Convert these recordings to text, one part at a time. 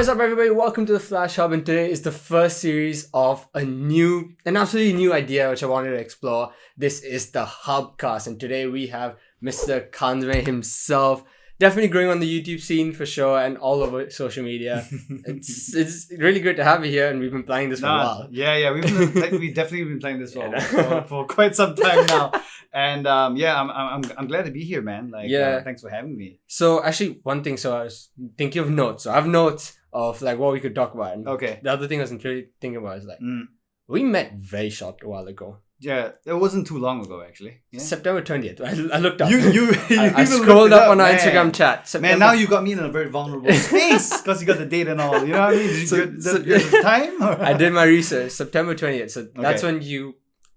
What is up, everybody? Welcome to the Flash Hub, and today is the first series of an absolutely new idea which I wanted to explore. This is the HUBCAST, and today we have Mr. Kanzume himself, definitely growing on the YouTube scene for sure, and all over social media. It's really great to have you here, and we've been playing this for a while. Yeah, we've definitely been playing this for quite some time now, and I'm glad to be here, man. Thanks for having me. So actually, one thing, so I was thinking of notes. So I have notes of like what we could talk about. And okay. The other thing I was really thinking about is like we met very short a while ago. Yeah, it wasn't too long ago actually. Yeah? September 20th. I looked up. I scrolled up on our Instagram chat. Man, now you got me in a very vulnerable space because you got the date and all. You know what I mean? Did you get the time? I did my research. September 20th. So that's when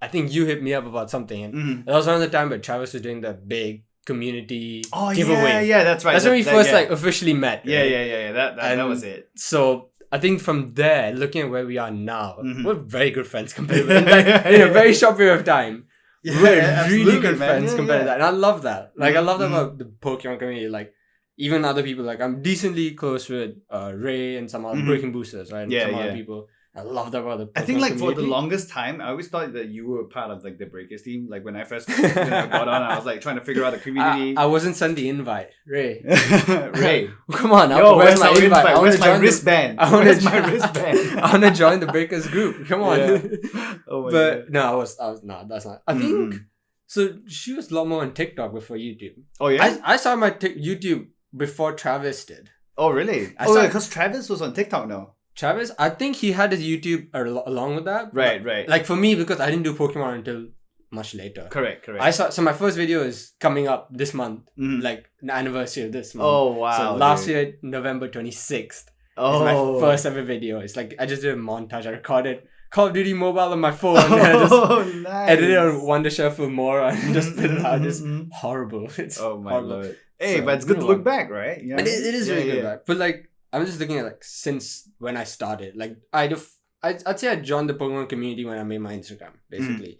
I think you hit me up about something. And that was around the time where Travis was doing the big community giveaway. Yeah, that's right. That's when we first officially met. Right? Yeah. That was it. So I think from there, looking at where we are now, we're very good friends compared to in a very short period of time. We're really good friends compared to that. And I love that. Like I love that about the Pokemon community. Like even other people, like I'm decently close with Ray and some other Breaking Boosters, right? And some other people. I love that about the Pokemon I think like community. for the longest time, I always thought that you were part of like the Breakers team. Like when I first got on, I was like trying to figure out the community. I wasn't sent the invite, Ray. Ray, come on! Where's my invite? Where's my wristband? Where's my wristband? I want to join the Breakers group. Come on! Yeah. Oh my God. No, I was no, that's not. I think so. She was a lot more on TikTok before YouTube. Oh yeah, I saw my YouTube before Travis did. Oh really? Because Travis was on TikTok now. Travis, I think he had his YouTube along with that. Right. Like for me, because I didn't do Pokemon until much later. Correct. So my first video is coming up this month, like the anniversary of this month. Oh wow! So last year, November 26th, is my first ever video. It's like I just did a montage. I recorded Call of Duty Mobile on my phone. And I just nice. edited on Wondershare for more and just put it out. It's horrible. It's Lord. Hey, but it's good to look back, right? You know it is really good back. But like, I'm just looking at like since when I started, like I'd say I joined the Pokemon community when I made my Instagram, basically,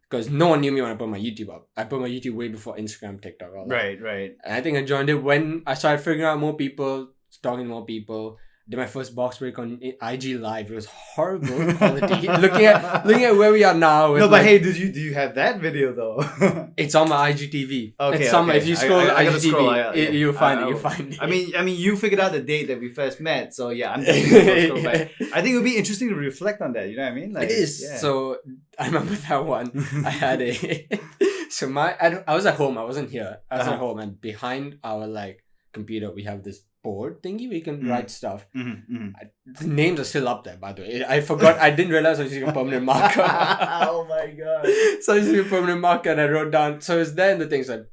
because no one knew me when I put my YouTube up. I put my YouTube way before Instagram, TikTok, all that. Right. And I think I joined it when I started figuring out more people, talking to more people. Did my first box break on IG Live. It was horrible quality. looking at where we are now. No, but hey, do you have that video though? It's on my IGTV. Okay. It's on my, if you scroll IGTV, you'll find it. You'll find it. I mean, you figured out the date that we first met, so yeah, I'm definitely gonna scroll back. I think it would be interesting to reflect on that. You know what I mean? Like, it is. Yeah. So I remember that one. I had I was at home. I wasn't here. I was at home, and behind our like computer, we have this board thingy where you can write stuff. The names are still up there, by the way. I forgot. I didn't realize I was using a permanent marker. Oh my God. So I was using a permanent marker and I wrote down. So it's there in the things like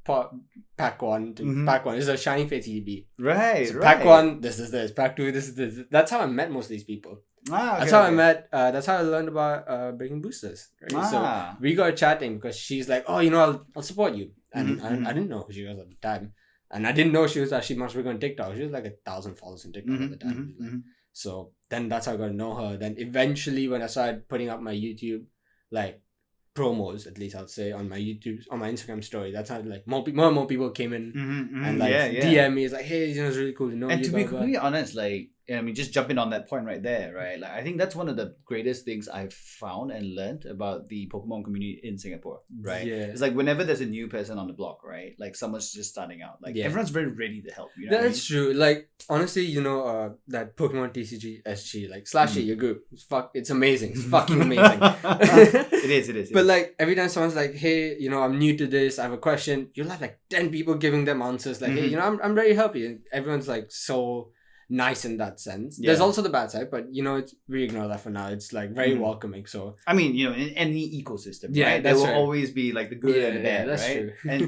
pack 1 to pack 1. It's a Shining Fates EDB. Right. So pack 1, this is this. Pack 2, this is this. That's how I met most of these people. That's how I met. That's how I learned about Breaking Boosters. Right? So we got chatting because she's like, oh, I'll support you. And I didn't know who she was at the time. And I didn't know she was actually much bigger on TikTok. She was like 1,000 followers on TikTok at the time. So then that's how I got to know her. Then eventually when I started putting up my YouTube, like promos, at least I'll say, on my Instagram story, that's how like more and more people came in and like DM me. It's like, hey, it's really cool to know you. And to be completely honest, like, I mean, just jumping on that point right there, right? Like, I think that's one of the greatest things I've found and learned about the Pokemon community in Singapore, right? Yeah. It's like whenever there's a new person on the block, right? Like someone's just starting out, like everyone's very ready to help. You know that's true. Like honestly, that Pokemon TCG SG, like / your group, it's amazing. It's fucking amazing. It is. But like every time someone's like, hey, I'm new to this, I have a question, you'll have like 10 people giving them answers. Like, hey, I'm ready to help you. And everyone's like so nice in that sense. There's also the bad side, but we ignore that for now. It's like very welcoming. So I mean, in any ecosystem, right? There will always be like the good and the bad, that's right? True. And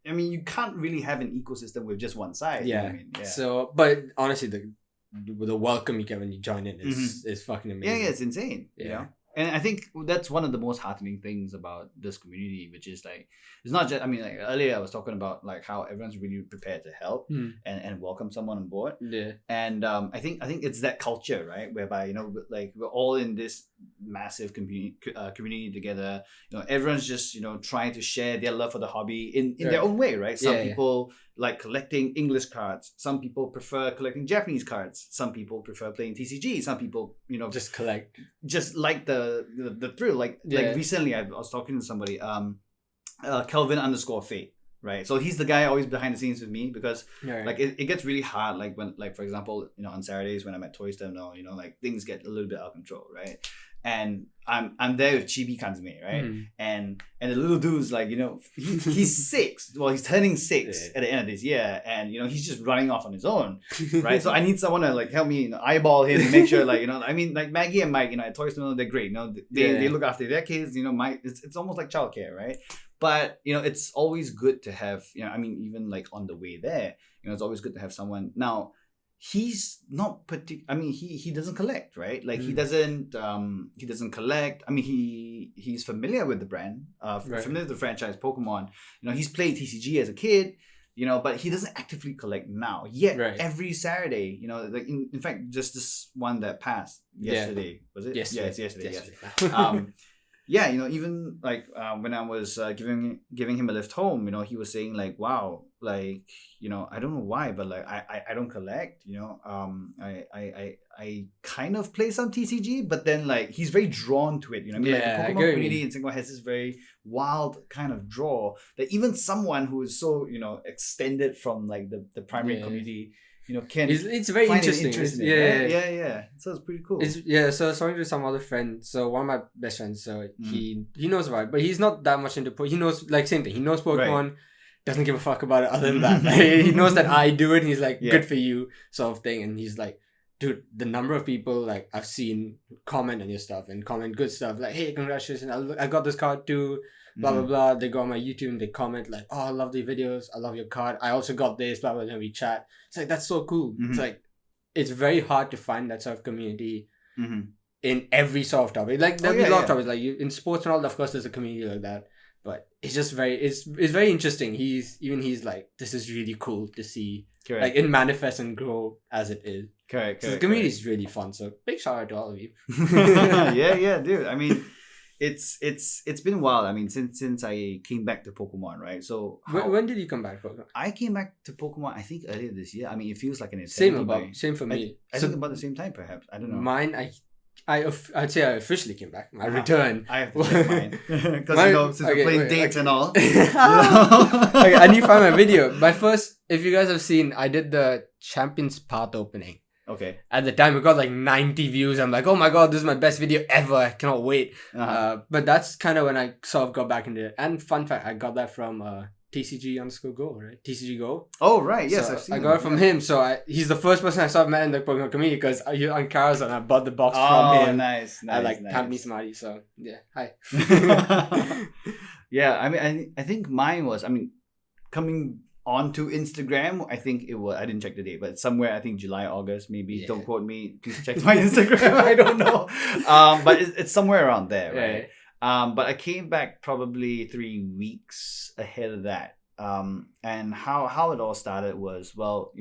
I mean, you can't really have an ecosystem with just one side. Yeah. You know what I mean? So, but honestly, the welcome you get when you join in is fucking amazing. Yeah, it's insane. Yeah. You know? And I think that's one of the most heartening things about this community, which is like, it's not just, I mean, like earlier I was talking about like how everyone's really prepared to help and welcome someone on board. Yeah. And I think it's that culture, right? Whereby, like we're all in this massive community together. Everyone's just, trying to share their love for the hobby in their own way, right? Some people, like collecting English cards. Some people prefer collecting Japanese cards. Some people prefer playing TCG. Some people, just collect. Just like the thrill. Like recently, I was talking to somebody, Kelvin_Fate. Right, so he's the guy always behind the scenes with me because like it gets really hard. Like when, like for example, on Saturdays when I'm at Toys Terminal, like things get a little bit out of control, right? And I'm there with Chibi Kanzume, right? And the little dude's like, he's 6. Well, he's turning 6 at the end of this year, and he's just running off on his own, right? So I need someone to like help me eyeball him and make sure, like I mean, like Maggie and Mike, at Toys Terminal, they're great. They look after their kids. Mike, it's almost like childcare, right? But it's always good to have, I mean, even like on the way there, it's always good to have someone. Now, he's not I mean, he doesn't collect, right? Like he doesn't collect. I mean, he's familiar with the brand, familiar with the franchise Pokemon. He's played TCG as a kid, but he doesn't actively collect now. Yet every Saturday, like in fact, just this one that passed yesterday, was it? Yes, yesterday. Yeah, even like when I was giving him a lift home, he was saying like, wow, like, I don't know why, but like I don't collect, I kind of play some TCG, but then like he's very drawn to it, I mean, like the Pokemon community in Singapore has this very wild kind of draw that even someone who is so, extended from like the primary community, can it's very interesting. Yeah. So it's pretty cool. So I was talking to some other friend. So one of my best friends. So he knows about it, but he's not that much into Pokemon. He knows like same thing. He knows Pokemon. Doesn't give a fuck about it other than that. Like, he knows that I do it. And he's like, good for you, sort of thing. And he's like, dude, the number of people like I've seen comment on your stuff and comment good stuff like, hey, congratulations, I got this card too. Blah blah blah. They go on my YouTube and they comment like, oh, I love the videos, I love your card, I also got this, blah blah blah. And we chat. It's like that's so cool. It's like it's very hard to find that sort of community in every sort of topic. Like there'll be a lot of topics like in sports and all. Of course, there's a community like that, but it's just it's very interesting. He's like, this is really cool to see. Correct. Like it manifests and grow as it is. Correct. So the community is really fun. So big shout out to all of you. yeah, dude. I mean. It's been a while. I mean, since I came back to Pokemon, right? So when did you come back to Pokemon? I came back to Pokemon, I think earlier this year. I mean, it feels like an eternity. Same for me. I think about the same time, perhaps. I don't know. Mine, I'd say I officially came back. I returned. I have to check mine because since we're playing dates and all. Okay, I need to find my video. My first, if you guys have seen, I did the Champions Path opening. Okay. At the time, it got like 90 views. I'm like, oh my god, this is my best video ever. I cannot wait. But that's kind of when I sort of got back into it. And fun fact, I got that from TCG_Go, right? TCG Go. Oh, right. Yes, so I've seen I got it from him. So he's the first person I saw met in the Pokemon community because he on Carousel and I bought the box from him. Nice. I like tapped me smarty. So yeah, hi. Yeah, I mean, I think mine was, I mean, coming onto Instagram, I think it was, I didn't check the date, but somewhere, I think July, August, maybe. Yeah. Don't quote me. Please check my Instagram. I don't know. But it's somewhere around there, right? But I came back probably 3 weeks ahead of that. And how it all started was, well,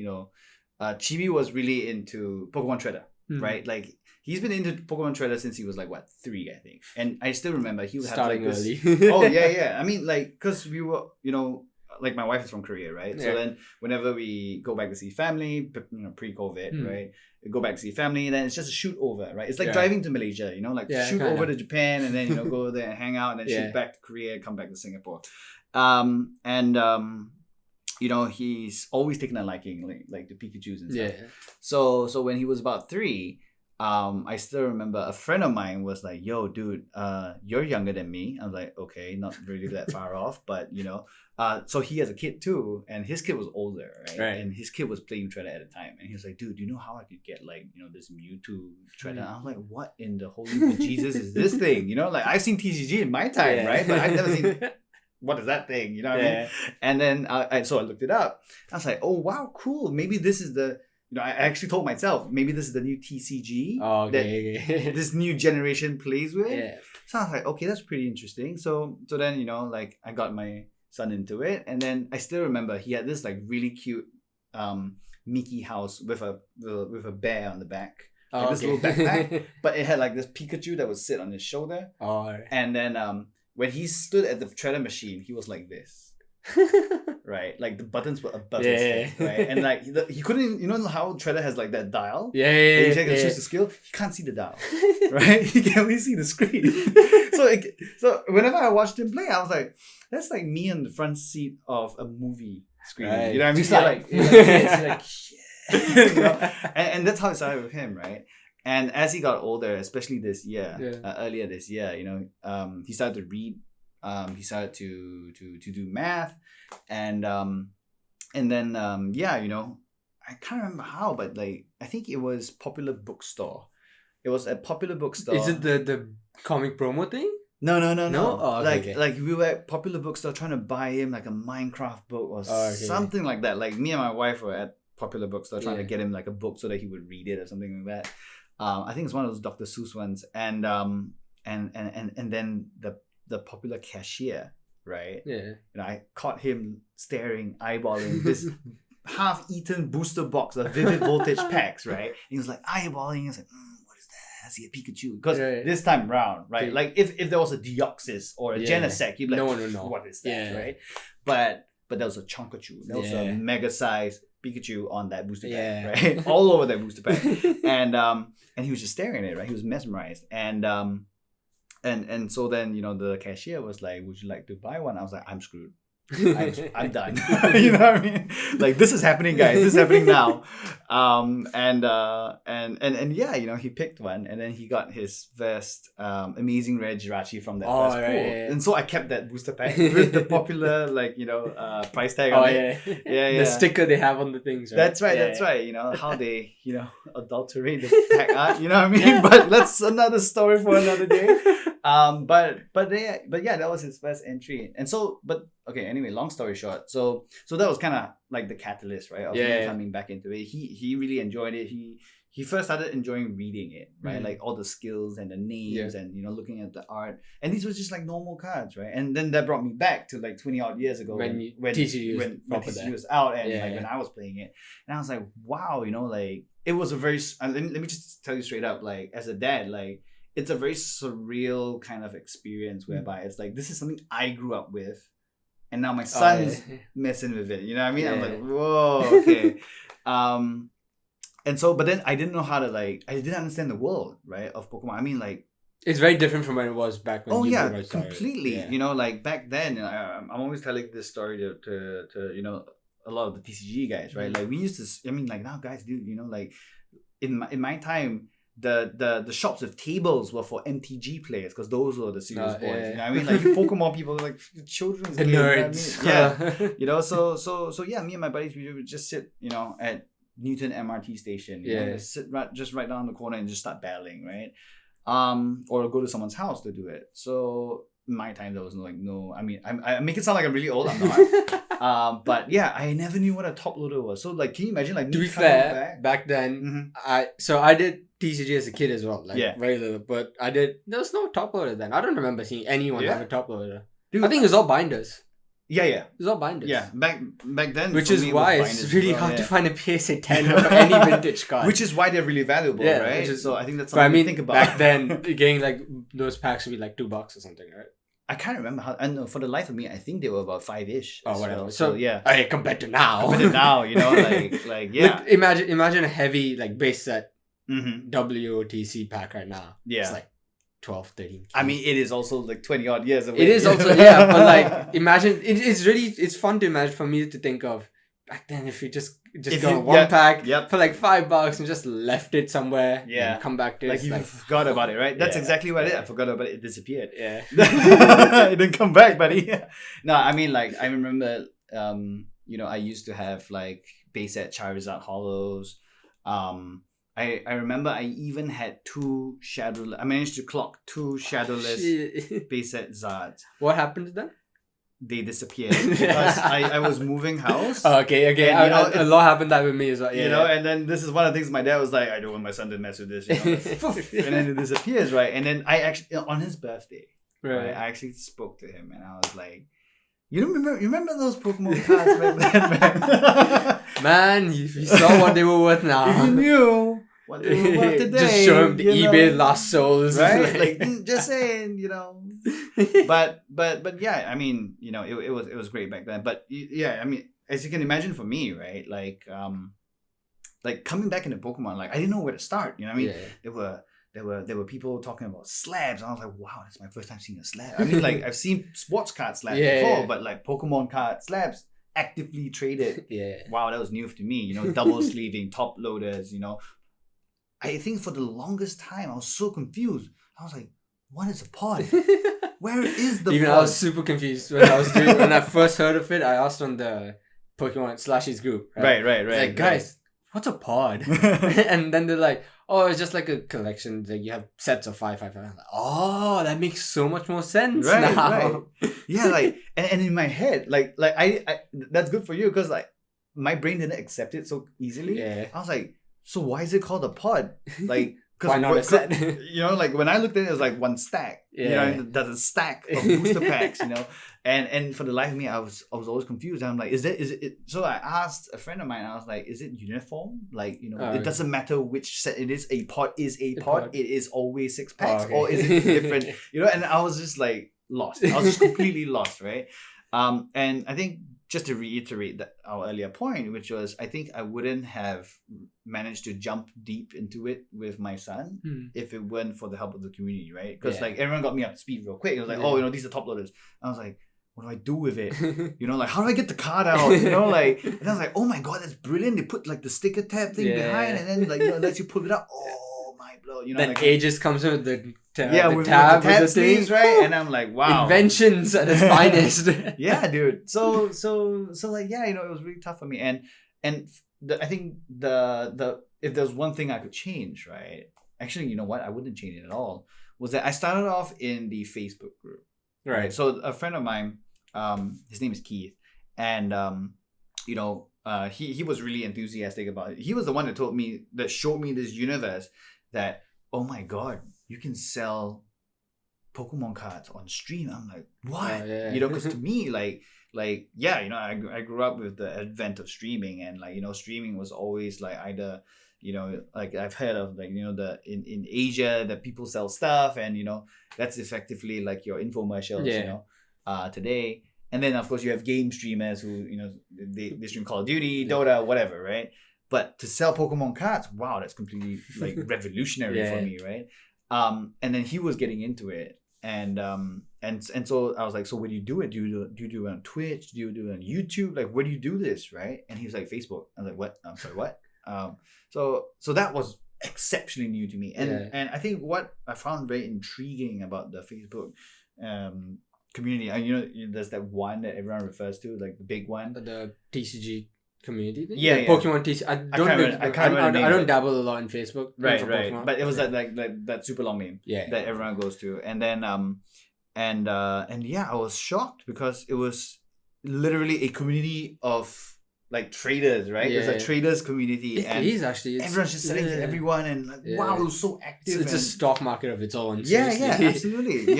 Chibi was really into Pokemon Trader, right? Like, he's been into Pokemon Trader since he was like, 3, I think. And I still remember he would have like this... early. Oh, yeah. I mean, like, because we were, like my wife is from Korea, right? Yeah. So then whenever we go back to see family, pre-COVID, right? We go back to see family, then it's just a shoot over, right? It's like driving to Malaysia, shoot over to Japan and then, go there and hang out and then shoot back to Korea, come back to Singapore. He's always taken a liking, like the Pikachus and stuff. Yeah. So when he was about 3, I still remember a friend of mine was like, yo, dude, you're younger than me. I was like, okay, not really that far off, but so he has a kid too, and his kid was older, right? And his kid was playing Trader at the time, and he was like, dude, you know how I could get like, this Mewtwo Trader? I was like, what in the holy Jesus is this thing? Like I've seen TCG in my time, right? But I've never seen what is that thing? You know what I mean? And then so I looked it up. I was like, oh wow, cool. Maybe this is the I actually told myself, maybe this is the new TCG that this new generation plays with. Yeah. So I was like, okay, that's pretty interesting. So then, like I got my son into it. And then I still remember he had this like really cute Mickey house with a bear on the back. Like this little backpack. But it had like this Pikachu that would sit on his shoulder. And then when he stood at the Trader machine, he was like this. right? Like the buttons were above his head, right? And like he couldn't, you know how Shredder has like that dial? You choose the skill, he can't see the dial, right? He can only see the screen. So whenever I watched him play, I was like, that's like me in the front seat of a movie screen. Right. You know what I mean? You're like shit. You know? And that's how it started with him, right? And as he got older, especially this year, earlier this year, you know, he started to read. He started to do math, and then you know, I can't remember how, but like I think it was Popular Bookstore. It was a Popular Bookstore. Is it the comic promo thing? No. Oh, okay, like we were at Popular Bookstore trying to buy him like a Minecraft book or something like that. Like me and my wife were at Popular Bookstore trying to get him like a book so that he would read it or something like that. I think it's one of those Dr. Seuss ones, and then the Popular cashier, right? Yeah. You know, I caught him eyeballing this half-eaten booster box of Vivid Voltage packs, right? He was like eyeballing. He was like, what is that? I see a Pikachu. Because this time round, right? Like if there was a Deoxys or a Genesect, you'd be like, no one would know what is that, right? But there was a Chonkachu. There was a mega size Pikachu on that booster pack, right? All over that booster pack, and he was just staring at it, right? He was mesmerized, and so then, you know, the cashier was like, would you like to buy one? I was like, I'm screwed. I'm done. You know what I mean? Like, this is happening, guys. This is happening now. And yeah, you know, he picked one, and then he got his first amazing rare Jirachi from that first pool. And so I kept that booster pack with the Popular, like, you know, price tag on it. Yeah. The sticker they have on the things, right? That's right. That's right. You know, how they, you know, adulterate the pack art, you know what I mean? But that's another story for another day. But yeah, that was his first entry. And so, but okay, anyway, long story short, so that was kind of like the catalyst, right, of him coming back into it. He really enjoyed it. He first started enjoying reading it, right? Like all the skills and the names and, you know, looking at the art. And these were just like normal cards, right? And then that brought me back to like 20 odd years ago when TCG was out, and like when I was playing it. And I was like, wow, you know, like it was a very, let me just tell you straight up, like as a dad, like it's a very surreal kind of experience whereby it's like, this is something I grew up with, and now my son's messing with it. You know what I mean? I'm like, whoa, okay. And so, but then I didn't know how to I didn't understand the world, right, of Pokemon. I mean, like, it's very different from when it was back when. Completely. You know, like back then, I'm always telling this story to you know, a lot of the TCG guys, right? Like we used to, I mean, like now guys do, you know, like in my time, the shops with tables were for MTG players, because those were the serious boys. You know what I mean? Like you Pokemon people, like children's games. Nerds. You know what I mean? Yeah. You know, so yeah, me and my buddies, we would just sit, you know, at Newton MRT station. You know, sit just right down the corner and just start battling, right? Or go to someone's house to do it. So in my time, there was no. I mean, I make it sound like I'm really old. I'm not. But yeah, I never knew what a top loader was. So like, can you imagine? Like, to be fair, back then, I did TCG as a kid as well. Like very little, but there was no top loader then. I don't remember seeing anyone have a top loader. Dude, I think it was all binders. Yeah. It was all binders. Yeah, back then. Which is why it's really hard to find a PSA 10 or any vintage card. Which is why they're really valuable, right? So I think that's something to think about. Back then, getting like those packs would be like $2 or something, right? I can't remember how. I know for the life of me, I think they were about 5-ish. Oh, whatever. Well. So yeah. Compared to now, you know, like yeah. Look, imagine a heavy like base set WOTC pack right now. Yeah, it's like 12, 13. I mean, it is also like 20 odd years away. It is also but like imagine it's fun to imagine for me to think of back then if you just got one pack for like $5 and just left it somewhere and come back to it. Like you forgot about it, right? That's exactly what it is. I forgot about it. It disappeared. Yeah. It didn't come back, buddy. No, I mean, like I remember you know, I used to have like base set Charizard Hollows. I remember I even had I managed to clock 2 shadowless base set Zards. What happened to them? They disappeared because I was moving house. Okay. And, you know, a lot happened that with me as well. You know, and then this is one of the things my dad was like, I don't want my son to mess with this. You know? And then it disappears, right? And then I actually, on his birthday, right, I actually spoke to him and I was like, you remember those Pokemon cards back then, man? Man, you saw what they were worth now. If you knew what they were worth today. Just show him the eBay Lost Souls, right? Like just saying, But yeah, I mean, it was great back then. But yeah, I mean, as you can imagine, for me, right, like coming back into Pokemon, like I didn't know where to start. I mean, there were people talking about slabs, and I was like, wow, that's my first time seeing a slab. I mean, like I've seen sports card slabs before, but like Pokemon card slabs actively traded. Wow, that was new to me. Double sleeving, top loaders. I think for the longest time I was so confused. I was like, what is a pod? Where is the pod? I was super confused when I first heard of it. I asked on the Pokemon Slashies group. Right. Like, guys, what's a pod? And then they're like, oh, it's just like a collection. Like you have sets of 5. I'm like, oh, that makes so much more sense now. Right. Yeah, like and in my head, like I that's good for you because like my brain didn't accept it so easily. I was like, so why is it called a pod? Like, why not a set? Like when I looked at it, it was like one stack. There's a stack of booster packs. And for the life of me, I was always confused. I'm like, is it? So I asked a friend of mine. I was like, is it uniform? Like, it doesn't matter which set it is. A pod is a pod. It is always 6 packs, or is it different? And I was just like lost. I was just completely lost, right? And I think, just to reiterate our earlier point, which was, I think I wouldn't have managed to jump deep into it with my son if it weren't for the help of the community, right? Because like everyone got me up to speed real quick. It was like, these are top loaders. I was like, what do I do with it? Like, how do I get the card out? And I was like, oh my god, that's brilliant. They put like the sticker tab thing behind, and then like lets you pull it up. Oh my blood, Then like, Aegis comes in with the tab with the sleeves, right? And I'm like, wow, inventions at its finest. Yeah, dude. So like, it was really tough for me, and I think the if there's one thing I could change, right? Actually, you know what? I wouldn't change it at all. Was that I started off in the Facebook group, right? So a friend of mine, his name is Keith, and he was really enthusiastic about it. He was the one that showed me this universe that, oh my god, you can sell Pokemon cards on stream. I'm like, what? Because to me, I grew up with the advent of streaming, and streaming was always like either, like I've heard of in Asia that people sell stuff, and that's effectively like your infomercials, today. And then of course you have game streamers who, they stream Call of Duty, Dota, whatever, right? But to sell Pokemon cards, wow, that's completely like revolutionary for me, right? And then he was getting into it, and so I was like, so where do you do it? Do you do it on Twitch? Do you do it on YouTube? Like, where do you do this, right? And he was like, Facebook. I was like, what? I'm sorry, what? So that was exceptionally new to me, and I think what I found very intriguing about the Facebook community, and there's that one that everyone refers to, like the big one, the TCG community thing? Pokemon TCG. I don't dabble a lot in Facebook. Right. But it was that super long name that everyone goes to, and then I was shocked because it was literally a community of like traders, right? It's a traders community, and it is actually. Everyone's just selling to everyone, and wow, it was so active. It's a stock market of its own. Absolutely.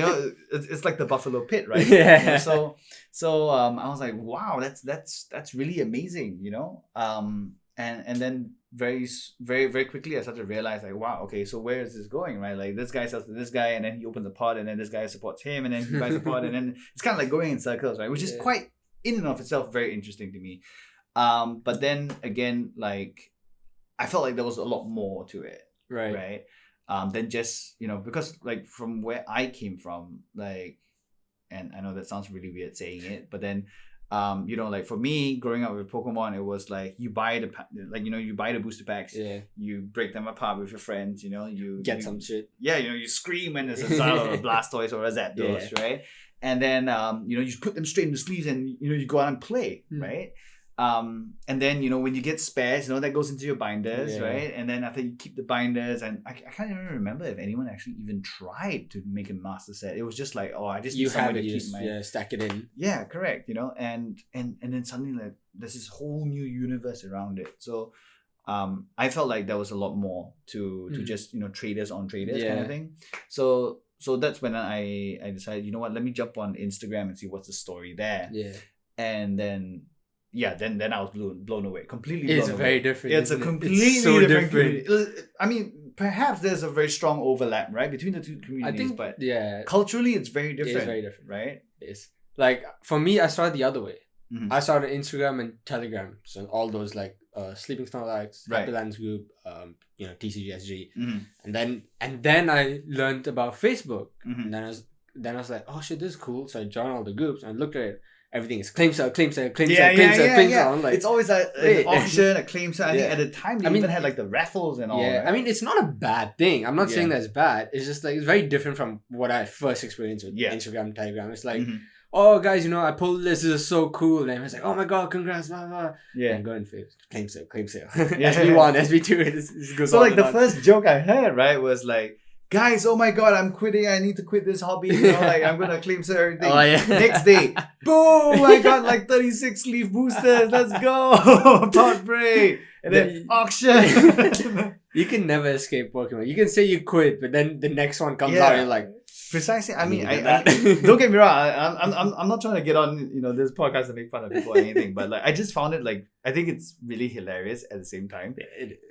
It's like the Buffalo Pit, right? So I was like, wow, that's really amazing, and then very, very, very quickly I started to realize, like, wow, okay, so where is this going, right? Like, this guy sells to this guy, and then he opens a pod, and then this guy supports him, and then he buys a pod, and then it's kind of like going in circles, right? Which is quite, in and of itself, very interesting to me. But then again, like, I felt like there was a lot more to it, right? Than just, because like from where I came from, like, and I know that sounds really weird saying it, but then, like for me growing up with Pokemon, it was like you buy the booster packs, you break them apart with your friends, you get some shit, you scream when there's a Zalo or a Blastoise or a Zapdos, right? And then you just put them straight in the sleeves, and you go out and play, right? And then when you get spares, that goes into your binders, right? And then after you keep the binders, and I can't even remember if anyone actually even tried to make a master set. It was just like, I just need somewhere to keep my stack it in. Yeah, correct. And then suddenly, like, there's this whole new universe around it. So I felt like there was a lot more to just traders on traders kind of thing. So that's when I decided, let me jump on Instagram and see what's the story there. And then then I was blown away. Completely blown It's away. very different. It's a completely so different community. I mean, perhaps there's a very strong overlap, right, between the two communities, I think, but yeah, culturally it's very different. It's very different, right? It's like for me, I started the other way. Mhm. I started Instagram and Telegram, so all those like Sleeping Snorlax, Happy Lands Group, TCG SG, and then I learned about Facebook, and then I was like, oh shit, this is cool. So I joined all the groups and I looked at it. Everything is claim sale. I'm like, it's always an auction, a claim sale. I think at the time they even had like the raffles and all. Yeah, right? I mean, it's not a bad thing. I'm not saying that's bad. It's just like it's very different from what I first experienced with Instagram, Telegram. It's like, oh guys, I pulled this. This is so cool. And everyone's like, oh my god, congrats, blah blah. Yeah, and go and claim sale. SB1, SB2. It goes so on like the on. first joke I heard, right, was like, guys, oh my god, I'm quitting. I need to quit this hobby. Like I'm gonna claim sale everything. Oh, yeah. Next day, boom! I got like 36 leaf boosters. Let's go, pot break, and then auction. You can never escape Pokemon. You can say you quit, but then the next one comes out and you're like, precisely. I mean, I don't get me wrong. I'm not trying to get on this podcast to make fun of people or anything, but like I just found it like I think it's really hilarious at the same time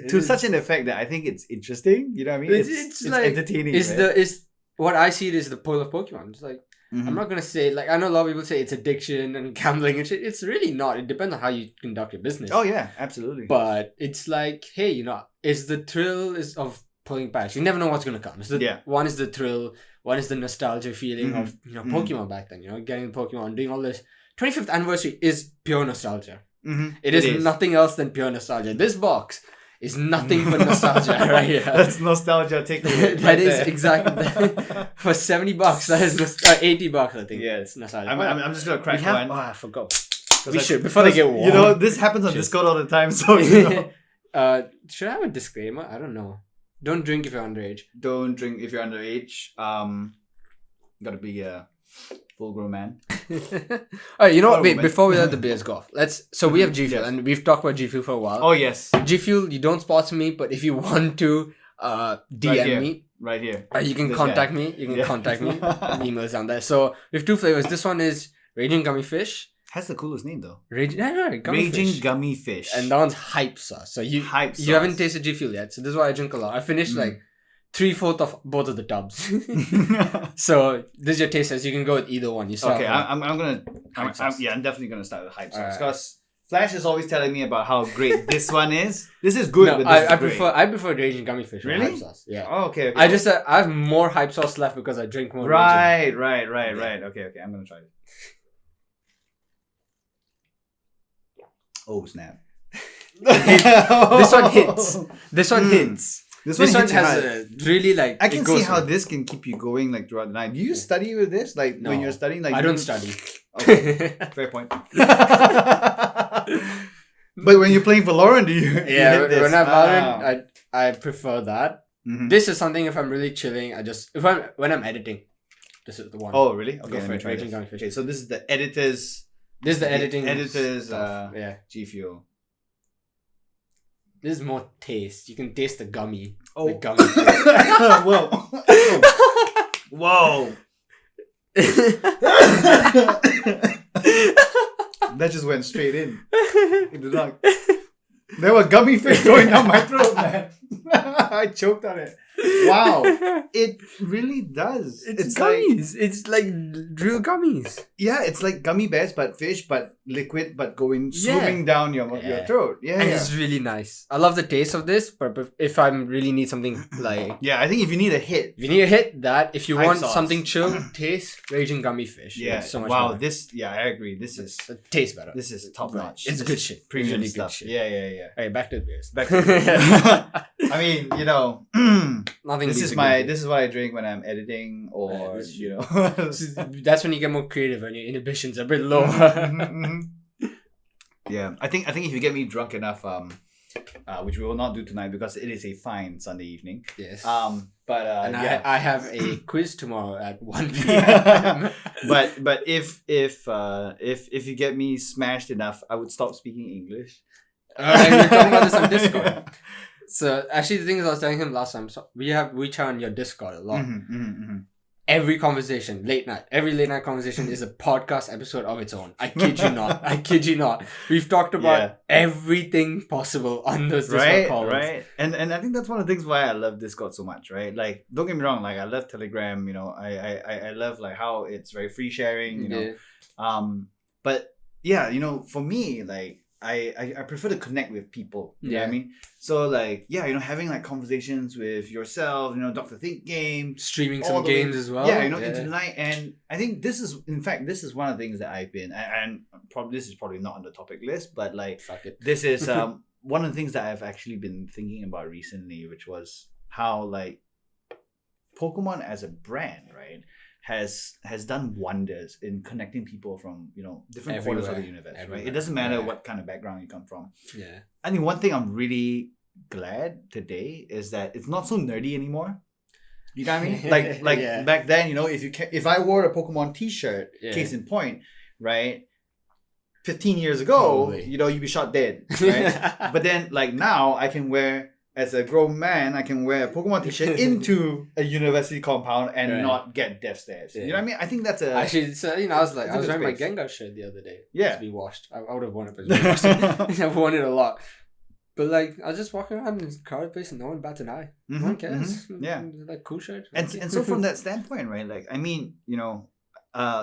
to such an effect that I think it's interesting. You know what I mean? It's like entertaining. It's what I see it is the pull of Pokemon. It's like I'm not gonna say like I know a lot of people say it's addiction and gambling and shit. It's really not. It depends on how you conduct your business. Oh yeah, absolutely. But it's like, hey, it's the thrill of pulling packs. You never know what's gonna come. One is the thrill. One is the nostalgia feeling of Pokemon back then. Getting Pokemon, doing all this. 25th anniversary is pure nostalgia. It is nothing else than pure nostalgia. This box is nothing but nostalgia right here. That's nostalgia. Take it. That is exactly for $70. That is $80. I think. Yeah, it's nostalgia. I'm just gonna crack one. Oh, I forgot. We should before they get warm. This happens on Discord all the time. So should I have a disclaimer? I don't know. Don't drink if you're underage. Don't drink if you're underage. Gotta be a full-grown man. Alright, you know what? Wait, before we let the beers go off, we have GFUEL and we've talked about GFUEL for a while. Oh yes. GFUEL, you don't sponsor me, but if you want to DM me. Right here. You can contact me. You can contact me. Emails down there. So we have two flavors. This one is Raging Gummy Fish. Has the coolest name though. Raging Gummy Fish. And that one's hype sauce. So you haven't tasted GFUEL yet. So this is why I drink a lot. I finished like 3/4 of both of the tubs. So this is your taste test. You can go with either one. I'm definitely gonna start with hype sauce because Flash is always telling me about how great this one is. This is good. No, I prefer Raging Gummy Fish. Really? Hype sauce. Yeah. Oh, okay. I have more hype sauce left because I drink more. Right. Okay. I'm gonna try it. Oh snap! This one hits. This one hits. This one has a really like. I can see how this can keep you going like throughout the night. Do you study with this? Like when you're studying, like I don't study. Okay, fair point. But when you're playing Valorant, do you? Yeah, when I'm Valorant, I prefer that. This is something if I'm really chilling, when I'm editing, this is the one. Oh really? Okay, go for it. Raging Gummy Fish. Okay, so this is the editors. This is the editing. Editors. GFUEL. This is more taste. You can taste the gummy. Oh, the gummy. Whoa. That just went straight in the dark. There were gummy fish going down my throat, man. I choked on it. Wow. It really does. It's gummies. It's like real gummies. Yeah, it's like gummy bears, but fish, but liquid, but swimming down your throat. Yeah, and it's really nice. I love the taste of this, but if I really need something like... Yeah, I think if you need a hit. If you want something chill, taste Raging Gummy Fish. Yeah, it's so much better. I agree. It tastes better. This is top notch. It's good shit. Premium really stuff. Good shit. Yeah. Alright, back to the beers. I mean, nothing. This is what I drink when I'm editing, or That's when you get more creative and your inhibitions are a bit lower. Yeah, I think if you get me drunk enough, which we will not do tonight because it is a fine Sunday evening. Yes. I have a quiz tomorrow at 1 p.m. but if you get me smashed enough, I would stop speaking English. Alright, we're talking about this on Discord. So actually, the thing is, I was telling him last time. So we chat on your Discord a lot. every conversation, every late night conversation is a podcast episode of its own. I kid you not. I kid you not. We've talked about everything possible on those Discord calls. Right. And I think that's one of the things why I love Discord so much, right? Like, don't get me wrong, like I love Telegram, you know, I love like how it's very free sharing, you know. But yeah, you know, for me, like I prefer to connect with people. You know what I mean? So like, yeah, you know, having like conversations with yourself, you know, Dr. Think Game. Streaming some games as well. Yeah, you know, into the night. And I think this is one of the things that I've been, and probably this is probably not on the topic list, but like, this is one of the things that I've actually been thinking about recently, which was how like Pokemon as a brand, right, has done wonders in connecting people from, you know, different corners of the universe, right? It doesn't matter what kind of background you come from. Yeah. I think one thing I'm really glad today is that it's not so nerdy anymore. You know what I mean? Like back then, you know, if I wore a Pokemon T-shirt, case in point, right? 15 years ago, you know, you'd be shot dead, right? But then, like now, I can wear. As a grown man, I can wear a Pokemon T-shirt into a university compound and not get death stares. You know what I mean? I think that's a... Actually, so, you know, I was wearing my Gengar shirt the other day. Yeah. To be washed. I would have worn it, but it's washed. I've worn it a lot. But like, I was just walking around in this crowded place and no one bats an eye. No one cares. Yeah. Like, cool shirt. And so from that standpoint, right? Like, I mean, you know,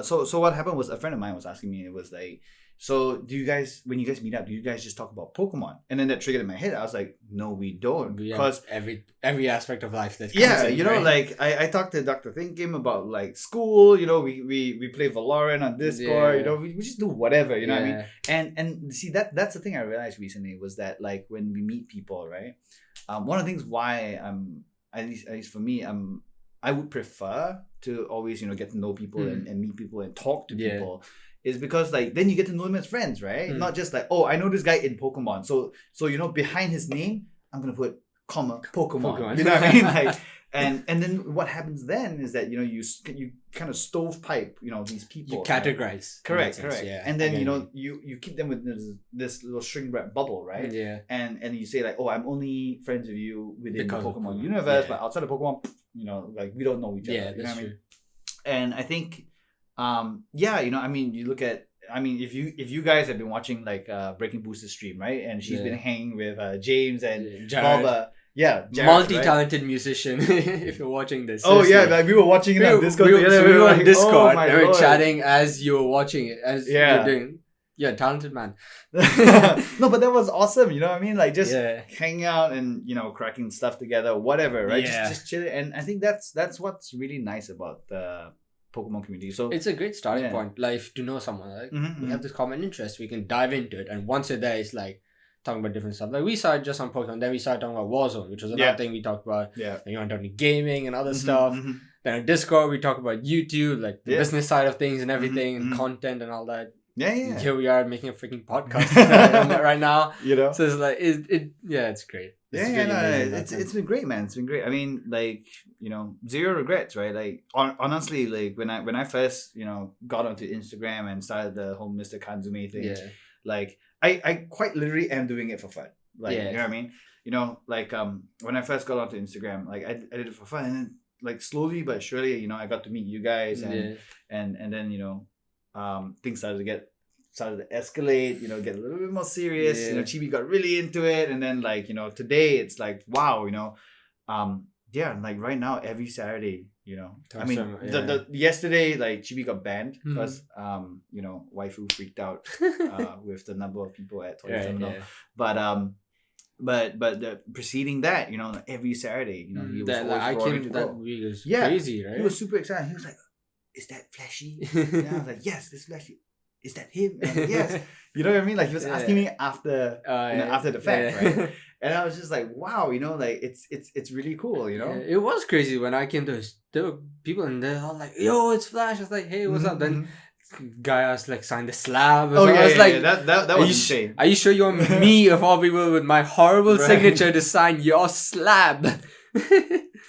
so what happened was a friend of mine was asking me, it was like, so do you guys, when you guys meet up, do you guys just talk about Pokemon? And then that triggered in my head. I was like, no, we don't. Because every aspect of life that comes in, you know, like I talked to Dr. Think Game about like school, you know, we play Valorant on Discord, you know, we just do whatever, you know what I mean? And see that's the thing I realized recently was that like when we meet people, right? One of the things why at least for me, I would prefer to always, you know, get to know people and meet people and talk to people. Is because like then you get to know him as friends, right? Not just like, oh, I know this guy in Pokemon. So you know, behind his name, I'm gonna put comma Pokemon. You know what I mean? Like and then what happens then is that, you know, you kind of stovepipe, you know, these people. You categorize. Right? Correct. Yeah. And then you know, you keep them with this little shrink wrap bubble, right? Yeah. And you say like, oh, I'm only friends with you within the Pokemon universe, but outside of Pokemon, you know, like we don't know each other. Yeah, you know that's what true. I mean? And I think you know, I mean, you look at, I mean, if you guys have been watching like Breaking Booster's stream, right, and she's been hanging with James and Boba, Jared, multi-talented musician. If you're watching this, like we were watching it on Discord. We were on Discord and we were chatting as you were watching it, as you're doing. Yeah, talented man. No, but that was awesome. You know what I mean? Like just hanging out and, you know, cracking stuff together, whatever, right? Just chilling. And I think that's what's really nice about the Pokemon community. So it's a great starting point, like to know someone. Like we have this common interest, we can dive into it, and once you're there, it's like talking about different stuff. Like we started just on Pokemon, then we started talking about Warzone, which was another thing we talked about. Yeah, you know, talking gaming and other stuff. Then on Discord, we talk about YouTube, like the business side of things and everything, and content and all that. Yeah. Here we are making a freaking podcast right now. You know, so it's like it's great. It's been great, man. It's been great. I mean, like, you know, zero regrets, right? Like, honestly, like when I first, you know, got onto Instagram and started the whole Mr. Kanzume thing, like I quite literally am doing it for fun. Like, you know what I mean? You know, like when I first got onto Instagram, like I did it for fun, and then like slowly but surely, you know, I got to meet you guys, and then, you know, things started to escalate, you know, get a little bit more serious. You know, Chibi got really into it, and then like, you know, today it's like, wow, you know, like right now every Saturday, you know, I mean, the yesterday like Chibi got banned because you know, waifu freaked out with the number of people at Toy Terminal, but the preceding that, you know, every Saturday, you know, he was I came to that week was crazy, right? He was super excited. He was like, "Is that Flashy?" And I was like, "Yes, this Flashy." Is that him? And yes. You know what I mean? Like he was asking me after after the fact, right? And I was just like, wow, you know, like it's really cool, you know? It was crazy when I came to there were people and they're all like, yo, it's Flash. I was like, hey, what's up? Then guy asked like sign the slab. I was like, that was insane. Are you sure you want me of all people with my horrible signature to sign your slab?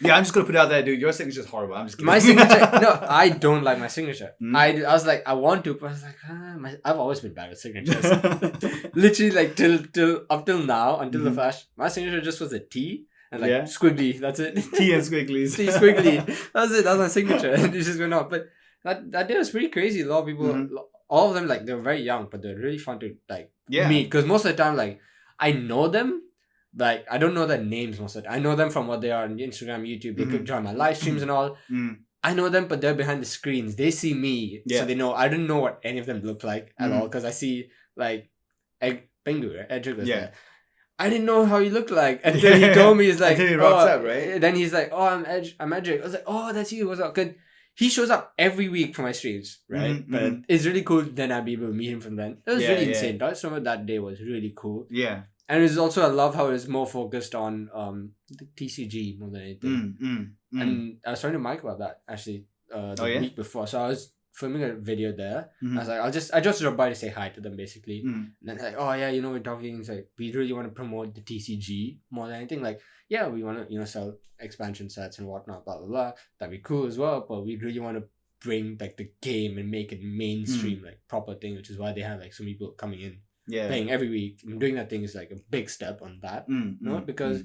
Yeah, I'm just gonna put it out there, dude. Your signature is horrible. I'm just kidding. My signature, no, I don't like my signature. I was like, I want to, but I was like, I've always been bad with signatures. Literally, like till up till now, until the Flash, my signature just was a T, and like squiggly. That's it. T and squigglies. T squiggly. That's it. That's my signature. And it just went off. But that day was pretty crazy. A lot of people, all of them, like, they were very young, but they're really fun to like meet. Because most of the time, like, I know them. Like, I don't know their names most of the time. I know them from what they are on Instagram, YouTube. They could join my live streams and all. I know them, but they're behind the screens. They see me, so they know. I didn't know what any of them look like at all, because I see, like, Pingu, right? Edric was there. I didn't know how he looked like until he told me. He's like, until he rocks up, right? Then he's like, oh, I'm Edric. I was like, oh, that's you. What's up? Cause he shows up every week for my streams, right? But it's really cool. Then I'll be able to meet him from then. It was really insane. I just remember that day was really cool. Yeah. And it's also, I love how it's more focused on the TCG more than anything. And I was talking to Mike about that actually the week before. So I was filming a video there. I was like, I just dropped by to say hi to them basically. And then like, oh yeah, we're talking. It's like, we really want to promote the TCG more than anything. Like, yeah, we want to sell expansion sets and whatnot, blah blah blah. That'd be cool as well. But we really want to bring like the game and make it mainstream, like proper thing, which is why they have like so many people coming in. Playing every week and doing that thing is like a big step on that. Because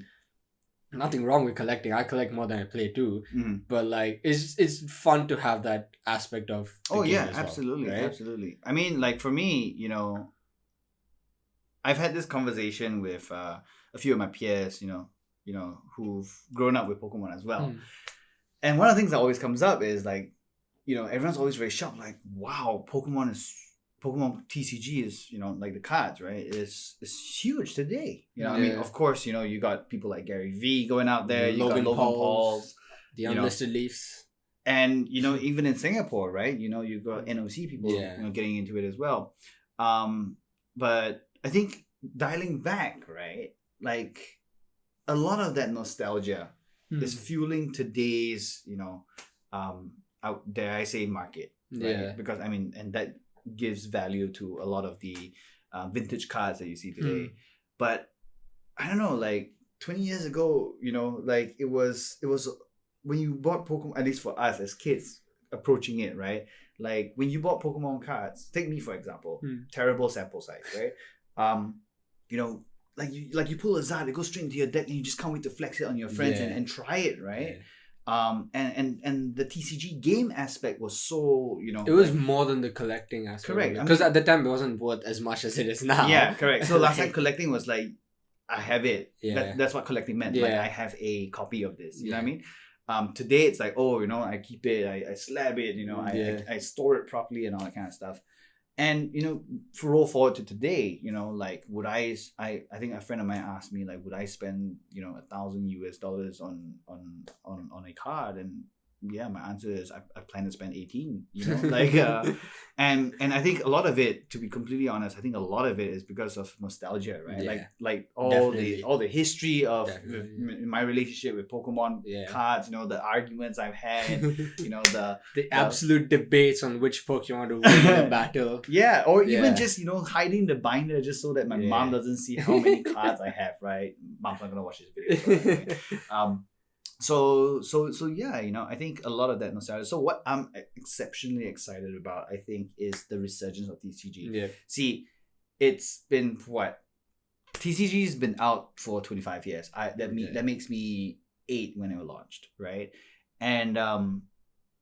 nothing wrong with collecting. I collect more than I play too. But like it's fun to have that aspect of the game as absolutely, well, right? Absolutely. I mean, like for me, I've had this conversation with a few of my peers, who've grown up with Pokemon as well. And one of the things that always comes up is like, everyone's always very shocked, like, wow, Pokemon TCG is, like the cards, right? Is huge today. I mean, of course, you got people like Gary V going out there, you got Logan Pauls, the unlisted Leafs. And, even in Singapore, right? You got NOC people, getting into it as well. But I think dialing back, right? Like a lot of that nostalgia is fueling today's, out there, I say market, right? Because I mean, and that gives value to a lot of the vintage cards that you see today. But I don't know, like 20 years ago, like it was when you bought Pokemon, at least for us as kids approaching it, right? Like when you bought Pokemon cards, take me for example, terrible sample size, right? Like you pull a Zard, it goes straight into your deck and you just can't wait to flex it on your friends and try it, right? And the TCG game aspect was so, it was more than the collecting aspect. Correct. Because at the time it wasn't worth as much as it is now. Yeah, correct. So last time collecting was like, I have it. That's what collecting meant. Like I have a copy of this. You know what I mean? Today it's like, I keep it, I slab it, I store it properly and all that kind of stuff. And for roll forward to today, like would I think a friend of mine asked me, like, would I spend $1,000 on a card? And my answer is I plan to spend 18. Like and I think a lot of it, to be completely honest, I think a lot of it is because of nostalgia, right? Like all the history of my relationship with Pokemon cards, the arguments I've had, the absolute debates on which Pokemon to win in a battle. Or even just hiding the binder just so that my mom doesn't see how many cards I have, right? Mom's not gonna watch this video. So I think a lot of that nostalgia. So what I'm exceptionally excited about, I think, is the resurgence of TCG. See, it's been what? TCG's been out for 25 years. That makes me 8 when it was launched, right? And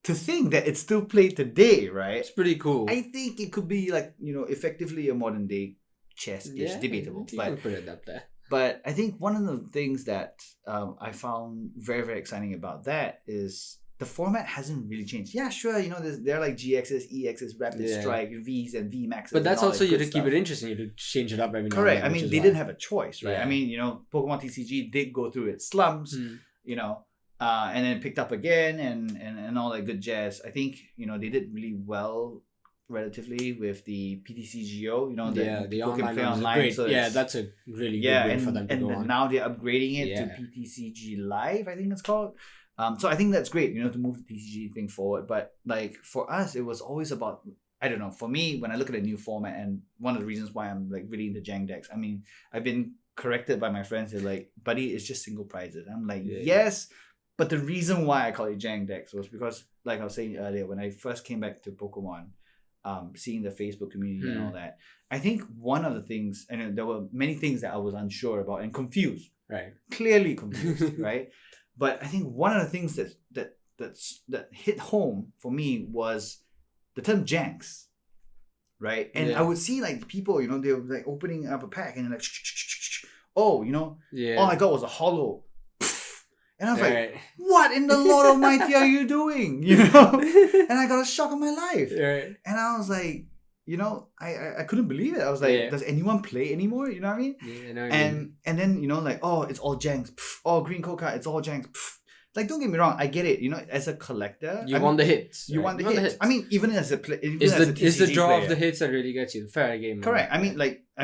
to think that it's still played today, right? It's pretty cool. I think it could be like, effectively a modern day chess-ish, debatable. You can put it up there. But I think one of the things that I found very, very exciting about that is the format hasn't really changed. Yeah, sure, there are like GXs, EXs, Rapid Strike, Vs and VMAXs. But that's also you to keep it interesting, you to change it up every now and then. Correct. I mean, they didn't have a choice, right? I mean, Pokemon TCG did go through its slumps, and then picked up again and all that good jazz. I think, they did really well relatively with the PTCGO, the online play online. Great. So that's a really good way for them to go on. And now they're upgrading it to PTCG Live, I think it's called. So I think that's great, to move the TCG thing forward. But like for us, it was always about, I don't know, for me, when I look at a new format, and one of the reasons why I'm like really into Jank decks, I mean, I've been corrected by my friends. They're like, buddy, it's just single prizes. I'm like, yes. But the reason why I call it Jank decks was because, like I was saying earlier, when I first came back to Pokemon, seeing the Facebook community and all that, I think one of the things, and there were many things that I was unsure about and confused, Right. Clearly confused, right? But I think one of the things that hit home for me was the term janks, right? And I would see like people, you know, they were like opening up a pack and they're like, oh, you know, all I got was a hollow. And I was like, what in the Lord Almighty are you doing? You know? And I got a shock of my life. Right. And I was like, you know, I couldn't believe it. I was like, does anyone play anymore? You know what I mean? Yeah, I know what and you mean. and then, you know, like, oh, it's all janks. Oh, green code card, it's all janks. Like, don't get me wrong, I get it. You know, as a collector, you want the hits. You want the hits. I mean, even as a player, it's the draw of the hits that really gets you. Fair game. Correct. I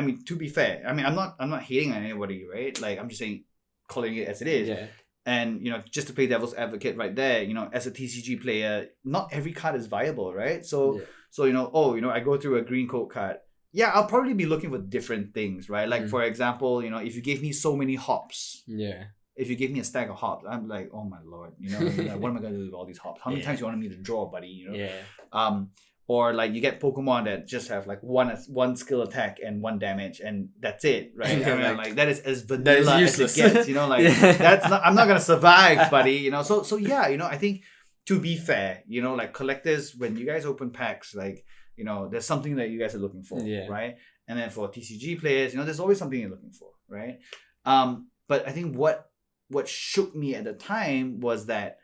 mean, to be fair, I mean, I'm not hating on anybody, right? Like, I'm just saying, calling it as it is. Yeah. And, you know, just to play devil's advocate right there, you know, as a TCG player, not every card is viable, right? So, you know, I go through a green code card. Yeah, I'll probably be looking for different things, right? Like, for example, you know, if you gave me so many hops. Yeah. If you give me a stack of hops, I'm like, oh my Lord, you know, like, what am I going to do with all these hops? How many times you want me to draw, buddy, you know? Yeah. Or like you get Pokemon that just have like one skill attack and 1 damage and that's it, right? I mean, like that is as vanilla as it gets, you know, like I'm not gonna survive, buddy, you know. So yeah, you know, I think to be fair, you know, like collectors, when you guys open packs, like, you know, there's something that you guys are looking for, right? And then for TCG players, you know, there's always something you're looking for, right? But I think what shook me at the time was that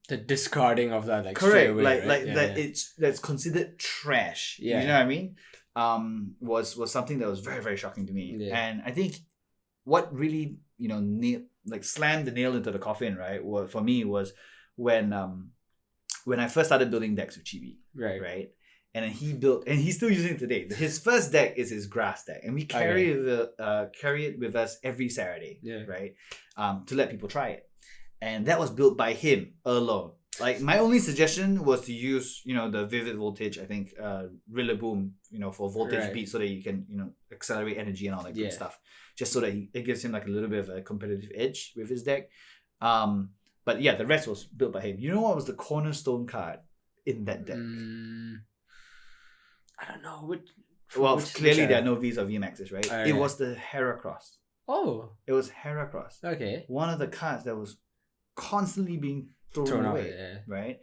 the discarding of that, like, correct, away, like right? like that that's considered trash. Yeah. You know what I mean? Was something that was very, very shocking to me. Yeah. And I think what really, you know, slammed the nail into the coffin, right? For me was when I first started building decks with Chibi. Right. And then he built, and he's still using it today. His first deck is his grass deck, and we carry it with us every Saturday, right? To let people try it. And that was built by him alone. Like, my only suggestion was to use, you know, the Vivid Voltage, I think, Rillaboom, you know, for voltage beat so that you can, you know, accelerate energy and all that good stuff. Just so that it gives him like a little bit of a competitive edge with his deck. But yeah, the rest was built by him. You know what was the cornerstone card in that deck? I don't know. Clearly there are no Vs or VMAXs, right? It was the Heracross. Oh. It was Heracross. Okay. One of the cards that was constantly being thrown away, right?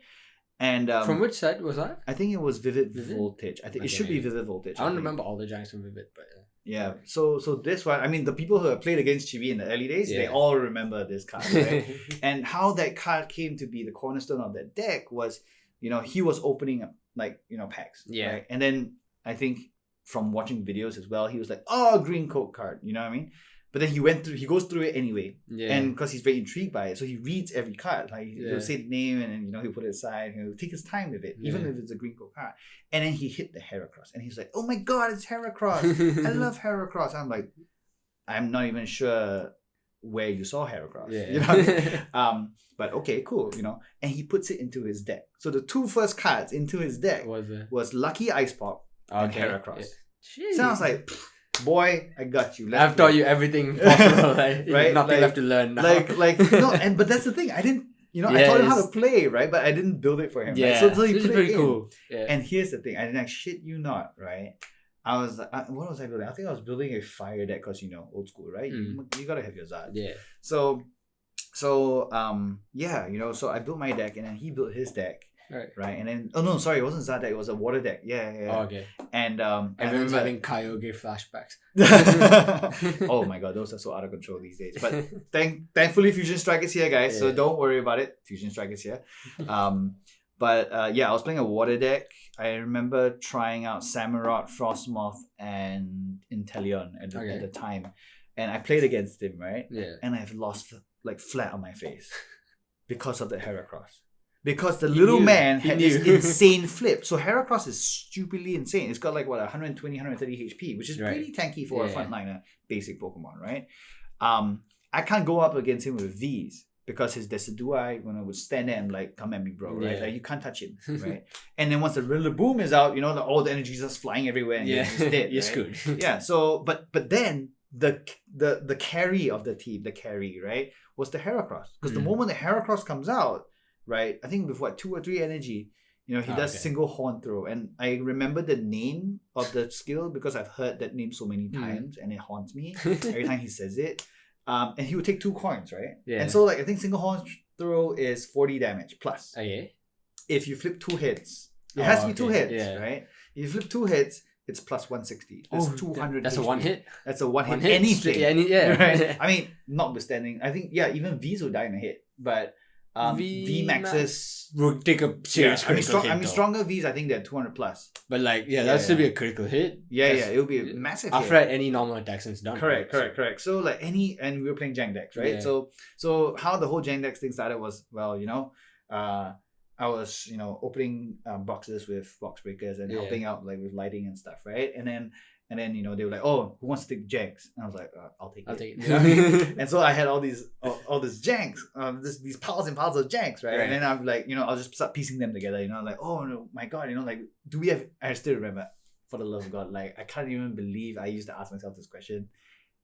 And from which set was that? I think it was Vivid Voltage. I think it should be Vivid Voltage. I don't remember all the janks from Vivid, but yeah. So this one, I mean, the people who have played against Chibi in the early days, they all remember this card, right? And how that card came to be the cornerstone of that deck was, you know, he was opening up, like, you know, packs, right? And then I think from watching videos as well, he was like, oh, green code card, you know what I mean? But then he goes through it anyway. And because he's very intrigued by it, so he reads every card. Like, he'll say the name and then, you know, he'll put it aside. He'll take his time with it, even if it's a green code card. And then he hit the Heracross. And he's like, oh my God, it's Heracross. I love Heracross. I'm like, I'm not even sure where you saw Heracross. You know what I mean? But okay, cool, you know. And he puts it into his deck. So the two first cards into his deck was Lucky Ice Pop and Heracross. Sounds like, boy, I got you. I've taught you everything possible, right? Nothing left to learn now. But that's the thing. I didn't, you know, I taught him how to play, right? But I didn't build it for him. Yeah, right? So he put it pretty cool. Yeah. And here's the thing. I shit you not, right? I was like, what was I building? I think I was building a fire deck because, you know, old school, right? You gotta have your Zard. Yeah. So yeah, you know, so I built my deck and then he built his deck. Right. And then it wasn't Zard deck, it was a water deck. Yeah. Oh, okay. And I remember having Kaio gave flashbacks. Oh my God, those are so out of control these days. But thankfully Fusion Strike is here, guys. So don't worry about it. Fusion Strike is here. But I was playing a water deck. I remember trying out Samurott, Frostmoth, and Inteleon at the time. And I played against him, right? Yeah. And I've lost like flat on my face because of the Heracross. Because the little man had this insane flip. So Heracross is stupidly insane. It's got like 120, 130 HP, which is pretty tanky for a frontliner basic Pokemon, right? I can't go up against him with Vs because his Decidueye, when I would stand there and like, come at me, bro, right? Like, you can't touch him, right? And then once the Rillaboom is out, you know, all the energy is just flying everywhere and you're just dead. You're screwed. Yeah. So, but then the carry of the team, right, was the Heracross. Because the moment the Heracross comes out, right, I think with 2 or 3 energy, you know, he does single horn throw. And I remember the name of the skill because I've heard that name so many times and it haunts me every time he says it. And he would take 2 coins, right? Yeah. And so like I think single horn throw is 40 damage plus. Okay. If you flip 2 hits, it has to be 2 hits, right? If you flip 2 hits, it's plus 160. That's 200. That's HP. a 1 hit. That's a 1 hit. Anything. Yeah. Right? I mean, notwithstanding, I think even V's will die in a hit, but V maxes will take a serious critical hit. Stronger V's, I think they're 200 plus. But like, that'll still be a critical hit. Yeah, it'll be a massive after hit. any normal attack since done. Correct. So like and we were playing Jank decks, right? Yeah. So how the whole Jank decks thing started was, I was, opening boxes with box breakers and helping out like with lighting and stuff, right? And then they were like, oh, who wants to take Janks? And I was like, I'll take it. You know? And so I had all these Janks, these piles and piles of Janks, right? And then I'm like, I'll just start piecing them together, like, oh no, my God, like, do we have? I still remember, for the love of God, like I can't even believe I used to ask myself this question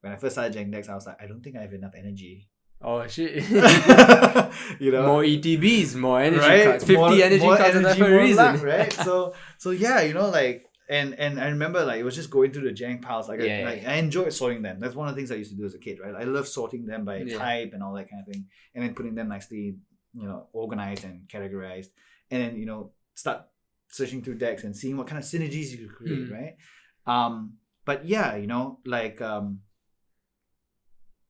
when I first started Jank decks. I was like, I don't think I have enough energy. Oh shit! More ETBs, more energy cards, 50 energy cards for a reason, luck, right? So like, and I remember like it was just going through the Jank piles. Like, I enjoyed sorting them. That's one of the things I used to do as a kid, right? I love sorting them by type and all that kind of thing, and then putting them nicely, organized and categorized, and then start searching through decks and seeing what kind of synergies you could create, right? But yeah, like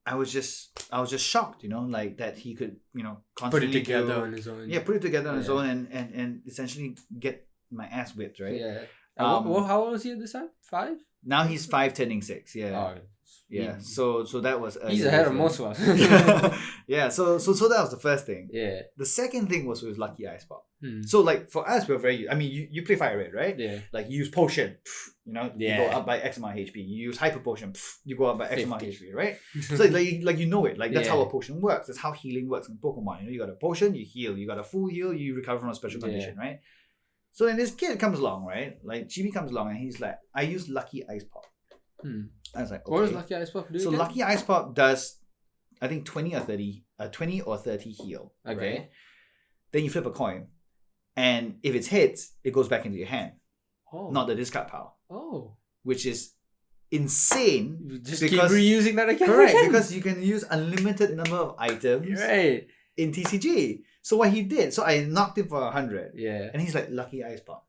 I was just shocked, like that he could, constantly put it together on his own. Yeah, put it together on his own and essentially get my ass whipped, right? Yeah. How old was he at this time? 5? Now he's 5 turning 6. Yeah. Oh, yeah. So that was he's ahead of most of us. Yeah. So that was the first thing. Yeah. The second thing was with Lucky Ice Pop. So like for us, we're very. I mean, you play Fire Red, right? Yeah. Like you use Potion, you go up by X amount of HP. You use Hyper Potion, you go up by X amount of HP, right? So like you know it. Like that's how a potion works. That's how healing works in Pokemon. You got a potion, you heal. You got a full heal, you recover from a special condition, right? So then this kid comes along, right? Like Chibi comes along and he's like, I use Lucky Ice Pop. I was like, okay. What does Lucky Ice Pop do? So again? Lucky Ice Pop does, I think 20 or 30 heal. Okay. Right? Then you flip a coin. And if it's hits, it goes back into your hand. Oh. Not the discard pile. Oh. Which is insane. You just keep reusing that again. Correct, because you can use unlimited number of items in TCG. So what he did, so I knocked him for 100. Yeah. And he's like, Lucky Ice Pop.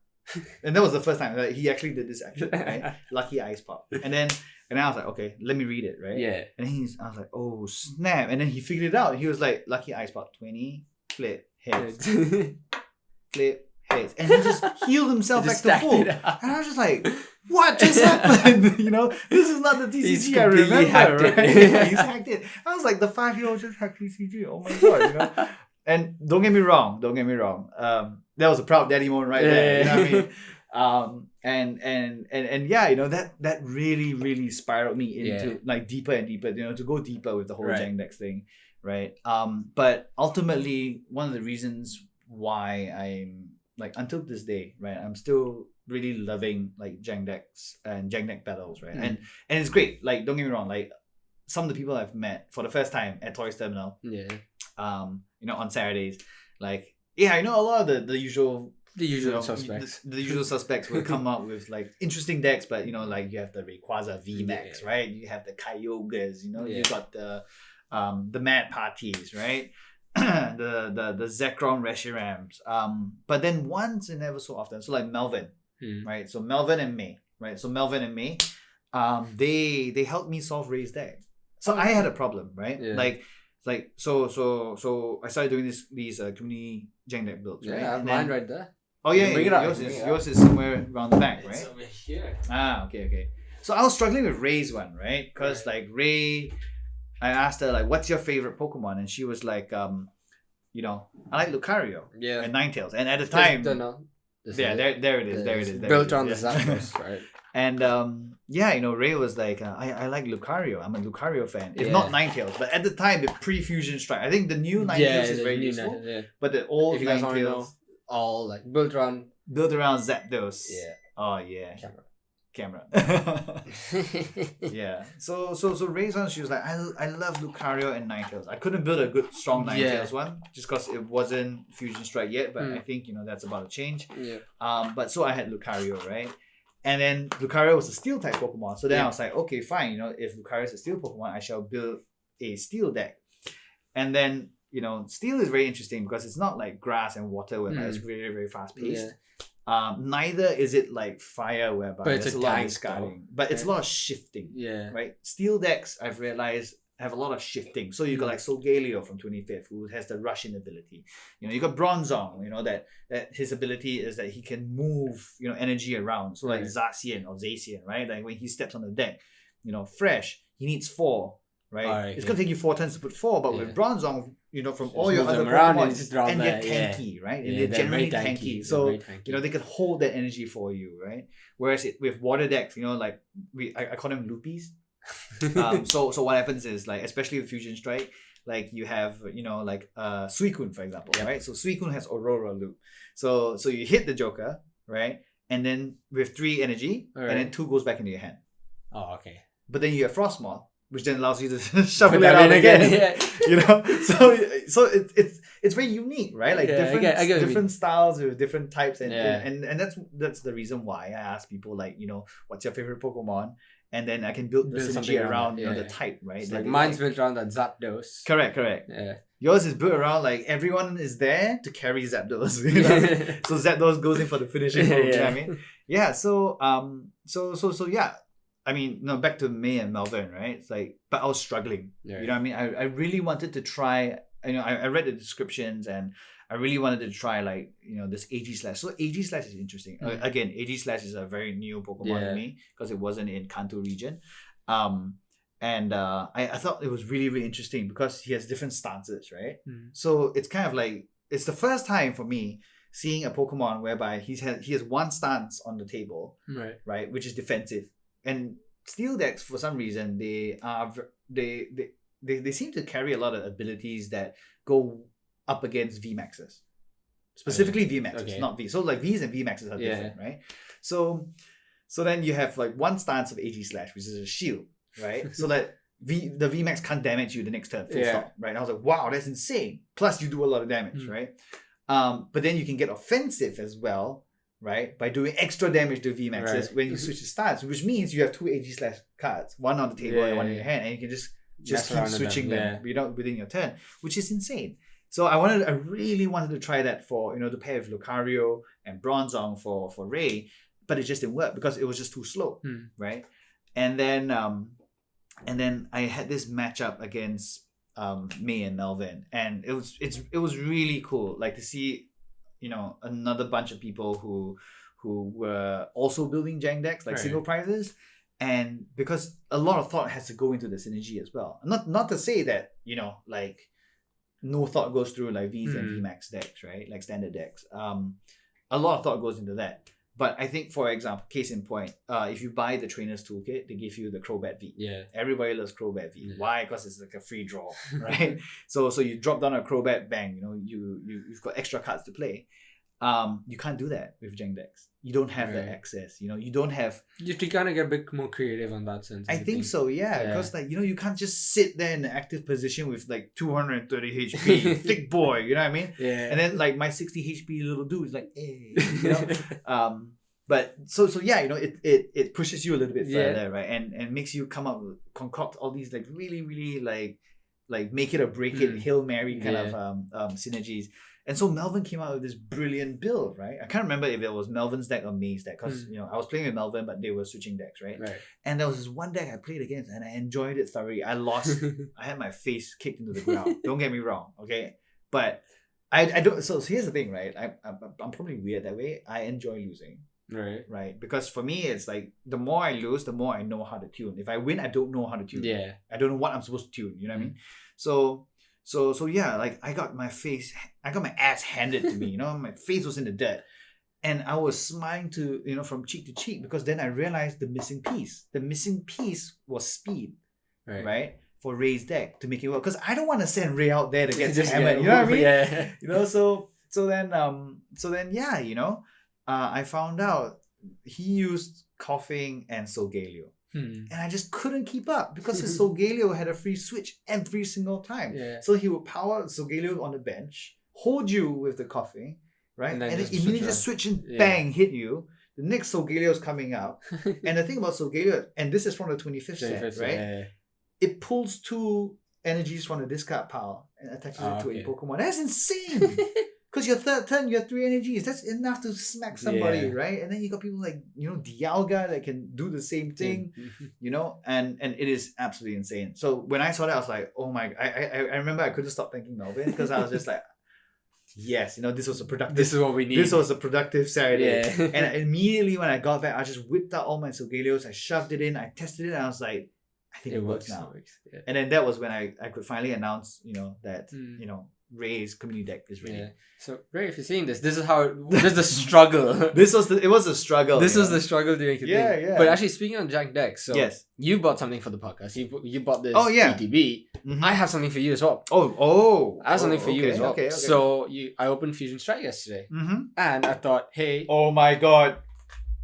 And that was the first time he actually did this action, right? Lucky Ice Pop. And then I was like, okay, let me read it, right? Yeah. And I was like, oh snap. And then he figured it out. He was like, Lucky Ice Pop, 20, flip, hits. Flip, hits. And he just healed himself back to full. And I was just like, what just happened? This is not the TCG I remember, right? Yeah, he's hacked it. I was like, the 5-year-old just hacked TCG. Oh my God, And don't get me wrong. That was a proud daddy moment right there. You know what I mean? And yeah, that really, really spiraled me into like deeper and deeper, to go deeper with the whole Jank decks thing, right? But ultimately, one of the reasons why I'm like until this day, right, I'm still really loving like Jank decks and Jank deck battles, right? And it's great. Like, don't get me wrong, like some of the people I've met for the first time at Toys Terminal, on Saturdays, like a lot of the usual suspects. The usual suspects will come up with like interesting decks, but like you have the Rayquaza VMAX, right? You have the Kyogres, you got the Mad Parties, right? the Zekrom Reshirams. But then once and ever so often, so like Melvin, right? So Melvin and May, right? So Melvin and May, they helped me solve Ray's deck. So I had a problem, right? Like so I started doing these community Jank deck builds, right? Yeah, I have mine right there. Oh yeah, yours is somewhere around the back, right? It's over here. Okay. So I was struggling with Ray's one, right? Because like Ray, I asked her like, "What's your favorite Pokemon?" And she was like, "I like Lucario and Ninetales." And at the time, there it is. Built on the Zapdos, right? And Ray was like, I like Lucario. I'm a Lucario fan. If not Ninetales, but at the time, the pre-Fusion Strike. I think the new Ninetales is very useful. But the old Ninetales, all like built around Zapdos. Yeah. Oh yeah. Camera. Yeah. So Ray's one, she was like, I love Lucario and Ninetales. I couldn't build a good strong Ninetales one just because it wasn't Fusion Strike yet, but I think that's about to change. Yeah. But so I had Lucario, right? And then Lucario was a steel type Pokemon. So then I was like, okay, fine, if Lucario is a steel Pokemon, I shall build a steel deck. And then, steel is very interesting because it's not like grass and water whereby it's very, very fast paced. Neither is it like fire whereby there's a lot of discarding. But it's a lot of shifting. Yeah. Right? Steel decks, I've realized, have a lot of shifting. So you got like Solgaleo from 25th, who has the Russian ability. You got Bronzong, that his ability is that he can move, energy around. So like Zacian or Zacian, right? Like when he steps on the deck, fresh, he needs 4. Right? It's gonna take you 4 turns to put 4, but with Bronzong, from all your other Pokemon, and they're tanky, right? And they're generally tanky. So they can hold that energy for you, right? Whereas with water decks, like I call them loopies. So what happens is, like, especially with Fusion Strike, like you have like Suicune, for example, right? So Suicune has Aurora Loop. So you hit the Joker, right? And then with 3 energy, and then 2 goes back into your hand. Oh, okay. But then you have Frostmoth, which then allows you to shuffle it out again. So it's very unique, right? Like different styles with different types, and that's the reason why I ask people, like, what's your favorite Pokemon? And then I can build the synergy around the type, right? Like mine's built around that Zapdos. Correct. Yeah. Yours is built around like everyone is there to carry Zapdos. So Zapdos goes in for the finishing move. You know what I mean? Yeah. So yeah. I mean, no, back to May and Melvin, right? It's like, but I was struggling. Yeah. You know what I mean? I really wanted to try, I read the descriptions and I really wanted to try, like, this AG Slash. So AG Slash is interesting. Again, AG Slash is a very new Pokemon to me because it wasn't in Kanto region. And I thought it was really, really interesting because he has different stances, right? So it's kind of like, it's the first time for me seeing a Pokemon whereby he has one stance on the table, right? Which is defensive. And steel decks, for some reason, they seem to carry a lot of abilities that go up against VMAXs. Specifically VMAXs, not V. So like Vs and VMAXs are different, right? So then you have like one stance of AG Slash, which is a shield, right? So that the VMAX can't damage you the next turn, full stop, right? And I was like, wow, that's insane. Plus you do a lot of damage, right? But then you can get offensive as well, right? By doing extra damage to VMAXs when you switch the stance, which means you have 2 AG Slash cards, one on the table and one in your hand, and you can just keep switching them within your turn, which is insane. So I really wanted to try that for, to pair with Lucario and Bronzong for Ray, but it just didn't work because it was just too slow, right? And then I had this matchup against May and Melvin, and it was really cool, like to see another bunch of people who were also building Jang decks, like single prizes, and because a lot of thought has to go into the synergy as well. Not to say that like no thought goes through like Vs and VMAX decks, right? Like standard decks. A lot of thought goes into that. But I think, for example, case in point, if you buy the Trainer's Toolkit, they give you the Crobat V. Yeah. Everybody loves Crobat V. Why? Because it's like a free draw, right? so you drop down a Crobat, bang, you've got extra cards to play. You can't do that with Jang decks. You don't have that access. You don't have. You have to kind of get a bit more creative on that sense. I think so, yeah. Because like you can't just sit there in an active position with like 230 HP, thick boy. You know what I mean? Yeah. And then like my 60 HP little dude is like, hey, But so yeah, it pushes you a little bit further, right? And makes you come up with, concoct all these like really, really like make it or break it, Hail Mary kind of synergies. And so Melvin came out with this brilliant build, right? I can't remember if it was Melvin's deck or May's deck, because I was playing with Melvin, but they were switching decks, right? And there was this one deck I played against, and I enjoyed it thoroughly. I lost. I had my face kicked into the ground. Don't get me wrong, okay? But I don't. So here's the thing, right? I'm probably weird that way. I enjoy losing. Right. Because for me, it's like the more I lose, the more I know how to tune. If I win, I don't know how to tune. Yeah. I don't know what I'm supposed to tune. You know what I mean? So yeah, like I got my ass handed to me, my face was in the dirt. And I was smiling to, from cheek to cheek, because then I realized the missing piece. The missing piece was speed, right? For Ray's deck to make it work. Because I don't want to send Ray out there to get hammered, you know what I mean? Yeah. So then I found out he used Coughing and Solgaleo. And I just couldn't keep up because his Solgaleo had a free switch every single time. Yeah. So he would power Solgaleo on the bench, hold you with the Coughing, right? And then immediately just switch and bang, hit you. The next Solgaleo is coming out. And the thing about Solgaleo, and this is from the 25th set, right? It pulls 2 energies from the discard pile and attaches it to a Pokemon. That's insane! Because your third turn, you have 3 energies. That's enough to smack somebody, right? And then you got people like, Dialga that can do the same thing, and it is absolutely insane. So when I saw that, I was like, oh my, I remember I couldn't stop thanking Melvin because I was just like, yes, this was a productive. This is what we need. This was a productive Saturday. And immediately when I got back, I just whipped out all my Solgalios, I shoved it in, I tested it, and I was like, I think it works now. Yeah. And then that was when I could finally announce, that, Ray's community deck is ready. Yeah. So Ray, if you're seeing this is the struggle. It was a struggle. This was the struggle to make it thing. Yeah. But actually, speaking on Jack decks, so yes, you bought something for the podcast. You bought this ETB. Mm-hmm. I have something for you as well. I have something for you as well. Okay. So I opened Fusion Strike yesterday, and I thought, hey, oh my god.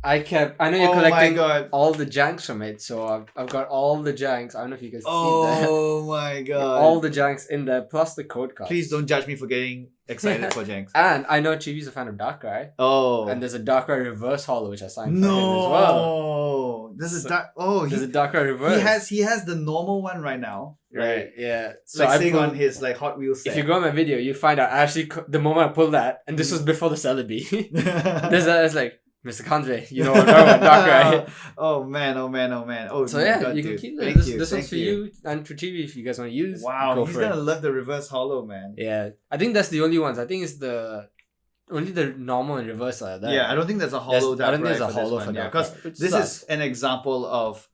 I know you're collecting all the Janks from it, so I've got all the Janks. I don't know if you guys see that. Oh my god. All the Janks in there, plus the code cards. Please don't judge me for getting excited for Janks. And I know Chibi's a fan of Darkrai. Oh. And there's a Darkrai reverse holo, which I signed for him as well. There's a Darkrai reverse. He has the normal one right now. Right, yeah. So like sitting on his like Hot Wheels set. If you go on my video, you find out actually the moment I pulled that, and this was before the Celebi. there's like, Mr. Kanzume, you know what I'm talking about, Darkrai. Oh man. Oh, so yeah, God, you can keep this. This one's for you and for Chibi if you guys want to use. Wow, he's gonna love the reverse holo, man. Yeah, I think that's the only ones. I think it's only the normal and reverse are there. Yeah, I don't think there's a holo. I don't think there's a holo for that because this is an example of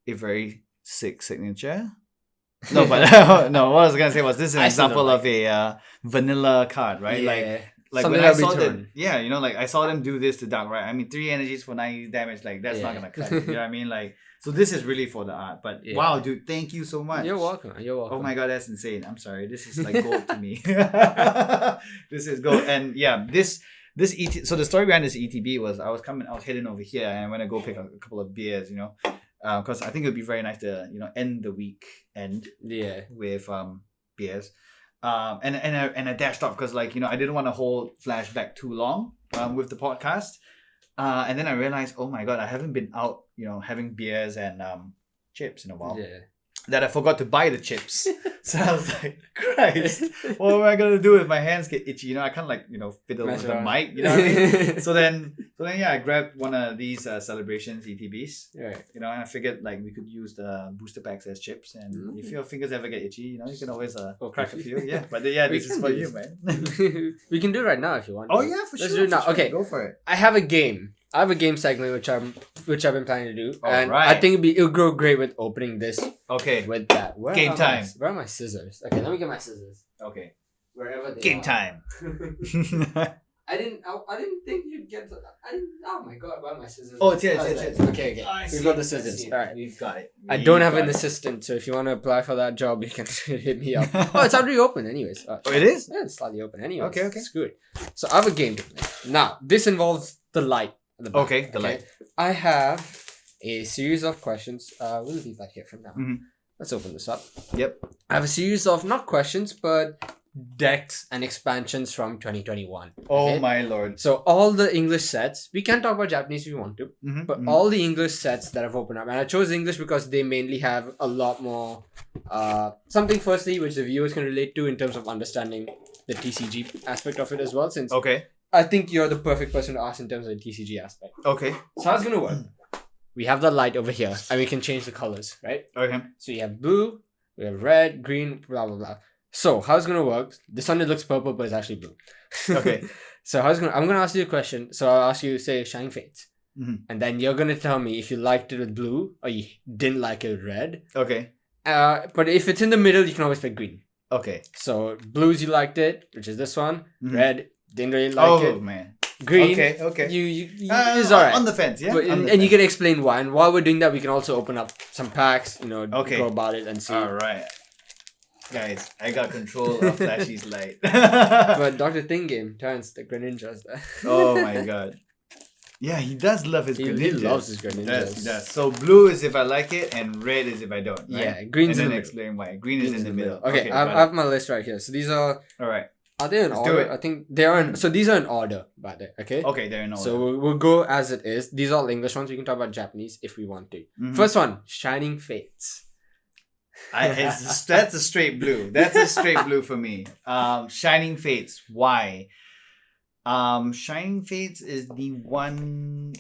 a very sick signature. No, but no. What I was gonna say was this is an example of a vanilla card, right? Yeah. Like something when I saw them, I saw them do this to Darkrai. I mean, 3 energies for 90 damage, like that's not gonna cut. You know what I mean? Like, so this is really for the art. But wow, dude, thank you so much. You're welcome. Oh my god, that's insane. I'm sorry. This is like gold to me. This is gold. And yeah, this so the story behind this ETB was I was heading over here and I'm gonna go pick a couple of beers, because I think it would be very nice to end the weekend with beers. And I dashed off because I didn't want to hold Flash back too long with the podcast. And then I realized, oh my god, I haven't been out, having beers and chips in a while. Yeah. That I forgot to buy the chips. So I was like, Christ, what am I gonna do if my hands get itchy? I can't fiddle with the mic, you know what I mean? So then I grabbed one of these Celebrations ETBs. Right. And I figured we could use the booster packs as chips, and if your fingers ever get itchy, you can always crack a few. Yeah. But this is for you, man. We can do it right now if you want. Oh yeah, for sure. Let's do it now. Sure. Okay. Go for it. I have a game segment which I've been planning to do, and right. I think it'll go great with opening this. Okay. With that. Game time. Where are my scissors? Okay, let me get my scissors. Okay. Wherever they Game are. time. I didn't think you'd get. Oh my god! Where are my scissors? Oh, it's here. Okay. We've got the scissors. All right, we've got it. I don't have an assistant, so if you want to apply for that job, you can hit me up. Oh, it's already open, anyways. Oh, it is? Yeah, it's slightly open, anyways. Okay. It's good. So I have a game to play. Now, this involves the light. The light. I have a series of questions. We'll leave that here for now. Mm-hmm. Let's open this up. Yep. I have a series of not questions, but decks and expansions from 2021. Oh my lord. So all the English sets, we can talk about Japanese if you want to, but all the English sets that I've opened up, and I chose English because they mainly have a lot more something firstly which the viewers can relate to in terms of understanding the TCG aspect of it as well, since I think you're the perfect person to ask in terms of the TCG aspect. Okay. So how it's gonna work? We have the light over here and we can change the colors, right? Okay. So you have blue, we have red, green, blah blah blah. So how it's gonna work? This one it looks purple, but it's actually blue. Okay. So I'm gonna ask you a question. So I'll ask you, say, Shining Fates, and then you're gonna tell me if you liked it with blue or you didn't like it with red. Okay. But if it's in the middle, you can always pick green. Okay. So blues you liked it, which is this one. Red didn't really like it. Oh man. Green. Okay. You it's alright. On the fence, yeah. But, and you can explain why. And while we're doing that, we can also open up some packs. Go about it and see. All right. Guys, I got control of Flashy's light. But Dr. Thing Game turns the Greninja's there. Oh my god. Yeah, he does love his Greninjas. He loves his Greninjas. He does. So blue is if I like it and red is if I don't. Right? Yeah, green's in the middle. Explain why. Green is in the middle. Okay, I have my list right here. So these are... Alright. Are they in order? I think they are in... So these are in order, by the way, okay? Okay, they're in order. So we'll go as it is. These are all English ones. We can talk about Japanese if we want to. First one, Shining Fates. That's a straight blue. That's a straight blue for me. Shining Fates. Why? Shining Fates is the one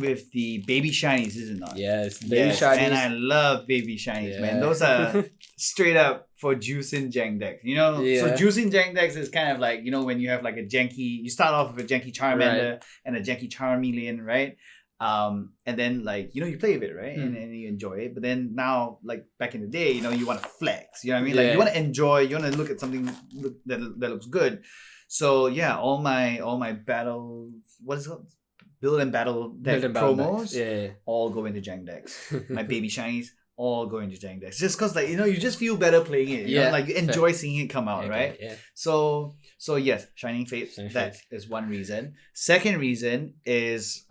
with the baby shinies, is it not? Yes, baby shinies. And I love baby shinies, man. Those are straight up for juicing jank decks. You know, so juicing jank decks is kind of like, you know, when you have like a janky, you start off with a janky Charmander and a janky Charmeleon, right? And then like, you know, you play with it, right? And you enjoy it. But then now, like back in the day, you know, you want to flex. You know what I mean? Like you want to enjoy, you want to look at something that looks good. So yeah, all my battle, what is it called? Build and battle deck promos, all go into jank decks. My baby shinies all go into jank decks. Just cause like, you know, you just feel better playing it. You know? Like you enjoy seeing it come out, right? Yeah. So yes, Shining Fates. That is one reason. Second reason is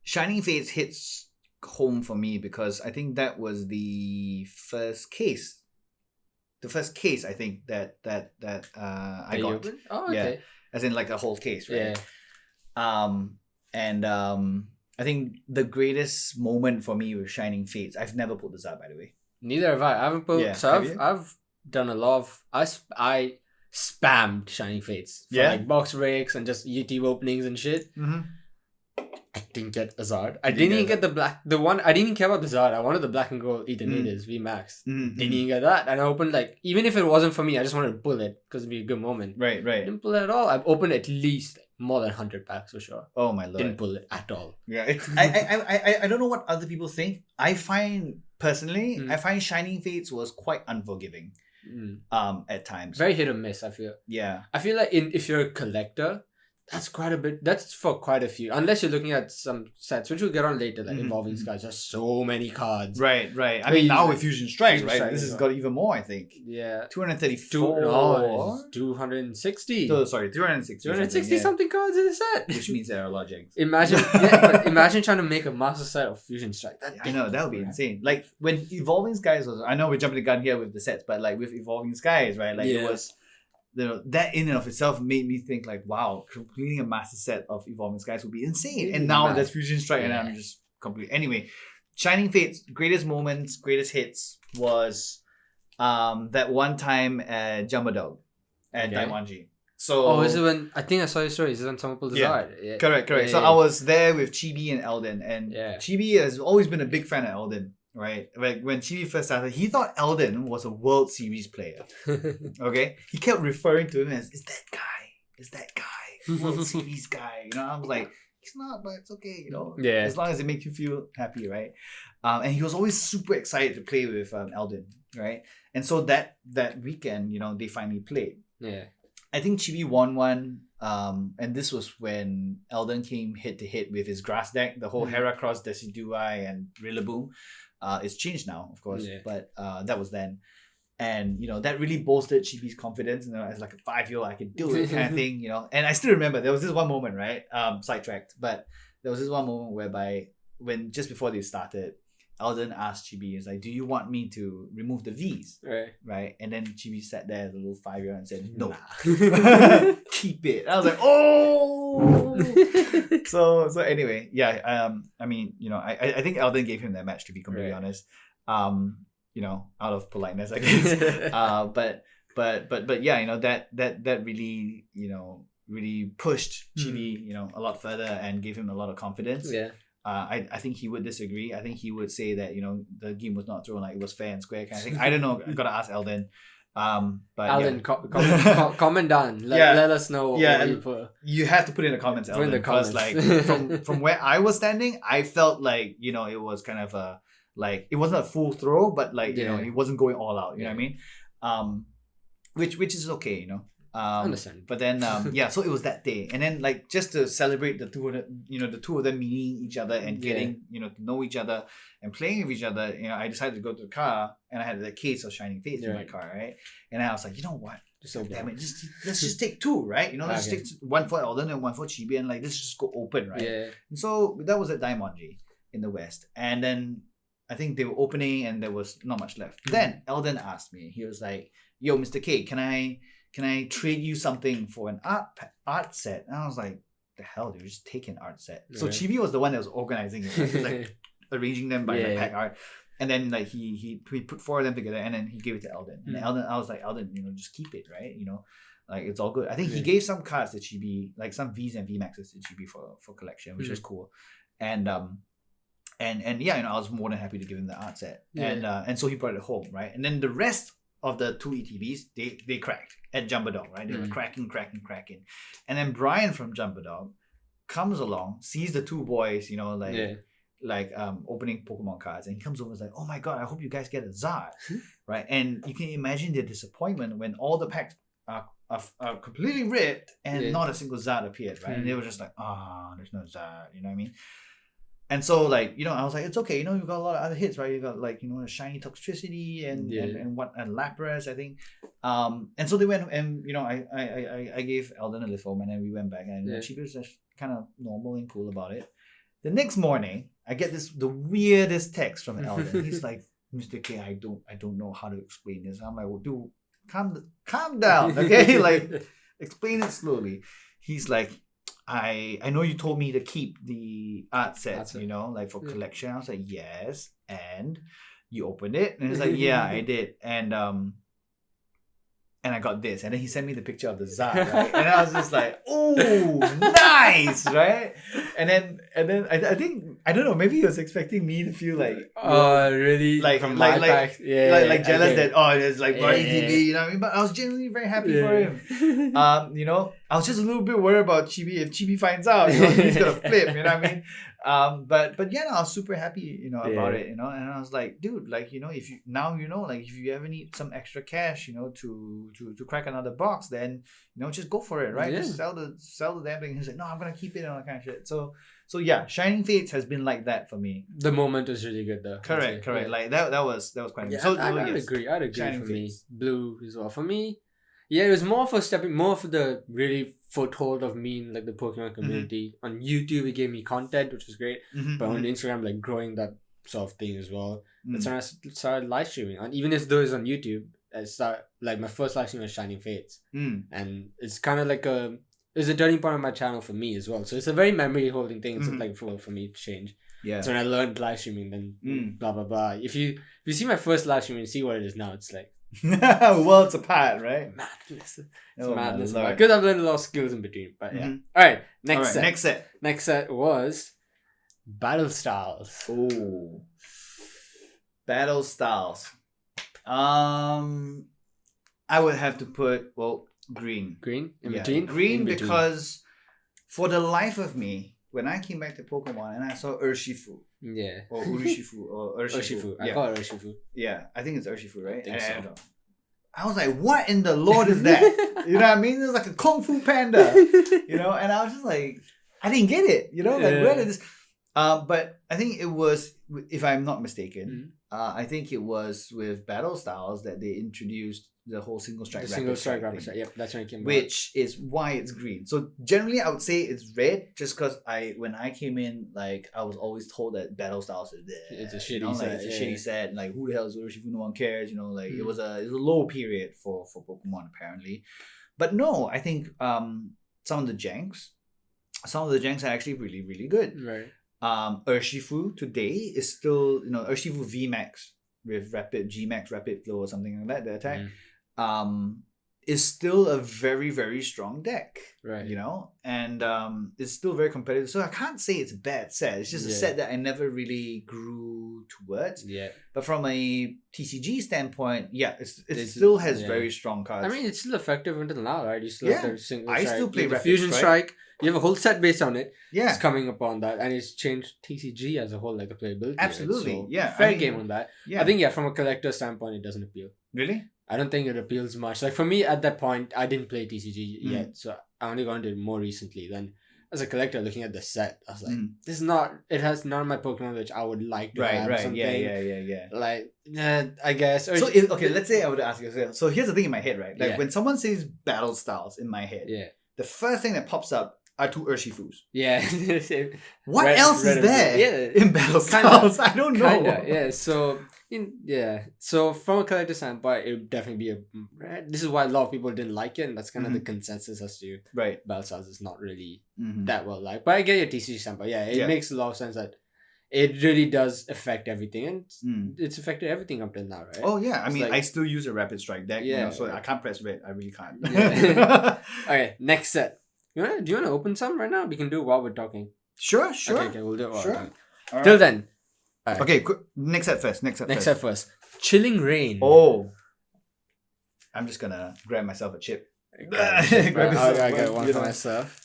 Shining Fates hits home for me because I think that was the first case. The first case I think that I got. Oh, okay. Yeah, as in like a whole case, right? Yeah. I think the greatest moment for me with Shining Fates. I've never pulled this out, by the way. Neither have I. I haven't pulled. Yeah, so I've done a lot of. I spammed Shining Fates for like box breaks and just YouTube openings and shit. I didn't get a Zard. I didn't even get the black. The one I didn't even care about the Zard. I wanted the black and gold Eternatus VMAX. Didn't even get that. And I opened like, even if it wasn't for me, I just wanted to pull it because it'd be a good moment. Right. Didn't pull it at all. I've opened at least more than 100 packs for sure. Oh my lord! Didn't pull it at all. Yeah, I don't know what other people think. I find personally, I find Shining Fates was quite unforgiving. At times. Very hit or miss. I feel. Yeah. I feel like if you're a collector. That's quite a bit. That's for quite a few. Unless you're looking at some sets, which we'll get on later, like Evolving Skies. There's so many cards. Right. I mean, now with Fusion Strike, right? This has got even more, I think. Yeah. 234. No, 260. Oh, sorry, 260. 260 something cards in the set. Which means there are a lot of janks. Imagine trying to make a master set of Fusion Strike. I know, that would be insane. Like, when Evolving Skies was... I know we're jumping the gun here with the sets, but like with Evolving Skies, right? Like, it was... You know, that in and of itself made me think like, wow, completing a master set of Evolving Skies would be insane. And now there's Fusion Strike and I'm just completely... Anyway, Shining Fates, greatest moments, greatest hits was that one time at Jumbo Dog at Daimonji. So, is it when... I think I saw your story. Is it when someone pulled the Zard? Yeah. Correct. So I was there with Chibi and Eldon. And Chibi has always been a big fan of Eldon. Right, like when Chibi first started, he thought Eldon was a World Series player. Okay, he kept referring to him as, "Is that guy, World Series guy?" You know, I was like, "He's not, but it's okay." You know, as long as it makes you feel happy, right? And he was always super excited to play with Eldon, right? And so that weekend, you know, they finally played. Yeah, I think Chibi won one. And this was when Eldon came head to head with his grass deck, the whole Heracross, Decidueye, and Rillaboom. It's changed now, of course, but that was then. And, you know, that really bolstered Chibi's confidence. You know, as like a 5-year-old, I could do it kind of thing, you know. And I still remember there was this one moment, right? Sidetracked, but there was this one moment whereby when just before they started, Eldon asked Chibi, he's like, "Do you want me to remove the V's?" Right? And then Chibi sat there as a little 5-year-old and said, "No, keep it." I was like, "Oh!" So anyway, I mean, you know, I think Eldon gave him that match, to be completely honest. You know, out of politeness, I guess. But yeah, you know, that really, you know, really pushed Chibi, you know, a lot further and gave him a lot of confidence. Yeah. I think he would disagree. I think he would say that, you know, the game was not thrown, like it was fair and square kind of thing. I don't know. I've got to ask Eldon. But Eldon, comment down. Let us know. You have to put in the comments, Eldon, because like from where I was standing, I felt like, you know, it was kind of a, like, it wasn't a full throw, but like, you know, it wasn't going all out. You know what I mean? Which is okay, you know. Understand. But then so it was that day, and then like just to celebrate the two of them meeting each other and getting you know to know each other and playing with each other, you know, I decided to go to the car and I had the case of Shining Fates in my car, right? And I was like, you know what, let's just take two, right? You know, let's take one for Eldon and one for Chibi, and like let's just go open, right? And so that was at Daimonji in the West, and then I think they were opening and there was not much left. Then Eldon asked me, he was like, "Yo, Mr. K, can I trade you something for an art set?" And I was like, "The hell, dude, just take an art set." So Chibi was the one that was organizing it. Right? He was like arranging them by the pack art. And then like he put 4 of them together, and then he gave it to Eldon. And Eldon, I was like, Eldon, just keep it, right? Like it's all good. I think he gave some cards to Chibi, like some V's and VMAXs to Chibi for collection, which was cool. And yeah, I was more than happy to give him the art set. And so he brought it home, right? And then the rest of the 2 ETBs, they cracked at Jumbo Dog, right? They were cracking. And then Brian from Jumbo Dog comes along, sees the 2 boys, opening Pokemon cards, and he comes over and is like, oh my god, I hope you guys get a Zard, right? And you can imagine their disappointment when all the packs are completely ripped and not a single Zard appeared, right? And they were just like, there's no Zard, you know what I mean? And so I was like, it's okay, you've got a lot of other hits, right? You got like, a Shiny Toxtricity and Lapras, I think. And so they went and, I gave Eldon a lift home, and then we went back, and Chibi was just kind of normal and cool about it. The next morning, I get the weirdest text from Eldon. He's like, Mr. K, I don't know how to explain this. I'm like, well, dude, calm down, okay? Like, explain it slowly. He's like, I know you told me to keep the art set, like for collection. I was like, yes, and you opened it, and it's like, yeah, I did, and I got this, and then he sent me the picture of the Zard, right? And I was just like, oh, nice, right? And then I think, I don't know, maybe he was expecting me to feel like, really, like from like jealous that there's like more ETB, you know what I mean? But I was genuinely very happy for him. I was just a little bit worried about Chibi. If Chibi finds out, he's gonna flip, you know what I mean? But yeah, no, I was super happy, about it, and I was like, dude, like, if you now, like, if you ever need some extra cash, to crack another box, then just go for it, right? Just sell the damn thing. He's like, no, I'm gonna keep it and all that kind of shit. So yeah, Shining Fates has been like that for me. The moment was really good though. Correct. Yeah. Like that was quite amazing. So I'd agree. Shining for Fates. Me. Blue as well. For me, yeah, it was more for the really foothold of me in like the Pokemon community. On YouTube, it gave me content, which was great. But on Instagram, like growing that sort of thing as well. That's when I started live streaming. And even if those on YouTube, my first live stream was Shining Fates. And it's kind of like it's a turning point on my channel for me as well. So it's a very memory holding thing. It's like for me to change. Yeah. So when I learned live streaming, then blah blah blah. If you see my first live stream and see what it is now, it's like worlds apart, right? Madness. It's madness. Because I've learned a lot of skills in between. But yeah. Alright, next set. Next set was Battle Styles. Oh. Battle Styles. I would have to put green. Green? In between? Green, because for the life of me, when I came back to Pokemon and I saw Urshifu. Yeah. Or Urishifu. Or Urshifu. I call it Urshifu. Yeah, I think it's Urshifu, right? I think so. I was like, what in the Lord is that? You know what I mean? It was like a Kung Fu Panda. And I was just like, I didn't get it. Where did this... but I think it was, if I'm not mistaken, I think it was with Battle Styles that they introduced the whole single strike rapid strike. Yep, that's when it came. Which is why it's green. So generally, I would say it's red, just because when I came in, like I was always told that Battle Styles is there. It's a shitty set. It's a shitty set. Like who the hell is Urshifu? No one cares. It was a low period for Pokemon apparently. But no, I think some of the janks are actually really really good. Right. Urshifu today is still Urshifu VMAX with rapid Gmax rapid flow or something like that. The attack is still a very very strong deck, right? And it's still very competitive. So I can't say it's a bad set. It's just a set that I never really grew towards. Yeah. But from a TCG standpoint, it still has very strong cards. I mean, it's still effective until now, right? You still have the single strike. I still play rapid Fusion Strike. You have a whole set based on it. Yeah. It's coming upon that, and it's changed TCG as a whole, like the playability. Absolutely. So fair game on that. Yeah. I think from a collector standpoint, it doesn't appeal. Really? I don't think it appeals much. Like for me at that point, I didn't play TCG yet, so I only got into it more recently. Then as a collector looking at the set, I was like, this is not, it has none of my Pokemon which I would like to have. Right, yeah. Like, I guess. Or let's say I would ask you. So here's the thing in my head, right? Like when someone says Battle Styles in my head, the first thing that pops up are 2 Urshifus. Yeah. What else is there in Battle Styles? I don't know. Kinda, yeah. So from a collector standpoint, it would definitely be this is why a lot of people didn't like it, and that's kind of the consensus as to Battle Styles is not really that well liked. But I get your TCG standpoint. Yeah, it makes a lot of sense that it really does affect everything, and it's affected everything up till now, right? Oh yeah, I mean, I still use a rapid strike deck, so I can't press red. I really can't. Okay, next set. Do you want to open some right now? We can do it while we're talking. Sure. Okay, we'll do it while we're talking. Right. Till then. Right. Okay, next set first. Next set first. Chilling Rain. Oh. I'm just gonna grab myself a chip. I got one for myself.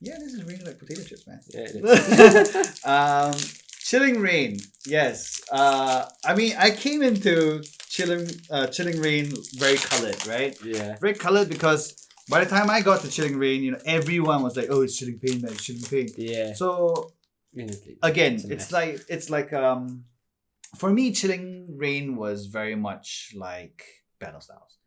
Yeah, this is really like potato chips, man. Yeah, it is. Chilling Rain. Yes. I mean, I came into Chilling Rain very colored, right? Yeah. Very colored because by the time I got to Chilling Rain, everyone was like, "Oh, it's Chilling Pain, man, it's Chilling Pain." Yeah. So again, it's like for me, Chilling Rain was very much like Battle Styles.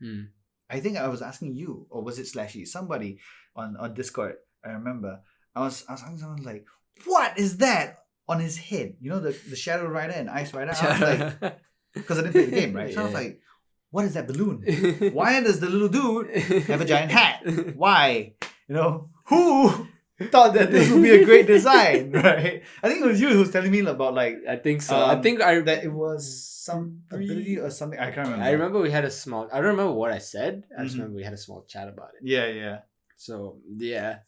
I think I was asking you, or was it Slashy? Somebody on Discord. I remember I was asking someone like, "What is that on his head?" The Shadow Rider and Ice Rider. I was like, because I didn't play the game, right? So I was like, "What is that balloon? Why does the little dude have a giant hat? Why? Who thought that this would be a great design, right?" I think it was you who was telling me about like. I think so. I think that it was some ability or something. I can't remember. I remember we had a small. I don't remember what I said. I just remember we had a small chat about it. Yeah. So yeah.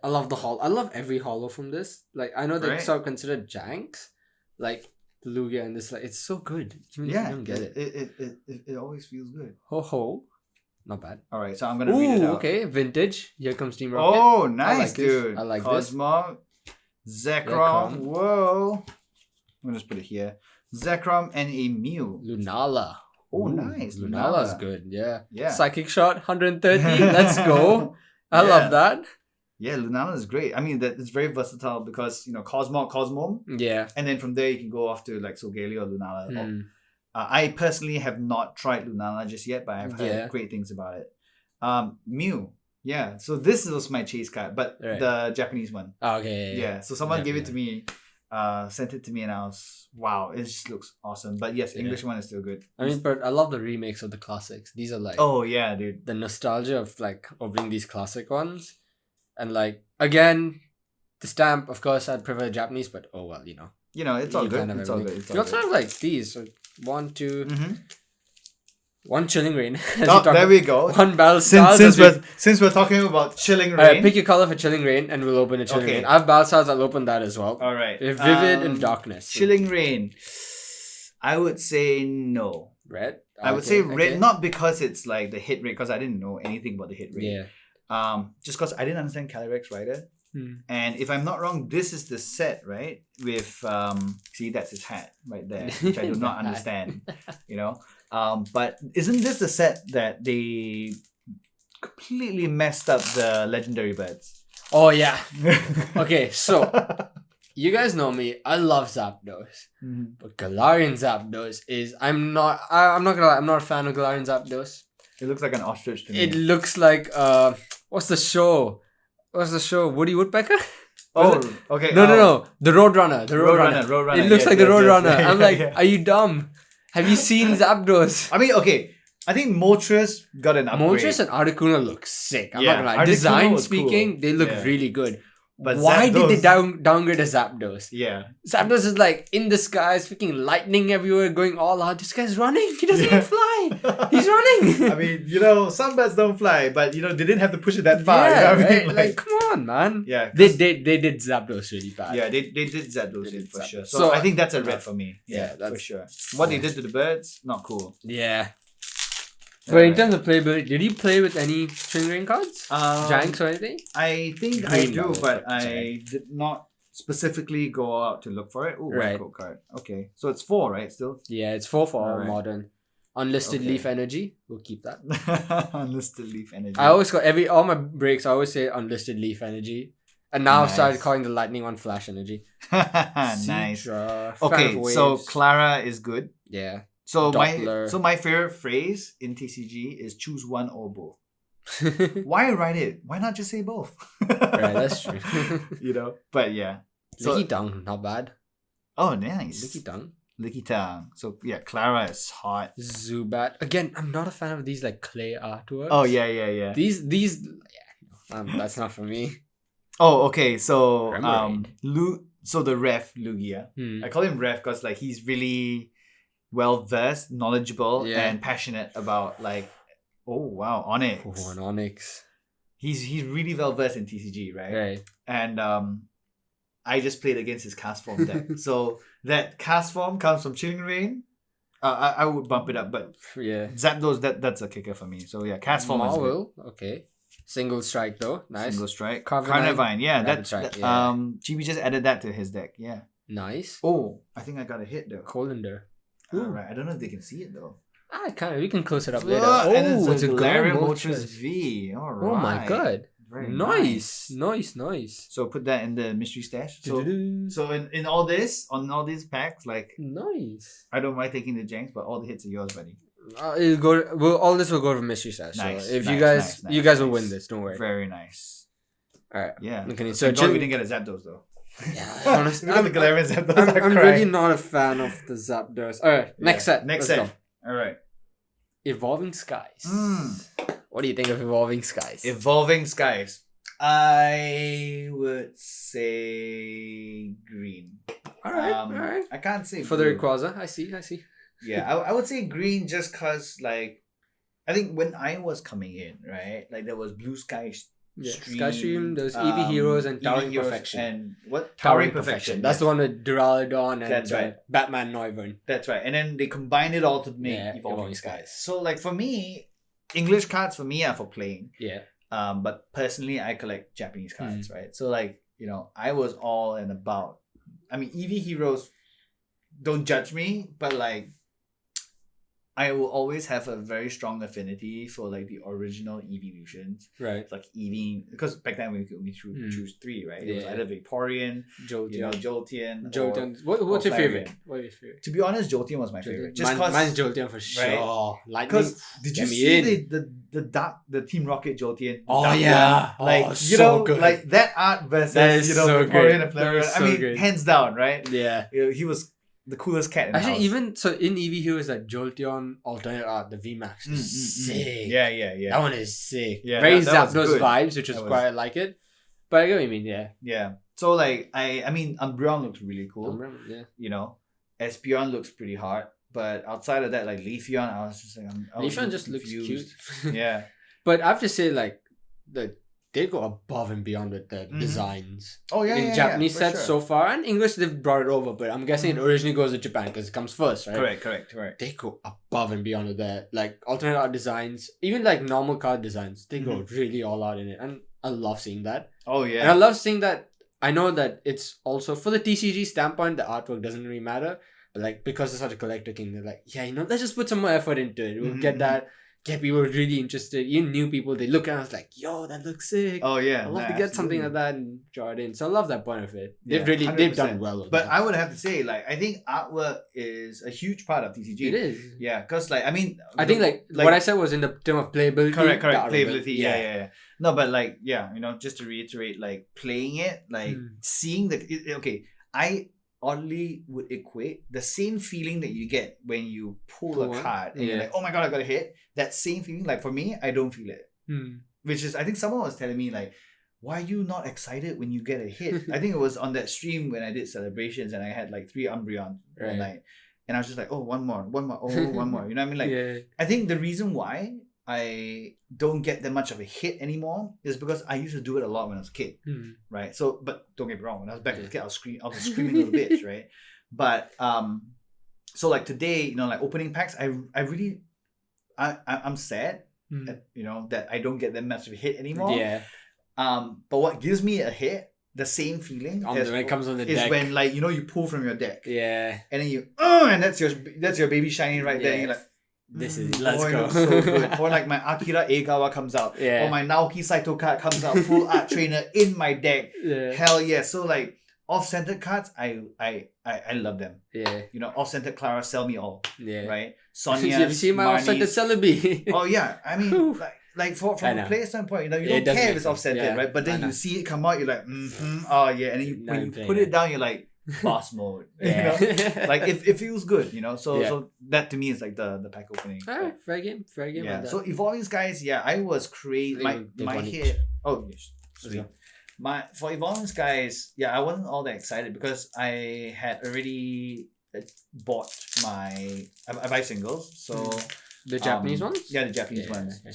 I love the holo. I love every holo from this. Like I know they're sort of considered janks, like the Lugia and this. Like it's so good. You don't get it. It always feels good. Ho. Not bad. All right, so I'm gonna read it out. Okay, vintage. Here comes Team Rocket. Oh, nice, dude. I like Cosmog, Zekrom. Whoa. I'm gonna just put it here. Zekrom and a Mew. Lunala. Oh, nice. Lunala's good. Yeah. Yeah. Psychic Shot 130. Let's go. I love that. Yeah, Lunala is great. I mean, that it's very versatile because Cosmo. Yeah. And then from there you can go off to like Solgaleo or Lunala. I personally have not tried Lunala just yet, but I've heard great things about it. Mew. Yeah. So this was my chase card, but the Japanese one. Oh, okay. Yeah. So someone gave it to me, sent it to me, and I was it just looks awesome. But yes, English one is still good. I mean, but I love the remakes of the classics. These are like dude. The nostalgia of like opening these classic ones. And like again, the stamp, of course, I'd prefer Japanese, but oh well, it's all good. It's all good. You also have like these. So 1, 2, 1 Chilling Rain. There we go. 1 Battle Styles. Since we're talking about Chilling Rain, pick your color for Chilling Rain, and we'll open a Chilling Rain. I have Battle Styles. I'll open that as well. All right. Vivid and Darkness. Chilling Rain. I would say no. Red. I would say red, not because it's like the hit rate, because I didn't know anything about the hit rate. Yeah. Just because I didn't understand Calyrex Rider. And if I'm not wrong, this is the set, right? With see, that's his hat right there, which I do not understand. But isn't this the set that they completely messed up the legendary birds? Oh yeah. Okay, so you guys know me. I love Zapdos, but Galarian Zapdos is I'm not gonna lie. I'm not a fan of Galarian Zapdos. It looks like an ostrich to me. It looks like what's the show? Woody Woodpecker? Okay. No. The Roadrunner. Roadrunner. It looks like the Roadrunner. I'm like, are you dumb? Have you seen Zapdos? I mean, okay. I think Moltres got an upgrade. Moltres and Articuno look sick. I'm not gonna lie. Design speaking, they look really good. But why did they downgrade a Zapdos? Yeah. Zapdos is like in the skies, freaking lightning everywhere, going all out. This guy's running. He doesn't even fly. He's running. I mean, some birds don't fly, but they didn't have to push it that far. Yeah, I mean? right? Like, come on, man. Yeah. They did Zapdos really bad. Yeah, they did Zapdos for sure. So I think that's a red for me. Yeah, that's for sure. What they did to the birds, not cool. Yeah. But in terms of playability, did you play with any Chilling Rain cards? Janks or anything? I think I do, but I did not specifically go out to look for it. Oh, right. Code card. Okay. So it's 4, right? Still? Yeah, it's 4 for all modern. Unlisted Leaf Energy. We'll keep that. Unlisted Leaf Energy. I always got all my breaks, I always say Unlisted Leaf Energy. And now I've started calling the Lightning one Flash Energy. Nice. Okay, so Clara is good. Yeah. So my favorite phrase in TCG is choose one or both. Why write it? Why not just say both? Right, that's true. But yeah. Licky Tongue, not bad. Oh, nice. Licky Tongue. So yeah, Clara is hot. Zubat. Again, I'm not a fan of these like clay artworks. Oh yeah. These that's not for me. Oh, okay. So Remoraid. So the ref Lugia. I call him ref because like he's really well versed, knowledgeable, and passionate about like. Oh wow, Onyx. Oh, an Onyx. He's really well versed in TCG, right? Right. And I just played against his cast form deck. So that cast form comes from Chilling Reign. I would bump it up, but Zapdos that's a kicker for me. So yeah, cast form is good. Okay. Single strike though, nice. Single strike. Carnivine, yeah. GB just added that to his deck, yeah. Nice. Oh, I think I got a hit though. Colander. Alright, I don't know if they can see it though. We can close it up later. It's a Galarian Moltres V. Alright. Oh my god. Very nice. So put that in the mystery stash. So in all this, on all these packs, like nice. I don't mind taking the janks, but all the hits are yours, buddy. All this will go to mystery stash. Nice. So if you guys will win this, don't worry. Very nice. Alright. Yeah. Okay, so we didn't get a Zapdos though. Yeah, honestly, I'm really not a fan of the Zapdos. Alright, next set. Next set. Alright. Evolving Skies. What do you think of Evolving Skies? Evolving Skies. I would say green. Alright. I can't say for blue. the Rayquaza. I see. Yeah, I would say green just cause like I think when I was coming in, right? Like there was Blue Sky Stream. Sky Stream, there's EV Heroes and Towering Perfection. And what? Towering Perfection. That's the one with Duraludon and Batman Noivern. That's right. And then they combined it all to make Evolving Skies. So like for me, English cards for me are for playing. Yeah. But personally I collect Japanese cards, right? So like, I was all and about. I mean, EV Heroes, don't judge me, but like I will always have a very strong affinity for like the original evolutions. Right. It's like Eevee, because back then we could only choose three, right? It was either Vaporeon, Jolteon. What's your favorite? To be honest, Jolteon was my favorite. Just mine's Jolteon for sure. Right? Because did you see the Team Rocket Jolteon? Oh yeah. Like so good. like that art versus Vaporeon and Flareon. I mean, hands down, right? Yeah. He was the coolest cat in the house. Even so in EV Heroes, like Jolteon alternate art, the VMAX is sick. Yeah. That one is sick. Yeah, very Zapdos vibes, which is quite like it. But I get what you mean, Yeah. So like I mean Umbreon looks really cool. Umbreon, Espeon looks pretty hard. But outside of that, like Leafeon, I was just like Leafeon just looks cute. Yeah. But I have to say, like they go above and beyond with the designs. Oh yeah, in Japanese sets so far, and English they've brought it over, but I'm guessing it originally goes to Japan because it comes first, right? Correct. They go above and beyond with that, like alternate art designs, even like normal card designs. They go really all out in it, and I love seeing that. Oh yeah, and I love seeing that. I know that it's also for the TCG standpoint, the artwork doesn't really matter, but like because it's such a collector king, they're like, let's just put some more effort into it. We'll get that. Get people really interested. Even new people, they look at us like, yo, that looks sick. Oh yeah, I'd love to get something like that and draw it in. So I love that point of it. They've 100%. done well. But I would have to say, like, I think artwork is a huge part of TCG. It is. Yeah, because like I mean, I think like what I said was in the term of playability. Correct. Playability. Yeah. No, but like just to reiterate, like playing it, like seeing I oddly would equate the same feeling that you get when you pull a card and you're like, oh my god, I got a hit. That same feeling, like for me, I don't feel it. Which is, I think someone was telling me like, why are you not excited when you get a hit? I think it was on that stream when I did celebrations and I had like 3 Umbreon one night. And I was just like, oh, one more. Oh, one more. You know what I mean? Like, I think the reason why I don't get that much of a hit anymore is because I used to do it a lot when I was a kid, right? So, but don't get me wrong, when I was back as a kid, I was a screaming little bitch, right? But so like today, like opening packs, I'm sad, that I don't get that much of a hit anymore. Yeah. But what gives me a hit, the same feeling when it comes on the deck, is when like you pull from your deck. Yeah. And then and that's your baby shiny right there. And you're like, let's go. So good. Or like my Akira Egawa comes out. Yeah. Or my Naoki Saito card comes out, full art trainer in my deck. Yeah. Hell yeah. So like off-centered cards, I love them. Yeah. Off-centered Clara, sell me all. Yeah. Right? Sonia. Have you seen my off-centered Celebi? Oh yeah. I mean like from a player standpoint, you don't care if it's off-centered, right? But then you see it come out, you're like, oh yeah. And then when you put it down, you're like, boss mode. Like it feels good, so that to me is like the pack opening. Alright, fair game. Yeah. So Evolving Skies, I was crazy. My hit. Oh yes, sweet. For Evolving Skies, I wasn't all that excited because I had already bought I buy singles, so the Japanese ones. Yeah, the Japanese ones. Okay.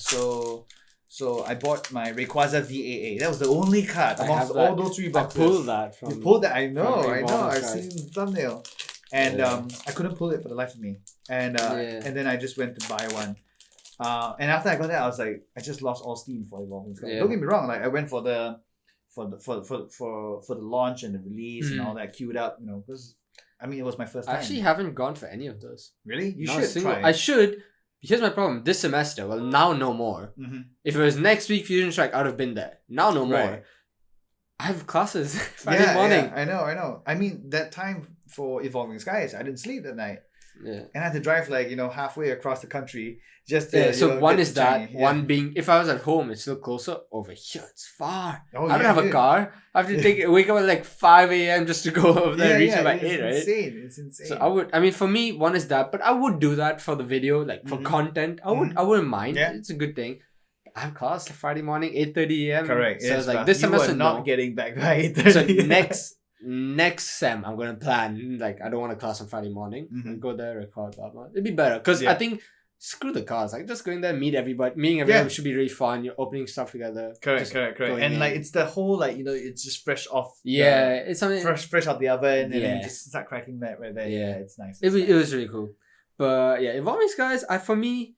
So I bought my Rayquaza VAA. That was the only card amongst all those 3 boxes. I pulled that from. You pulled that? I know. I've seen the thumbnail, and I couldn't pull it for the life of me. And then I just went to buy one. And after I got that, I was like, I just lost all steam for Evolving Skies. Don't get me wrong. Like I went for the launch and the release and all that, queued up. Because it was my first time. I actually haven't gone for any of those. Really? You should try. I should. Here's my problem. This semester, now no more. Mm-hmm. If it was next week Fusion Strike, I would have been there. Now no more. I have classes Friday morning. Yeah, I know. That time for Evolving Skies, I didn't sleep that night. Yeah. And I had to drive halfway across the country just to, so one is that, one being, if I was at home, it's still closer. Over here, it's far. I don't have a car. I have to wake up at 5 a.m. just to go over there and reach by 8, right? It's insane. So for me, one is that, but I would do that for the video, for content. I wouldn't mind. Yeah. It's a good thing. I have class Friday morning, 8:30 a.m. Correct. So it's this semester, not getting back by 8:30. So next sem, I'm going to plan, I don't want a class on Friday morning. And go there, record, blah, blah. It'd be better. Because I think, screw the class. Just going there, meeting everybody should be really fun. You're opening stuff together. Correct. And it's the whole, it's just fresh off. Yeah. It's something. Fresh out the oven. And then just start cracking that right there. Yeah. It's nice. It was really cool. But Evolving Skies, for me,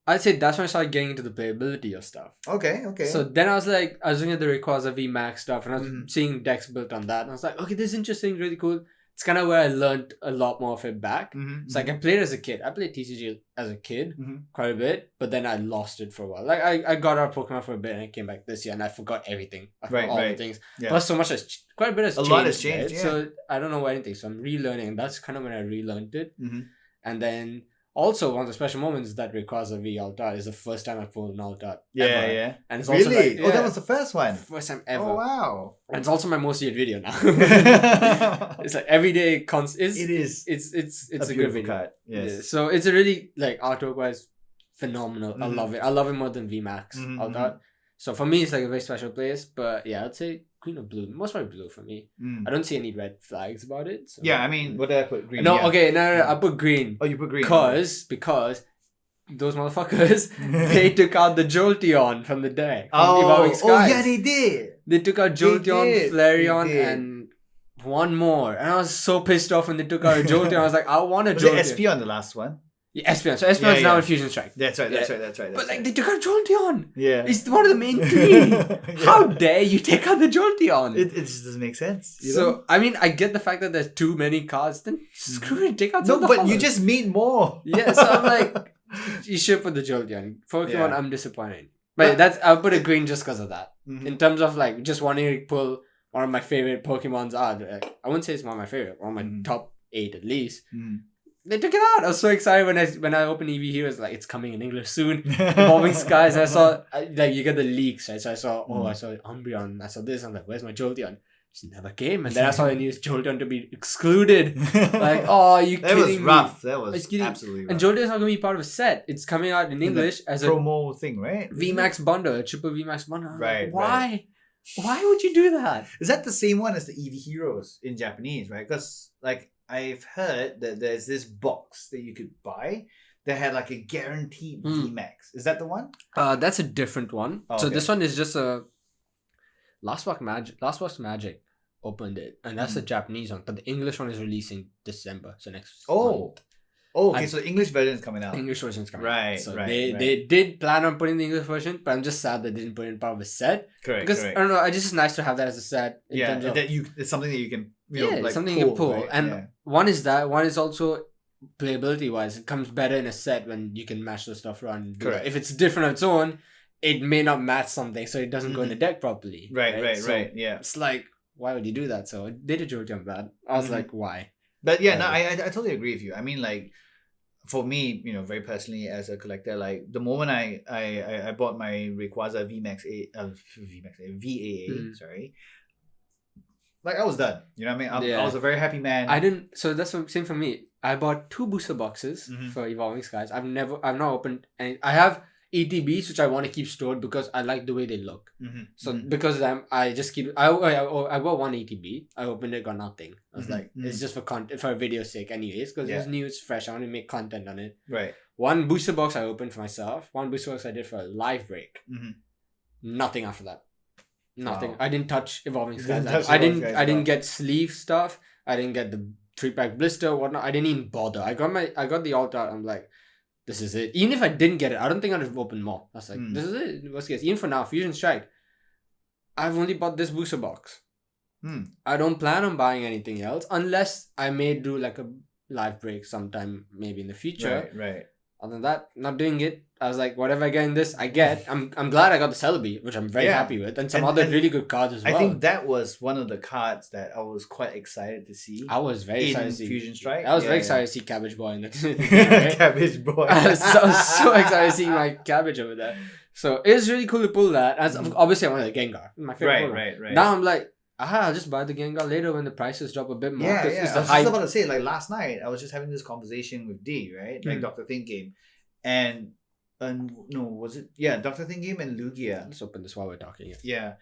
I'd say that's when I started getting into the playability of stuff. Okay. So then I was looking at the Rayquaza VMAX stuff and I was seeing decks built on that. And I was like, okay, this is interesting, really cool. It's kind of where I learned a lot more of it back. So I played as a kid. I played TCG as a kid quite a bit, but then I lost it for a while. I got out of Pokemon for a bit and I came back this year and I forgot everything. I forgot all the things. Yeah. Plus so much quite a bit has changed. A lot has changed, right? So I don't know anything. So I'm relearning. And that's kind of when I relearned it. And then also, one of the special moments is that Rayquaza V Alt-Art is the first time I pulled an Alt-Art ever. Yeah. And it's also really? That was the first one? First time ever. Oh, wow. And it's also my most viewed video now. It's every day, it is. It's a good video. Card. Yes. Yeah. So it's a really, artwork-wise, phenomenal. I love it. I love it more than VMAX Alt-Art. So for me, it's a very special place. But I'd say green or blue. Most probably blue for me. I don't see any red flags about it. So. Yeah, what did I put? Green. No, I put green. Oh, you put green. Because those motherfuckers, they took out the Jolteon from the deck. From Evolving Skies. Oh, yeah, they did. They took out Jolteon, Flareon, and one more. And I was so pissed off when they took out a Jolteon. I was like, I want a Jolteon. Was it SP on the last one? Yeah, Espeon. So Espeon is now in Fusion Strike. That's right. But they took out Jolteon. Yeah. It's one of the main 3. How dare you take out the Jolteon? It just doesn't make sense. So, I get the fact that there's too many cards. Then screw it. Take out some of the but followers. You just need more. Yeah, so I'm like, you should put the Jolteon. Pokemon, I'm disappointed. But I'll put a green just because of that. In terms of just wanting to pull one of my favorite Pokemons out. I wouldn't say it's one of my favorite. One of my top 8 at least. They took it out. I was so excited when I opened EV Heroes. It's coming in English soon. Evolving Skies. I saw you get the leaks, right? So I saw I saw Umbreon. I saw this. I'm like, where's my Jolteon? It never came. And then I saw the news Jolteon to be excluded. Are you kidding me? That was rough. That was absolutely rough. And Jolteon's not going to be part of a set. It's coming out in English as a promo thing, right? VMAX bundle, a triple VMAX bundle. Right. Why? Right. Why would you do that? Is that the same one as the EV Heroes in Japanese, right? Because I've heard that there's this box that you could buy that had a guaranteed VMAX. Is that the one? That's a different one. Oh, so this one is just a Last Box Magic opened it, and that's the Japanese one. But the English one is releasing December, so next month. Oh, okay. So the English version is coming out. English version is coming out. So they did plan on putting the English version, but I'm just sad they didn't put it in part of a set. Correct. Because I don't know, it's just nice to have that as a set. It's something that you can something you can pull. Right? And one is that. One is also playability wise, it comes better in a set when you can match the stuff around. Correct. If it's different on its own, it may not match something, so it doesn't go in the deck properly. Right. Yeah. It's why would you do that? So they did Jolteon bad. I was like, why? But I totally agree with you. For me, very personally as a collector, the moment I bought my Rayquaza VAA, sorry, I was done. You know what I mean? I was a very happy man. So that's the same for me. I bought 2 booster boxes for Evolving Skies. I've not opened any. I have ETBs which I want to keep stored because I like the way they look. So because of them, I just keep. I bought one ETB. I opened it, got nothing. I was like, it's just for content, for video's sake, anyways. Because it's new, it's fresh. I want to make content on it. Right. One booster box I opened for myself. One booster box I did for a live break. Nothing after that. Nothing. Wow. I didn't touch Evolving Skies. I didn't get sleeve stuff. I didn't get the 3-pack blister, whatnot. I didn't even bother. I got the alt out. I'm like, this is it. Even if I didn't get it, I don't think I'd have opened more. I was like, this is it. Worst case. Even for now, Fusion Strike, I've only bought this booster box. I don't plan on buying anything else unless I may do like a live break sometime maybe in the future. Right. Other than that, not doing it. I was like, whatever I get in this, I get. I'm glad I got the Celebi, which I'm very happy with, and some other really good cards as well. I think that was one of the cards that I was quite excited to see. I was very excited to see Fusion Strike. I was very excited to see Cabbage Boy in the Cabbage Boy. I was so excited to see my cabbage over there. So it was really cool to pull that. As obviously I wanted a Gengar, my favorite. Right. Now I'm like, I'll just buy the Gengar later when the prices drop a bit more. Yeah. I was just about to say, like last night, I was just having this conversation with D, right? Like Dr. Think Game. And no, was it? Yeah, Dr. Think Game and Lugia. Let's open this while we're talking. Yeah.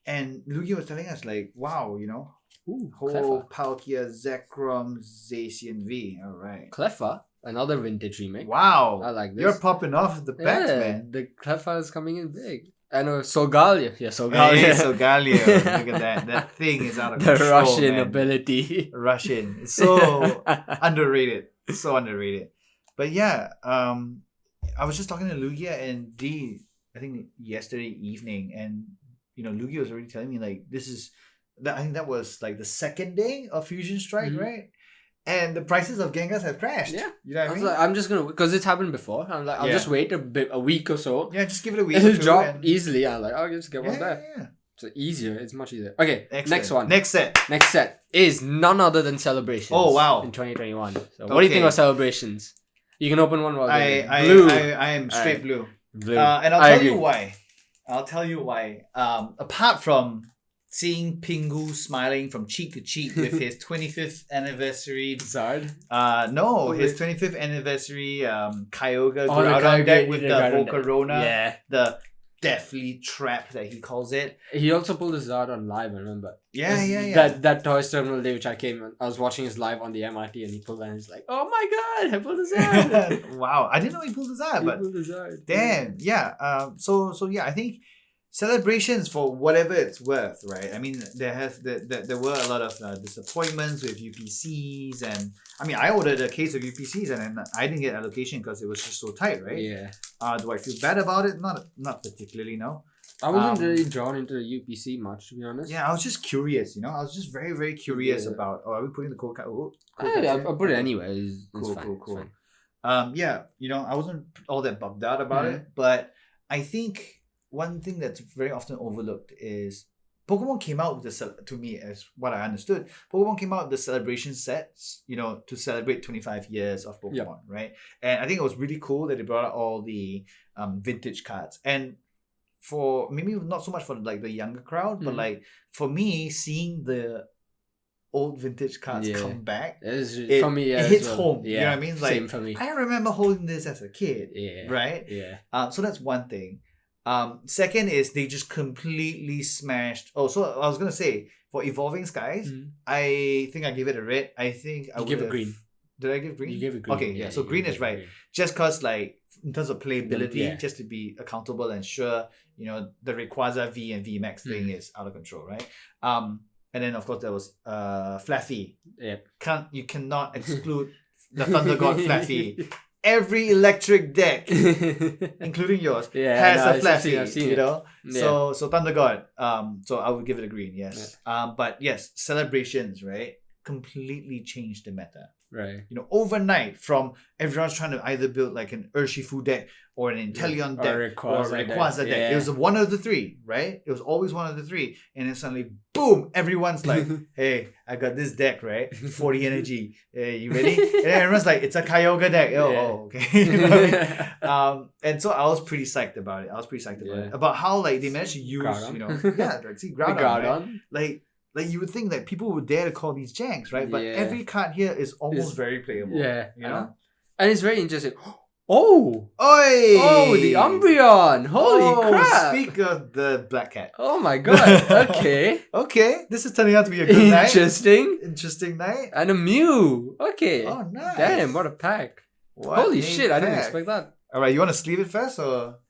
And Lugia was telling us, like, wow, Ho, Palkia, Zekrom, Zacian V. All right. Cleffa, another vintage remake. Wow. I like this. You're popping off the packs, man. The Cleffa is coming in big. I know, Solgaleo. Yeah, Solgaleo. Hey, Solgaleo. Look at that. That thing is out of control, the Russian man. ability. Russian. It's so underrated. So underrated. But yeah, I was just talking to Lugia and D, I think yesterday evening, and Lugia was already telling me like I think that was like the second day of Fusion Strike, right? And the prices of Gengars have crashed. Yeah, you know what I mean? Like, I'm just gonna, because it's happened before. I'm like, I'll just wait a week or so. Yeah, just give it a week. It'll drop easily. I'm like, I'll just get one back. Yeah. So easier. It's much easier. Okay, next one. Next set is none other than Celebrations. Oh wow! In 2021. So what do you think about Celebrations? You can open one while blue. I am straight blue. And I'll tell you why. Apart from seeing Pingu smiling from cheek to cheek with his 25th anniversary Zard. His 25th anniversary Kyogre Groudon deck with the Volcarona. The Deathly Trap that he calls it. He also pulled his Zard on live, I remember. Yeah. That Toys Terminal day which I was watching his live on the MRT and he pulled that and he's like, oh my god, I pulled his Zard. Wow. I didn't know he pulled his Zard, damn. Yeah. So yeah, I think Celebrations, for whatever it's worth, right? I mean, there were a lot of disappointments with UPCs, and I mean, I ordered a case of UPCs and then I didn't get allocation because it was just so tight, right? Yeah. Do I feel bad about it? Not particularly, no. I wasn't really drawn into the UPC much, to be honest. Yeah, I was just curious, I was just very, very curious about. Oh, are we putting the code card? I'll put it anyway. It's cool. Yeah, I wasn't all that bummed out about it, but I think one thing that's very often overlooked is Pokemon came out with to me, as what I understood, Pokemon came out with the celebration sets, to celebrate 25 years of Pokemon, right? And I think it was really cool that they brought out all the vintage cards. And for maybe not so much for like the younger crowd, but like for me, seeing the old vintage cards come back, for me, it hits home. Yeah, you know what I mean? Like, same for me. I remember holding this as a kid, right? Yeah. So that's one thing. Second is they just completely smashed. Oh, so I was gonna say for Evolving Skies, I think I gave it a red. I think I would give it green. Did I give green? You gave it green. Okay, yeah. So green is right. Green. Just cause like in terms of playability, just to be accountable and sure, the Rayquaza V and V Max thing is out of control, right? And then of course there was Flaffy. Yeah. You cannot exclude the Thunder God Flaffy. Every electric deck, including yours, has a Flaffy. I've seen So Thunder God. So I would give it a green. Yes. Yeah. But yes, Celebrations, right, completely changed the meta. Right. Overnight, from everyone's trying to either build like an Urshifu deck or an Inteleon deck or a Rayquaza deck. Yeah. It was one of the three, right? It was always one of the three. And then suddenly, boom, everyone's like, hey, I got this deck, right? 40 energy. Hey, you ready? And then everyone's like, it's a Kyogre deck. Oh, okay. And so I was pretty psyched about it. About how like they managed to use, Groudon. Groudon, right? Like you would think that people would dare to call these janks, right? But every card here is almost very playable. Yeah, And it's very interesting. Oh! Oi! Oh, the Umbreon! Holy crap! Speak of the black cat. Oh my god, okay. Okay, this is turning out to be a good night. Interesting night. And a Mew. Okay. Oh, nice. Damn, what a pack. Holy shit, I didn't expect that. Alright, you want to sleeve it first or?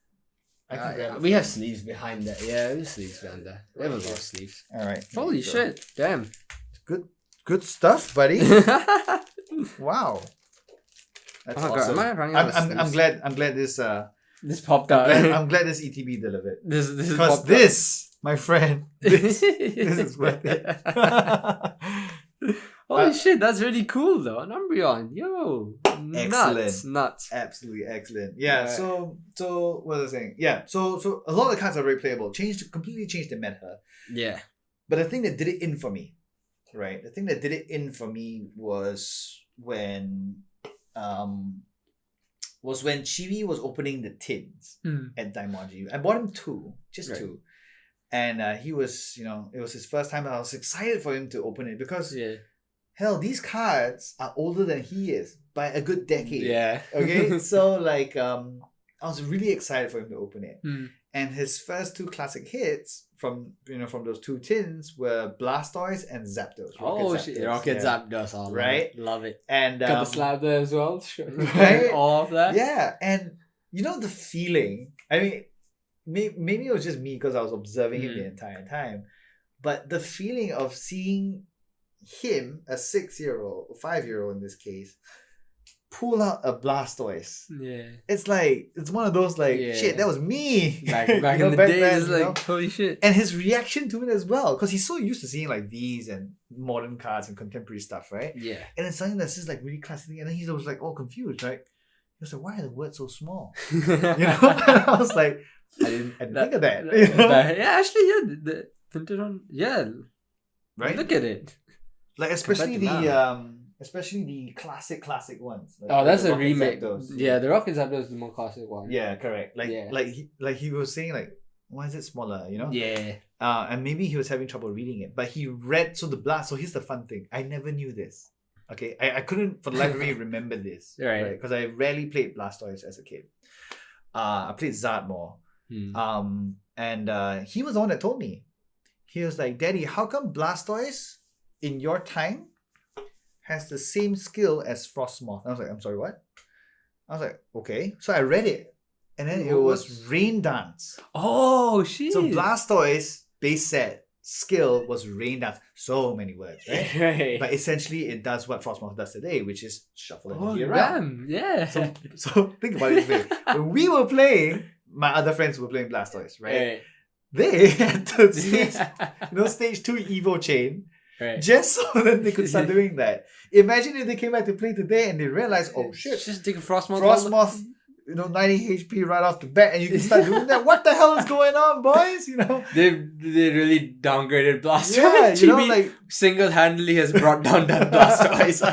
We have sleeves behind that. Yeah, we have sleeves behind that. We have a lot of sleeves. Alright. Holy shit, damn. Good stuff, buddy. Wow. That's awesome. God, I'm glad this popped out. I'm glad this ETB delivered. This because this, my friend, this is worth it. Holy shit, that's really cool though. An Umbreon, yo, nuts. Absolutely excellent. Yeah. So what was I saying? Yeah. So a lot of the cards are very playable. Completely changed the meta. Yeah. But the thing that did it in for me, right? The thing that did it in for me was when Chibi was opening the tins at Daimoji. I bought him two. And he was, it was his first time and I was excited for him to open it because hell, these cards are older than he is by a good decade. Yeah. Okay? So like I was really excited for him to open it. And his first two classic hits from those two tins were Blastoise and Zapdos. Rocket Zapdos. Oh, right? Love it. And got the slab there as well. Right? All of that. Yeah. And the feeling, I mean, maybe it was just me because I was observing him the entire time, but the feeling of seeing him, a 6-year-old, or 5-year-old in this case, pull out a Blastoise. Yeah. It's like, it's one of those shit, that was me. Back in the days, holy shit. And his reaction to it as well, because he's so used to seeing these and modern cards and contemporary stuff, right? Yeah. And then something that's just really classic, and then he's always all confused, right? He was like, why are the words so small? And I was like, I didn't think of that. Yeah, actually, the printed on, right? Look at it. Especially the classic ones. That's a remake. Yeah, the Rocket Zapdos is the more classic one. Yeah, correct. He was saying why is it smaller? Yeah. And maybe he was having trouble reading it, but he read So here's the fun thing. I never knew this. Okay, I couldn't for the life of me remember this. Right. Because I rarely played Blastoise as a kid. I played Zard more. And he was the one that told me. He was like, Daddy, how come Blastoise in your time has the same skill as Frostmoth? I was like, I'm sorry, what? I was like, okay. So I read it. And then it was Rain Dance. Oh, shit. So Blastoise base set skill was Rain Dance. So many words, right? Right. But essentially it does what Frostmoth does today, which is shuffle energy around. Damn. Yeah. So think about it this way. When we were playing, my other friends were playing Blastoise, right? They had to stage 2 Evo chain. Right. Just so that they could start doing that. Imagine if they came back to play today and they realized, oh shit, just take a Frostmoth, 90 HP right off the bat, and you can start doing that. What the hell is going on, boys? They really downgraded Blastoise. Yeah, single-handedly has brought down that Blastoise.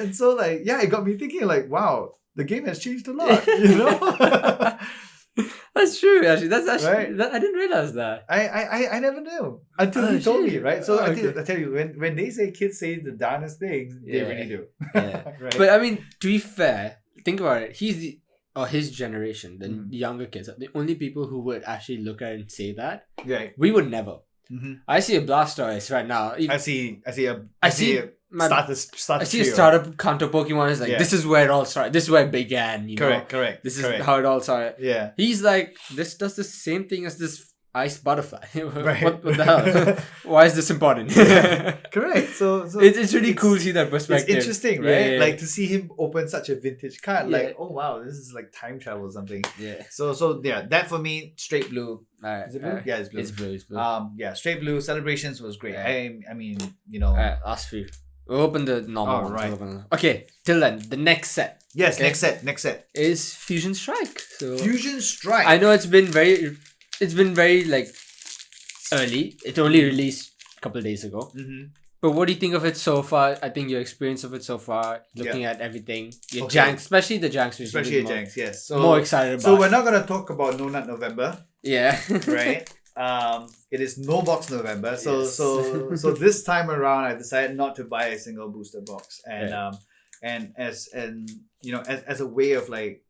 And so it got me thinking wow, the game has changed a lot. That's true. Actually, that's right? I didn't realize that. I never knew until he told me. Right. So I tell you, when they say kids say the darnest things, they really do. Yeah. Right. But I mean, to be fair, think about it. His generation, the younger kids, are the only people who would actually look at it and say that. Right. We would never. I see a Blastoise right now. I see a startup counter Pokemon is this is where it all started. This is where it began. Correct. This is how it all started. Yeah. He's this does the same thing as this ice butterfly. What the hell? Why is this important? Correct. So it's really cool to see that perspective. It's interesting, right? Yeah. To see him open such a vintage card. Oh wow, this is time travel or something. Yeah. So that for me, straight blue. Right. Is it blue? Yeah, it's blue. It's blue. Straight blue. Celebrations was great. Right. I mean, last few. We'll open the normal one. Right. Okay, till then, the next set. Yes, next set. Is Fusion Strike. So Fusion Strike. I know it's been very early. It only released a couple of days ago. But what do you think of it so far? I think your experience of it so far, looking at everything, your Janks, especially the Janks. Especially the Janks, yes. So, more excited about. So we're not going to talk about No Nut November. Yeah. Right? It is No Box November. So this time around, I decided not to buy a single booster box. And and as a way of like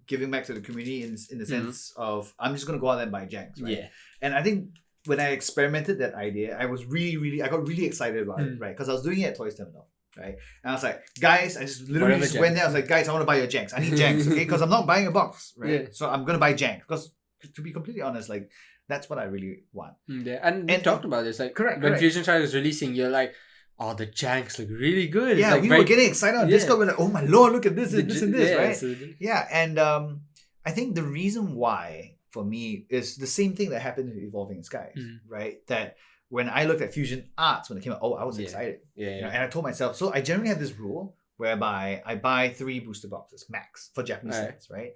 giving back to the community in the sense of I'm just gonna go out there and buy janks, right? Yeah. And I think when I experimented that idea, I was I got really excited about it, right? Because I was doing it at Toys Terminal, right? And I was like, guys, I just literally just went there. I was like, guys, I want to buy your janks. I need janks, okay? Because I'm not buying a box, right? Yeah. So I'm gonna buy janks because, to be completely honest, like that's what I really want. Yeah, and we talked about this, like when Fusion Strike was releasing, you're like, oh, the janks look really good. Yeah, like we were getting excited on Discord. We're like, oh my lord, look at this and this and this, right? So yeah, and I think the reason why for me is the same thing that happened with Evolving Skies, right? That when I looked at Fusion Arts when it came out, I was excited. You know, and I told myself, so I generally have this rule whereby I buy 3 booster boxes max for Japanese sets, right?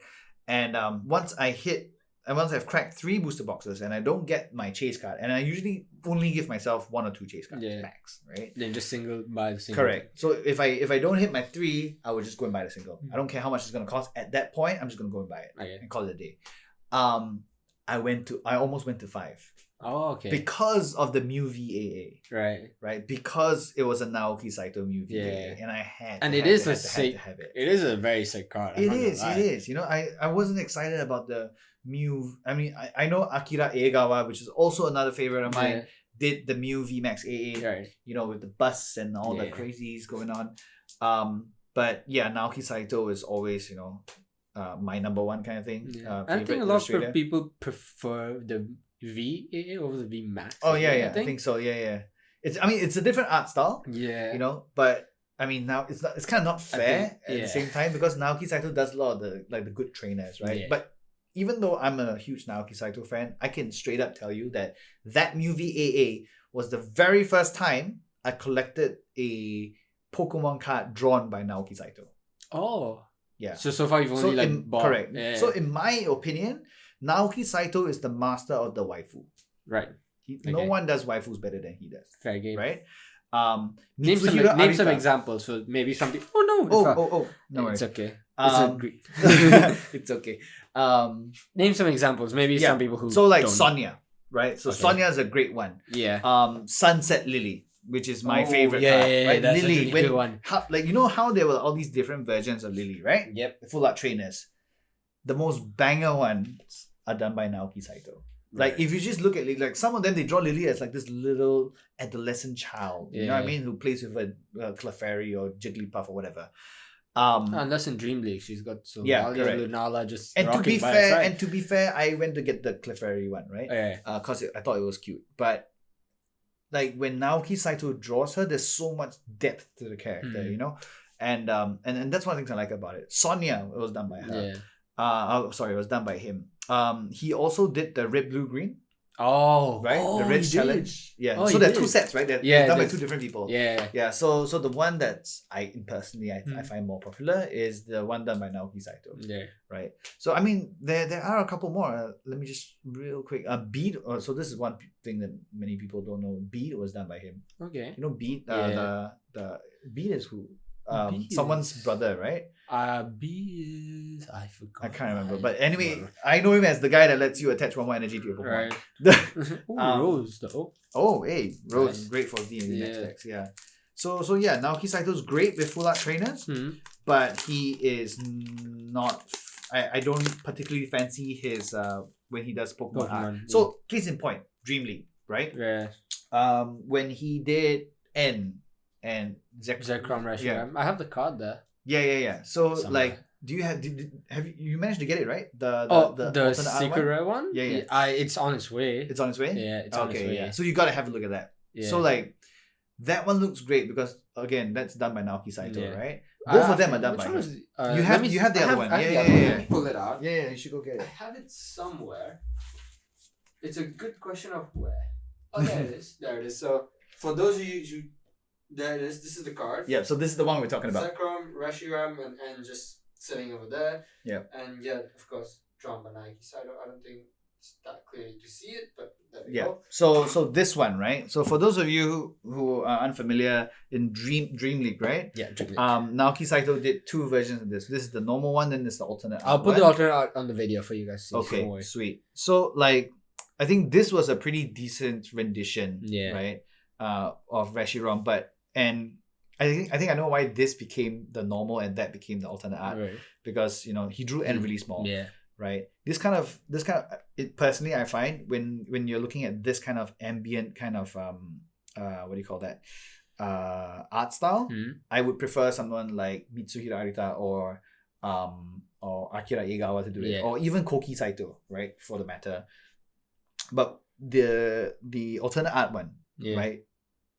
And once I've cracked 3 booster boxes and I don't get my chase card, and I usually only give myself 1 or 2 chase cards max, right? Then just buy the single. Correct. So if I don't hit my 3, I would just go and buy the single. I don't care how much it's gonna cost. At that point, I'm just gonna go and buy it and call it a day. I almost went to 5. Oh, okay. Because of the Mew VAA. Right. Because it was a Naoki Saito Mew VAA, and I had. And it is a very sick card. It is. You know, I wasn't excited about the Mew. I mean, I know Akira Egawa, which is also another favorite of mine, did the Mew VMAX AA, you know, with the bus and all the crazies going on. But yeah, Naoki Saito is always, you know, my number one kind of thing. I think a lot of people prefer the VAA over the VMAX. Oh yeah, I think so. Yeah. It's a different art style. Yeah. You know, but I mean now it's kind of not fair at the same time because Naoki Saito does a lot of the good trainers, right? Yeah. But even though I'm a huge Naoki Saito fan, I can straight up tell you that Mew VAA was the very first time I collected a Pokemon card drawn by Naoki Saito. Oh. Yeah. So far you've only bought. Correct. Yeah. So in my opinion, Naoki Saito is the master of the waifu. Right. No one does waifus better than he does. Fair game. Right? Name some examples. So maybe something. Oh, no. It's okay. It's okay. Name some examples. Maybe some people who don't Sonia, right? So Sonia is a great one. Yeah. Sunset Lily, which is my favorite card. Right? That's Lily, a really good one. You know how there were all these different versions of Lily, right? Yep. The full art trainers. The most banger ones are done by Naoki Saito. Right. Like if you just look at Lily, like some of them they draw Lily as like this little adolescent child. You know what I mean? Who plays with a Clefairy or Jigglypuff or whatever. Unless in Dream League she's got Lunala just and to be fair, I went to get the Clefairy one, right? Because I thought it was cute. But like when Naoki Saito draws her, there's so much depth to the character, you know? And that's one of the things I like about it. Sonia, it was done by her. It was done by him. He also did the Red Blue Green. Oh, right, the Red Challenge. Yeah, so there are 2 sets, right? They're done by 2 different people. Yeah. So the one that I find more popular is the one done by Naoki Saito. Yeah. Right. So I mean, there are a couple more. Let me just real quick. Beat. So this is one thing that many people don't know. Beat was done by him. Okay. You know Beat. The Beat is who? Someone's brother, right? B is I forgot. I can't remember, but anyway, I know him as the guy that lets you attach one more energy to your Pokemon. Right. Rose though. Oh, hey, Rose, great for D&D next decks. Yeah. So yeah, Naoki Saito's great with full art trainers, but he is not. I don't particularly fancy his when he does Pokemon art. So case in point, Dream League, right? Yeah. When he did N and Zekrom Reshiram. I have the card there. Yeah. So somewhere. Like, do you have you managed to get it right? The secret rare one? Yeah. It's on its way. It's on its way? Yeah, it's on its way. Yeah. So you gotta have a look at that. Yeah. So like that one looks great because again that's done by Naoki Saito, right? Both of them are done by him. You have the other one. Yeah. Let me pull it out. Yeah, you should go get it. I have it somewhere. It's a good question of where. Oh, there it is. There it is. So for those of you who there it is. This is the card. Yeah, so this is the one we're talking about. Zekrom, Reshiram, and just sitting over there. Yeah. And of course, drawn by Naoki Saito. I don't think it's that clear to see it, but there we go. So this one, right? So for those of you who are unfamiliar in Dream League, right? Yeah, Dream League. Naoki Saito did 2 versions of this. This is the normal one, then there's the alternate. I'll put the alternate art on the video for you guys to see. Okay, sweet. So like, I think this was a pretty decent rendition, right? Of Reshiram, and I think I know why this became the normal and that became the alternate art, Right. because he drew and really small. Yeah. Right. This kind of it personally, I find when you're looking at this kind of ambient kind of what do you call that, art style, I would prefer someone like Mitsuhiro Arita or Akira Egawa to do it, or even Koki Saito, right, for the matter. But the alternate art one, right,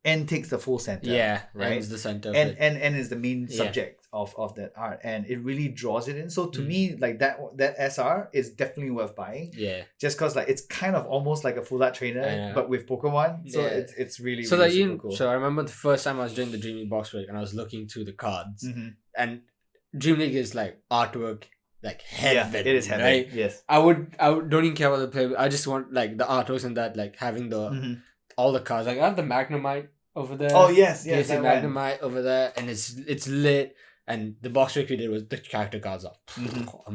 and takes the full center, right, and is the center, and is the main subject of that art, and it really draws it in. So to me, like that SR is definitely worth buying. Yeah, just because like it's kind of almost like a full art trainer, but with Pokemon. So it's really so really that super cool. So I remember the first time I was doing the Dream League box break and I was looking through the cards, and Dream League is like artwork. Like heaven, it is heaven, right? Yes, I would don't even care about the play. I just want like the artworks and that, like having the all the cards. Like I have the Magnemite over there. Oh yes, that Magnemite over there, and it's lit. And the box trick we did was the character cards up.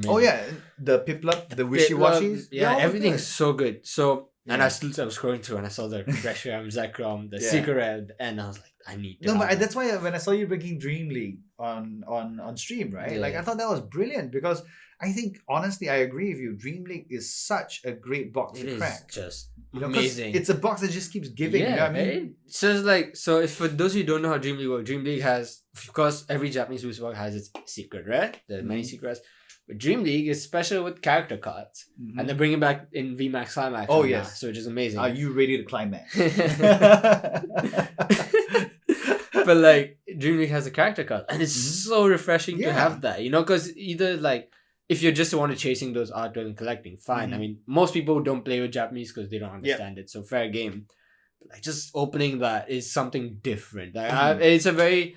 Oh yeah, the Piplup, the Wishy-Washies. Yeah, everything's so good. So and I was scrolling through and I saw the Reshiram, Zekrom, the Secret Red, and I was like, I need to. No, but that's why when I saw you breaking Dream League on stream, right? Yeah. Like I thought that was brilliant, because I think honestly I agree with you. Dream League is such a great box to crack. It's just amazing. It's a box that just keeps giving. Yeah, you know what I mean? So it's like, so if for those who don't know how Dream League works, Dream League has, of course, every Japanese booster box has its secret, right? There are many secrets. But Dream League is special with character cards, and they're bringing back in VMAX Climax. Oh yes, now, so which is amazing. Are you ready to climax? But like Dream League has a character card, and it's so refreshing to have that, because either like if you're just want to chasing those artwork and collecting, fine. I mean, most people don't play with Japanese because they don't understand it, so fair game. But like just opening that is something different. Like it's a very,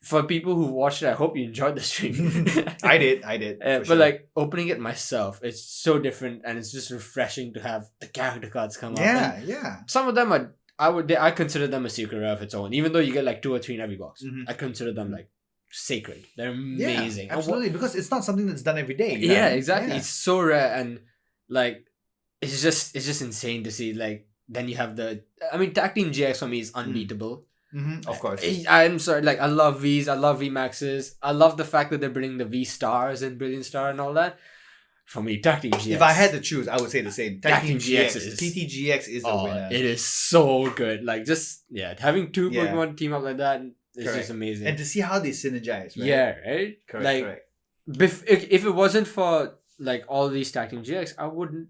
for people who watched it, I hope you enjoyed the stream. I did. But sure. Like opening it myself, it's so different, and it's just refreshing to have the character cards come up. Yeah. Some of them are. I consider them a secret rare of its own. Even though you get like 2 or 3 in every box, I consider them like sacred. They're amazing. Yeah, absolutely, because it's not something that's done every day. Yeah, exactly. Yeah. It's so rare, and like it's just insane to see. Like then you have Tag Team GX for me is unbeatable. Of course. I'm sorry. Like I love Vs. I love VMAXs. I love the fact that they're bringing the V stars and Brilliant Star and all that. For me, Tag Team GX. If I had to choose, I would say the same. Tag Team GX. TTGX is the winner. It is so good. Like just having 2 Pokemon team up like that is just amazing. And to see how they synergize, right? Yeah, right? Correct. If it wasn't for like all these Tag Team GX,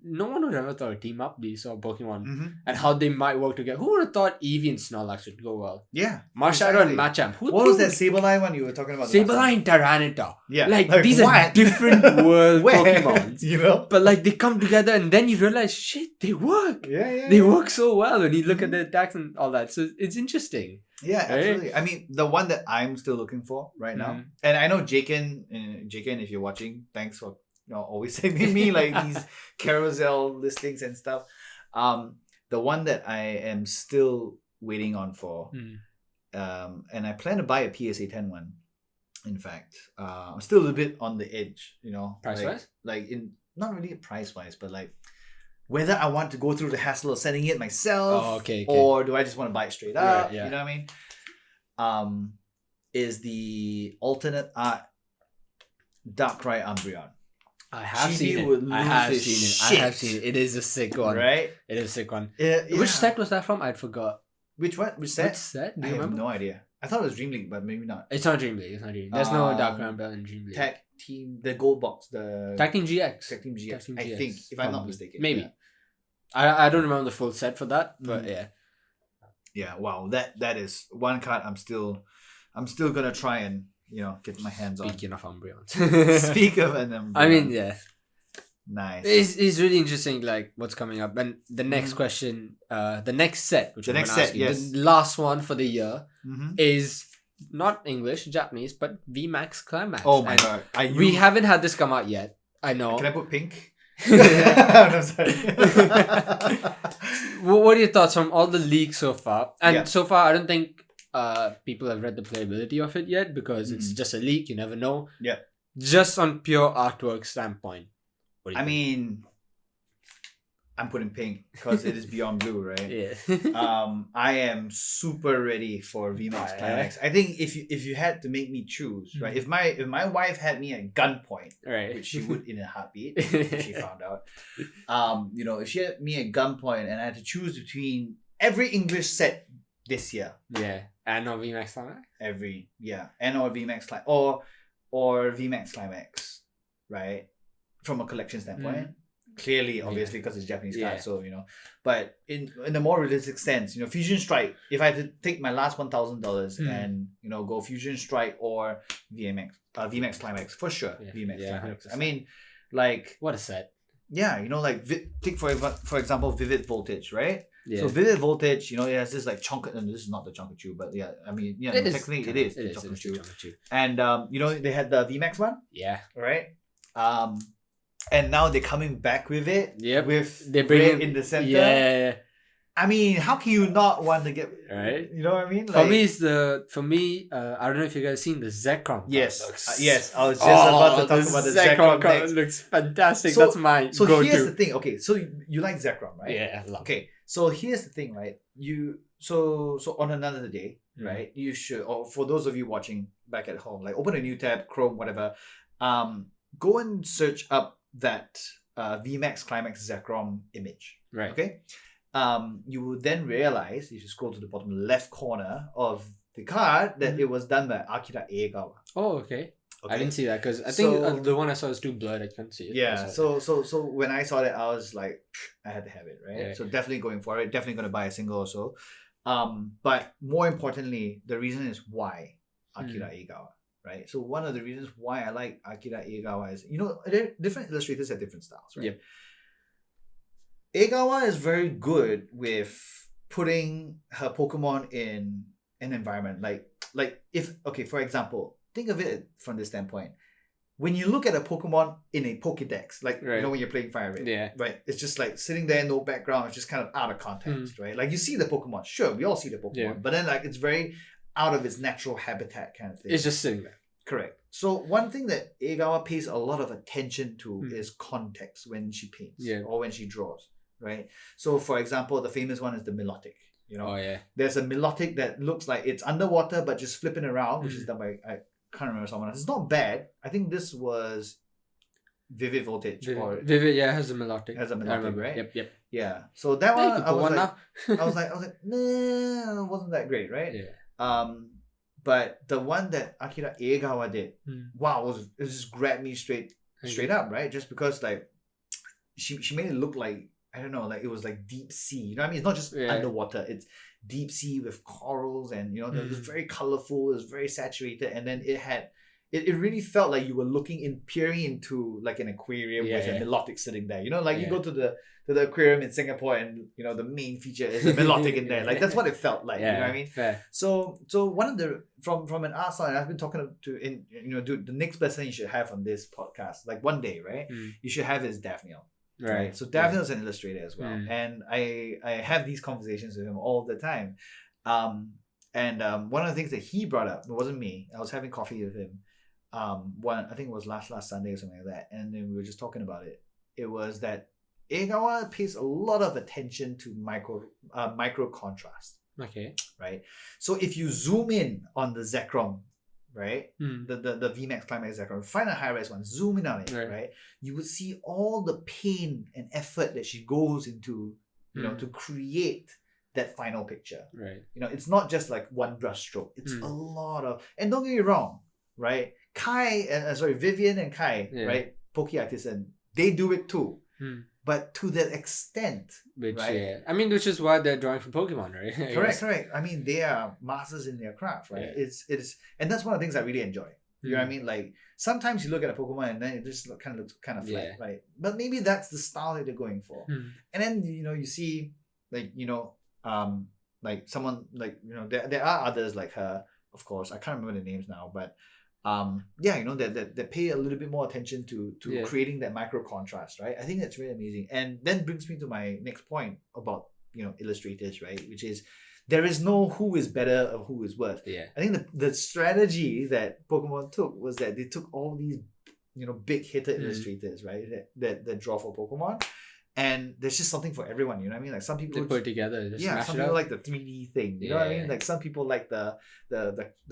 no one would ever thought a team up these or Pokemon and how they might work together. Who would have thought Eevee and Snorlax would go well? Yeah. Marshadow and Machamp. What was that Sableye one you were talking about? Sableye and Tyranitar. Yeah. Like these are different world Pokemon. But like they come together and then you realize, shit, they work. They work so well when you look at the attacks and all that. So it's interesting. Yeah, absolutely. I mean, the one that I'm still looking for right now, and I know Jaken, if you're watching, thanks for always sending me like these carousel listings and stuff. The one that I am still waiting on for, and I plan to buy a PSA 10 one. In fact, I'm still a little bit on the edge, price wise, like in not really price wise, but like whether I want to go through the hassle of sending it myself, or do I just want to buy it straight up? You know what I mean? Is the alternate art Darkrai Umbreon. I have seen it. I have seen it. It is a sick one. Right? It is a sick one. Which set was that from? I forgot. Which what? Which set? Do you remember? I have no idea. I thought it was Dream League, but maybe not. It's not Dream League. There's no Darkrai Umbreon in Dream League. Tag Team, the gold box, the Tag Team GX. Tag Team GX. I think, if I'm not mistaken. Maybe. I don't remember the full set for that, but yeah. Yeah, wow. That is one card I'm still gonna try and get my hands on. Speaking of Umbreon. Speak of an Umbreon. I mean, yeah. Nice. It's really interesting, like what's coming up. And the next question, the next set, which I'm going to ask you, the last one for the year is not English, Japanese, but VMAX Climax. Oh my god. We haven't had this come out yet. I know. Can I put pink? No, sorry. What are your thoughts from all the leaks so far? And so far, I don't think people have read the playability of it yet because it's just a leak. You never know. Yeah. Just on pure artwork standpoint. I mean, I'm putting pink because it is beyond blue, right? Yeah. I am super ready for VMAX Climax. I think if you had to make me choose, right? If my wife had me at gunpoint, right, which she would in a heartbeat, if she found out. If she had me at gunpoint and I had to choose between every English set this year. Yeah. And or VMAX Climax? And or VMAX Climax or VMAX Climax, right? From a collection standpoint. Clearly, obviously, because it's Japanese cards, so but in a more realistic sense, Fusion Strike, if I had to take my last $1,000 and go Fusion Strike or VMAX Climax, for sure. VMAX Climax. 100%. I mean, like, what a set. Yeah, take for example Vivid Voltage, right? Yeah. So Vivid Voltage, it has this like chonka, and this is not the Chonkachu, but yeah, I mean, technically it is the Chonkachu. And they had the VMAX one. Yeah. Right. And now they're coming back with it. Yep. With they bring red in the center. Yeah. I mean, how can you not want to get right? You know what I mean? Like, for me, I don't know if you guys seen the Zekrom. Yes. Yes. I was just about to talk about the Zekrom next. It looks fantastic. That's my so go-to. Here's the thing. Okay, so you like Zekrom, right? Yeah, I love Okay, so here's the thing, right? So on another day, right? You should, or for those of you watching back at home, like open a new tab, Chrome, whatever. Go and search up that VMAX Climax Zekrom image. Right. Okay. You will then realize, if you scroll to the bottom left corner of the card, that it was done by Akira Egawa. Oh, okay. I didn't see that because I think the one I saw was too blurred. I couldn't see it. Yeah. So when I saw that, I was like, I had to have it, right? Yeah. So definitely going for it. Definitely going to buy a single or so. But more importantly, the reason is why Akira Egawa. Right. So one of the reasons why I like Akira Egawa is, different illustrators have different styles, right? Yep. Egawa is very good with putting her Pokemon in an environment. For example, think of it from this standpoint. When you look at a Pokemon in a Pokédex, when you're playing Fire Red, right? It's just like sitting there, no background, it's just kind of out of context, right? Like you see the Pokemon, sure, we all see the Pokemon, but then it's very out of its natural habitat kind of thing. It's just sitting there. Correct. So one thing that Egawa pays a lot of attention to is context when she paints or when she draws, right? So for example, the famous one is the Milotic. There's a Milotic that looks like it's underwater but just flipping around, which is done by, I can't remember someone else. It's not bad. I think this was Vivid Voltage. Vivid, has a Milotic. Has a Milotic, right? Yep. Yeah. So that one, I was like, nah, it wasn't that great, right? Yeah. But the one that Akira Egawa did, it just grabbed me straight up, right? Just because she made it look like, I don't know, like it was like deep sea. You know what I mean? It's not just underwater. It's deep sea with corals and it was very colorful. It was very saturated, and then it really felt like you were peering into like an aquarium with a Milotic sitting there. You go to the aquarium in Singapore and the main feature is a Milotic in there. Like that's what it felt like. You know what I mean? Fair. So one of the from an art side, I've been talking dude, the next person you should have on this podcast, like one day, right? You should have is Daphneal. Right. So Daphneal's an illustrator as well. And I have these conversations with him all the time. And one of the things that he brought up, it wasn't me, I was having coffee with him. I think it was last Sunday or something like that, and then we were just talking about it. It was that Egawa pays a lot of attention to micro contrast. Okay. Right. So if you zoom in on the Zekrom, right, the VMAX Climax Zekrom, find a high res one, zoom in on it, right, you would see all the pain and effort that she goes into, to create that final picture. Right. It's not just like one brush stroke. It's a lot of, and don't get me wrong, right? Vivian and Kai, right? Poke Artisan, they do it too. But to that extent, right? I mean, which is why they're drawing from Pokemon, right? Correct. I mean, they are masters in their craft, right? It's and that's one of the things I really enjoy. You know what I mean? Like sometimes you look at a Pokemon and then it just looks kind of flat, right? But maybe that's the style that they're going for. And then you see like someone there are others like her, of course. I can't remember the names now, but that pay a little bit more attention to creating that micro contrast, right? I think that's really amazing. And then brings me to my next point about illustrators, right? Which is there is no who is better or who is worse. I think the strategy that Pokemon took was that they took all these big hitter illustrators, right, that draw for Pokemon, And there's just something for everyone, you know what I mean? Like some people put it together, just smash some it people up. like the 3D thing, you know what I mean? Like some people like the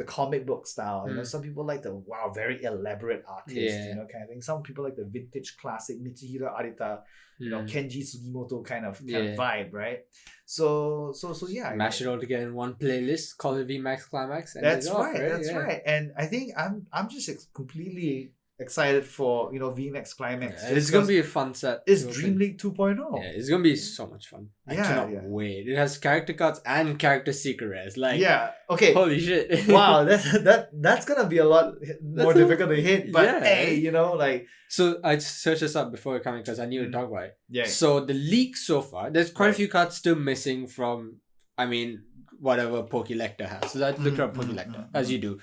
comic book style, you know. Some people like the very elaborate artist, you know, kind of thing. Some people like the vintage classic Mitsuhiro Arita, you know, Kenji Sugimoto kind of vibe, right? So yeah, mash it all together in one playlist, call it VMAX Climax, and that's right. And I think I'm just completely excited for VMAX Climax. It's gonna be a fun set. It's Dream League 2.0. Yeah, it's gonna be so much fun. I cannot wait. It has character cards and character secret rares. Like okay. Holy shit! Wow, that's gonna be a lot more difficult to hit. But hey, like. So I searched this up before coming because I knew to talk about it. Yeah. So the leak so far, there's quite a few cards still missing from. I mean, whatever Pokelector has. So I looked up Pokelector as you do.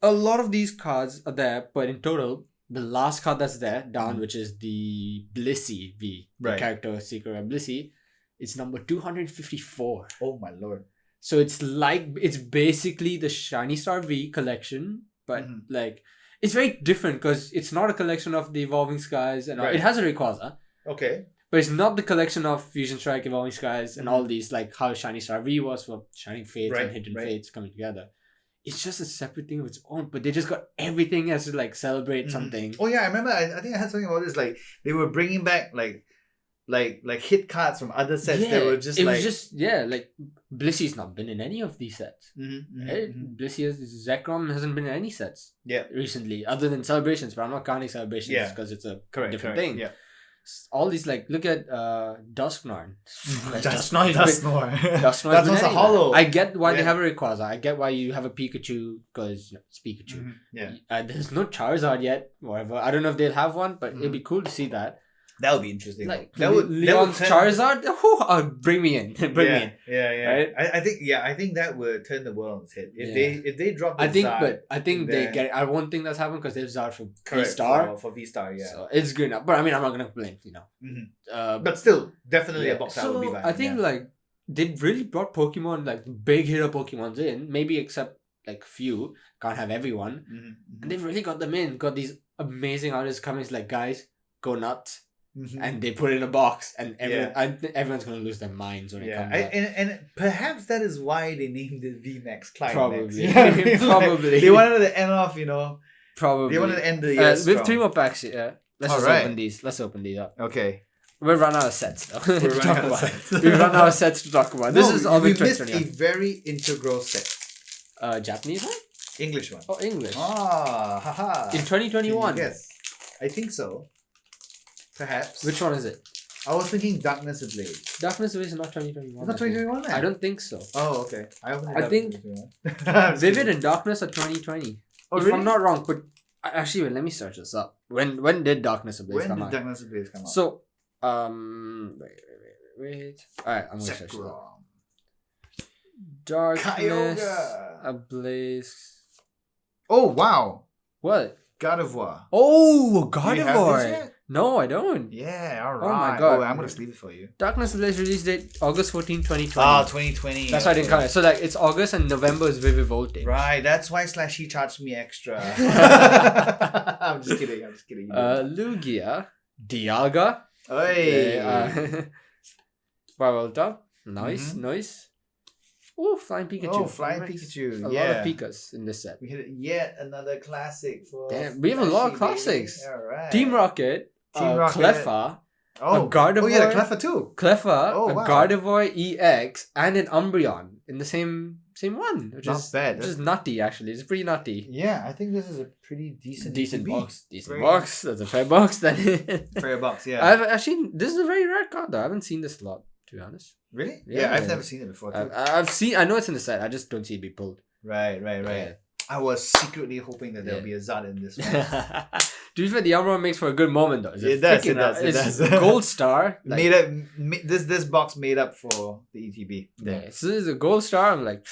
A lot of these cards are there, but in total, the last card that's there, down, which is the Blissey V, the character secret Blissey, it's number 254. Oh my lord. So it's basically the Shiny Star V collection, but like, it's very different because it's not a collection of the Evolving Skies and all. It has a Rayquaza. Okay. But it's not the collection of Fusion Strike, Evolving Skies, and all these, like how Shiny Star V was for Shining Fates and Hidden Fates coming together. It's just a separate thing of its own, but they just got everything as to like celebrate something. Oh yeah, I remember. I think I had something about this. Like they were bringing back like hit cards from other sets. They were just like Blissey's not been in any of these sets. Blissey's Zekrom hasn't been in any sets. Recently, other than Celebrations, but I'm not counting Celebrations because it's a different thing. Yeah. All these, like, look at Dusknoir. Dusknoir. That's also hollow. I get why they have a Rayquaza. I get why you have a Pikachu because it's Pikachu. There's no Charizard yet. Whatever. I don't know if they'll have one, but it'd be cool to see that. That would be interesting. Like Leon's Charizard. Bring me in. Bring me in. Yeah. Right? I think that would turn the world on its head if they drop. I think they get it. I won't think that's happened because they've Zard for V-Star. For V-Star, yeah. So it's good enough. But I mean, I'm not gonna complain, but still, definitely a box that would be back. I think like they've really brought Pokemon, like big hitter Pokemons in. Maybe except like few. Can't have everyone. And they've really got them in. Got these amazing artists coming. It's like, guys, go nuts. And they put it in a box, and everyone's gonna lose their minds when it comes out. And perhaps that is why they named it VMAX Climax. Probably, probably. They wanted to end off, Probably. They wanted to end the year we have 3 more packs here. Let's open these. Let's open these up. Okay. We'll run out of sets though. We've run out of sets to talk about. This is all we missed a very integral set. Japanese one? English one. Oh, English. Haha. In 2021. Yes, I think so. Perhaps. Which one is it? I was thinking Darkness Ablaze. Darkness Ablaze is not 2021. It's not 2021 then? I don't think so. Oh, okay. I think Vivid and Darkness are 2020. Oh, if really? I'm not wrong, but actually, wait, let me search this up. When did Darkness Ablaze come out? When did Darkness Ablaze come out? So, wait. Alright, I'm gonna search this up. Darkness Ablaze. Oh, wow. What? Gardevoir. Oh, Gardevoir. No, I don't. Yeah, alright. Oh my god. Oh, I'm gonna sleeve it for you. Darkness Ablaze release date August 14, 2020. Ah, 2020. That's why I didn't count it. So like it's August and November is Vivid Voltage. Right, that's why Slashy charged me extra. I'm just kidding. Lugia, Dialga. Hey. Barolta. Nice. Oh, Flying Pikachu. Oh, Flying Pikachu. A lot of Pikas in this set. We hit yet another classic for. Damn, we have a lot of classics. Alright. Team Rocket. Cleffa. Oh, a Gardevoir. Oh, yeah, the Cleffa too. Cleffa, a Gardevoir EX, and an Umbreon in the same one. Which not is bad. Which is nutty, actually. It's pretty nutty. Yeah, I think this is a pretty decent box. Box. That's a fair box. Then. Fair box, yeah. This is a very rare card though. I haven't seen this a lot, to be honest. Really? Yeah, I've never seen it before too. I know it's in the set. I just don't see it be pulled. Right. Yeah. I was secretly hoping that there'll be a Zard in this one. To be fair, the Umbreon makes for a good moment though. It does. It's Gold Star. Made up. This box made up for the ETB. Yeah. So this is a Gold Star. I'm like,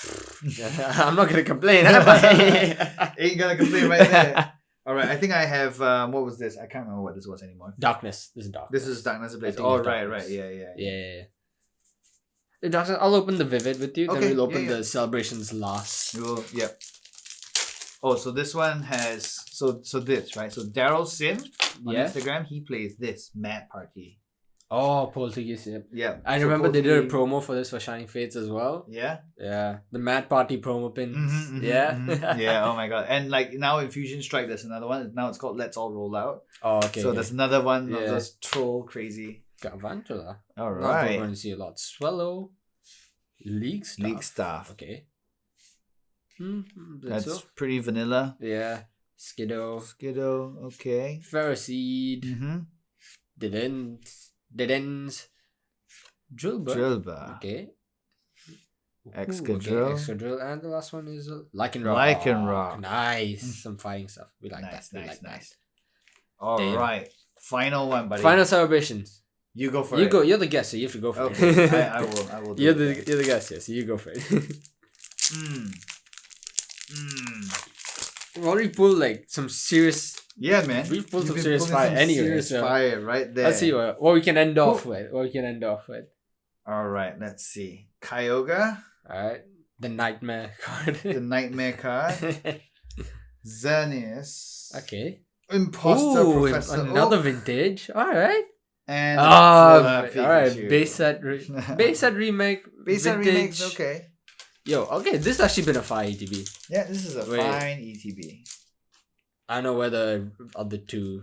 I'm not gonna complain. Am I? Ain't gonna complain right there. All right, I think I have. What was this? I can't remember what this was anymore. Darkness. This is Darkness. This is Darkness Ablaze. Oh, right. Yeah. Darkness, I'll open the Vivid with you. Then we'll open the Celebrations last. Yep. Oh, so this one has this, right? So Daryl Sim on Instagram, he plays this Mad Party. Oh, Poltergeist, yep. Yeah. I remember they did a promo for this for Shining Fates as well. Yeah. Yeah. The Mad Party promo pins. Yeah. Yeah, oh my god. And like now in Fusion Strike there's another one. Now it's called Let's All Roll Out. Oh, okay. So there's another one of those troll crazy. Gavantula. Alright. I'm going to see a lot. Swallow. League Staff. Okay. That's pretty vanilla. Yeah. Skiddo. Okay. Ferroseed. Didn't. Drillbur. Okay. Excadrill. And the last one is Lycanroc. Nice. Some fighting stuff. We like that. Nice. Alright. Final one, buddy. Final celebrations. You go for it. You're the guest, so you have to go for it. I will. You're the guest, yeah, so you go for it. We've already pulled like some serious. Yeah, man. We've pulled some serious fire anyway. Serious fire right there. Let's see what we can end off with. All right, let's see. Kyogre. All right. The Nightmare card. Xerneas. Okay. Imposter Professor. Another vintage. All right. And all right. Base set remake. Base set remakes. Okay. Yo, okay, this has actually been a fire ETB. Yeah, this is a fine ETB. I know where the other two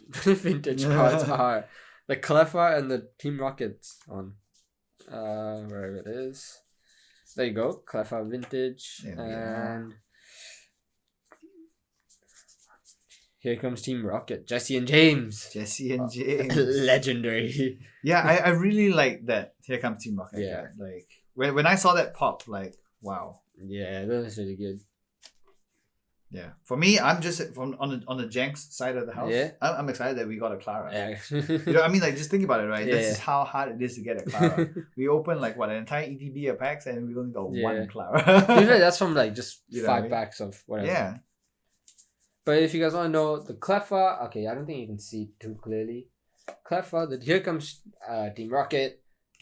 vintage cards are. The Clefairy and the Team Rockets on wherever it is. There you go, Clefairy vintage. And here comes Team Rocket, Jesse and James. Legendary. Yeah, I really like that. Here comes Team Rocket. Yeah. Like when I saw that pop, like wow. Yeah, that was really good. Yeah, for me, I'm just on the Jenks side of the house. Yeah, I'm excited that we got a Clara. Yeah. You know, I mean, like just think about it, right? Yeah. This is how hard it is to get a Clara. We open like an entire ETB of packs, and we only got one Clara. That's from like just 5 packs of whatever. Yeah. But if you guys want to know the Clefairy, okay, I don't think you can see too clearly. Clefairy, here comes Team Rocket,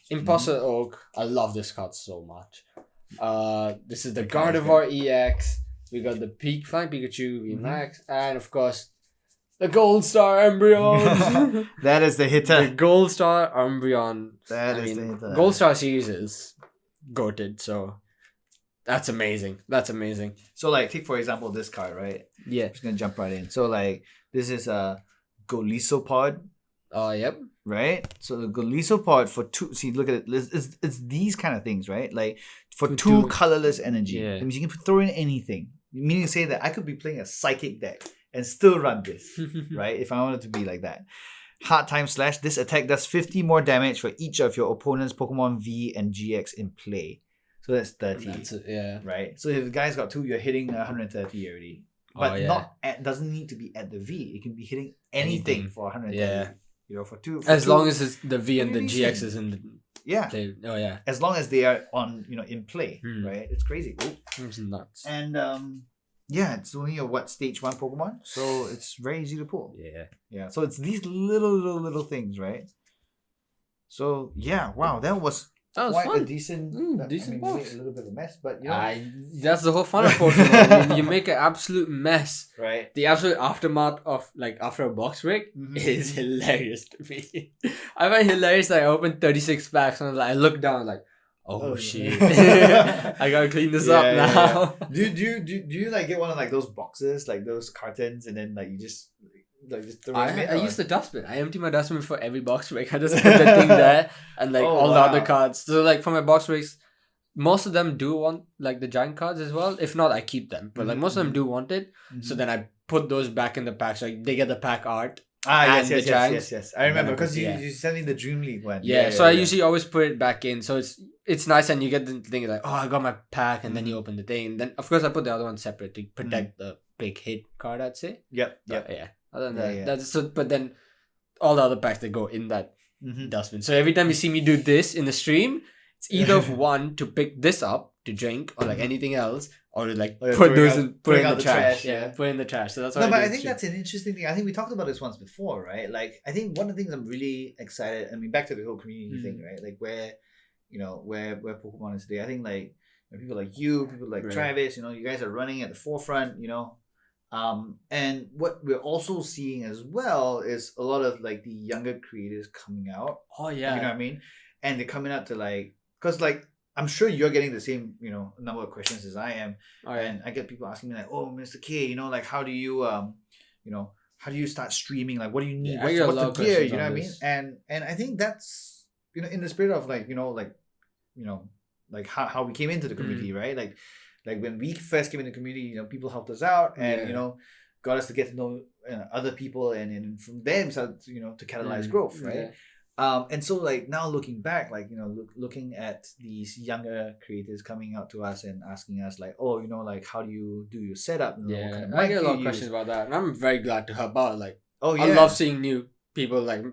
Imposter Oak. I love this card so much. This is the Gardevoir EX. We got the Flying Pikachu VMAX, and of course, the Gold Star Umbreon. That is the hitter. The Gold Star Umbreon. That is the hitter. Gold Star series is goated, so that's amazing. So, like, take for example this card, right? Yeah. I'm just gonna jump right in. So, like, this is a Golisopod. Yep. Right? So the Golisopod for 2, see, look at it. It's these kind of things, right? Like for 2 colorless energy. That means you can throw in anything. Meaning to say that I could be playing a psychic deck and still run this, right? If I wanted to be like that. Hard Time Slash. This attack does 50 more damage for each of your opponent's Pokemon V and GX in play. So that's 30. That's it, yeah. Right? So if the guy's got 2, you're hitting 130 already. But doesn't need to be at the V. It can be hitting anything for 130. Yeah. You know, for 2. As long as it's the V and the GX is in the play. Oh yeah. As long as they are on, in play, right? It's crazy. It's nuts. And it's only a stage 1 Pokemon, so it's very easy to pull. Yeah. Yeah. So it's these little things, right? So yeah, wow, that was quite fun. A decent box. A little bit of a mess, but that's the whole fun of Pokemon. you make an absolute mess. Right. The absolute aftermath of like after a box break is hilarious to me. I find hilarious that I opened 36 packs and I look down like, oh shit. I gotta clean this up now. Yeah. Do you like get one of like those boxes, like those cartons, and then like you just throw it in? I use the dustbin. I empty my dustbin for every box break. I just put the thing there and like all the other cards. So like for my box breaks, most of them do want like the giant cards as well. If not, I keep them. But like most of them do want it. So then I put those back in the pack. So like, they get the pack art. Yes. I remember because you sent me the Dream League one. So I usually always put it back in. So it's nice, and you get the thing like, oh, I got my pack, and then you open the thing. And then of course I put the other one separate to protect the big hit card, I'd say. Yep. Yeah. Other than that's so. But then all the other packs that go in that dustbin. So every time you see me do this in the stream, it's either one to pick this up to drink or like anything else, or to like put in the trash. Put in the trash. So that's why. No, but I think that's an interesting thing. I think we talked about this once before, right? Like I think one of the things I'm really excited. I mean, back to the whole community thing, right? Like where Pokemon is today. I think like people like you, people like Travis, you guys are running at the forefront, And what we're also seeing as well is a lot of like the younger creators coming out. Oh yeah. You know what I mean? And they're coming out to like, because like I'm sure you're getting the same, number of questions as I am. Oh, yeah. And I get people asking me like, oh, Mr. K, like how do you how do you start streaming? Like what do you need? What's the gear? You know what I mean? And I think that's in the spirit of like, like how we came into the community, right? Like when we first came in the community, people helped us out and, got us to get to know other people and from them started, to catalyze growth, right? Yeah. And so like now looking back, like, looking at these younger creators coming out to us and asking us like, oh, like how do you do your setup? What kind of I get a lot of questions about that. And I'm very glad to help out. Like, I love seeing new people like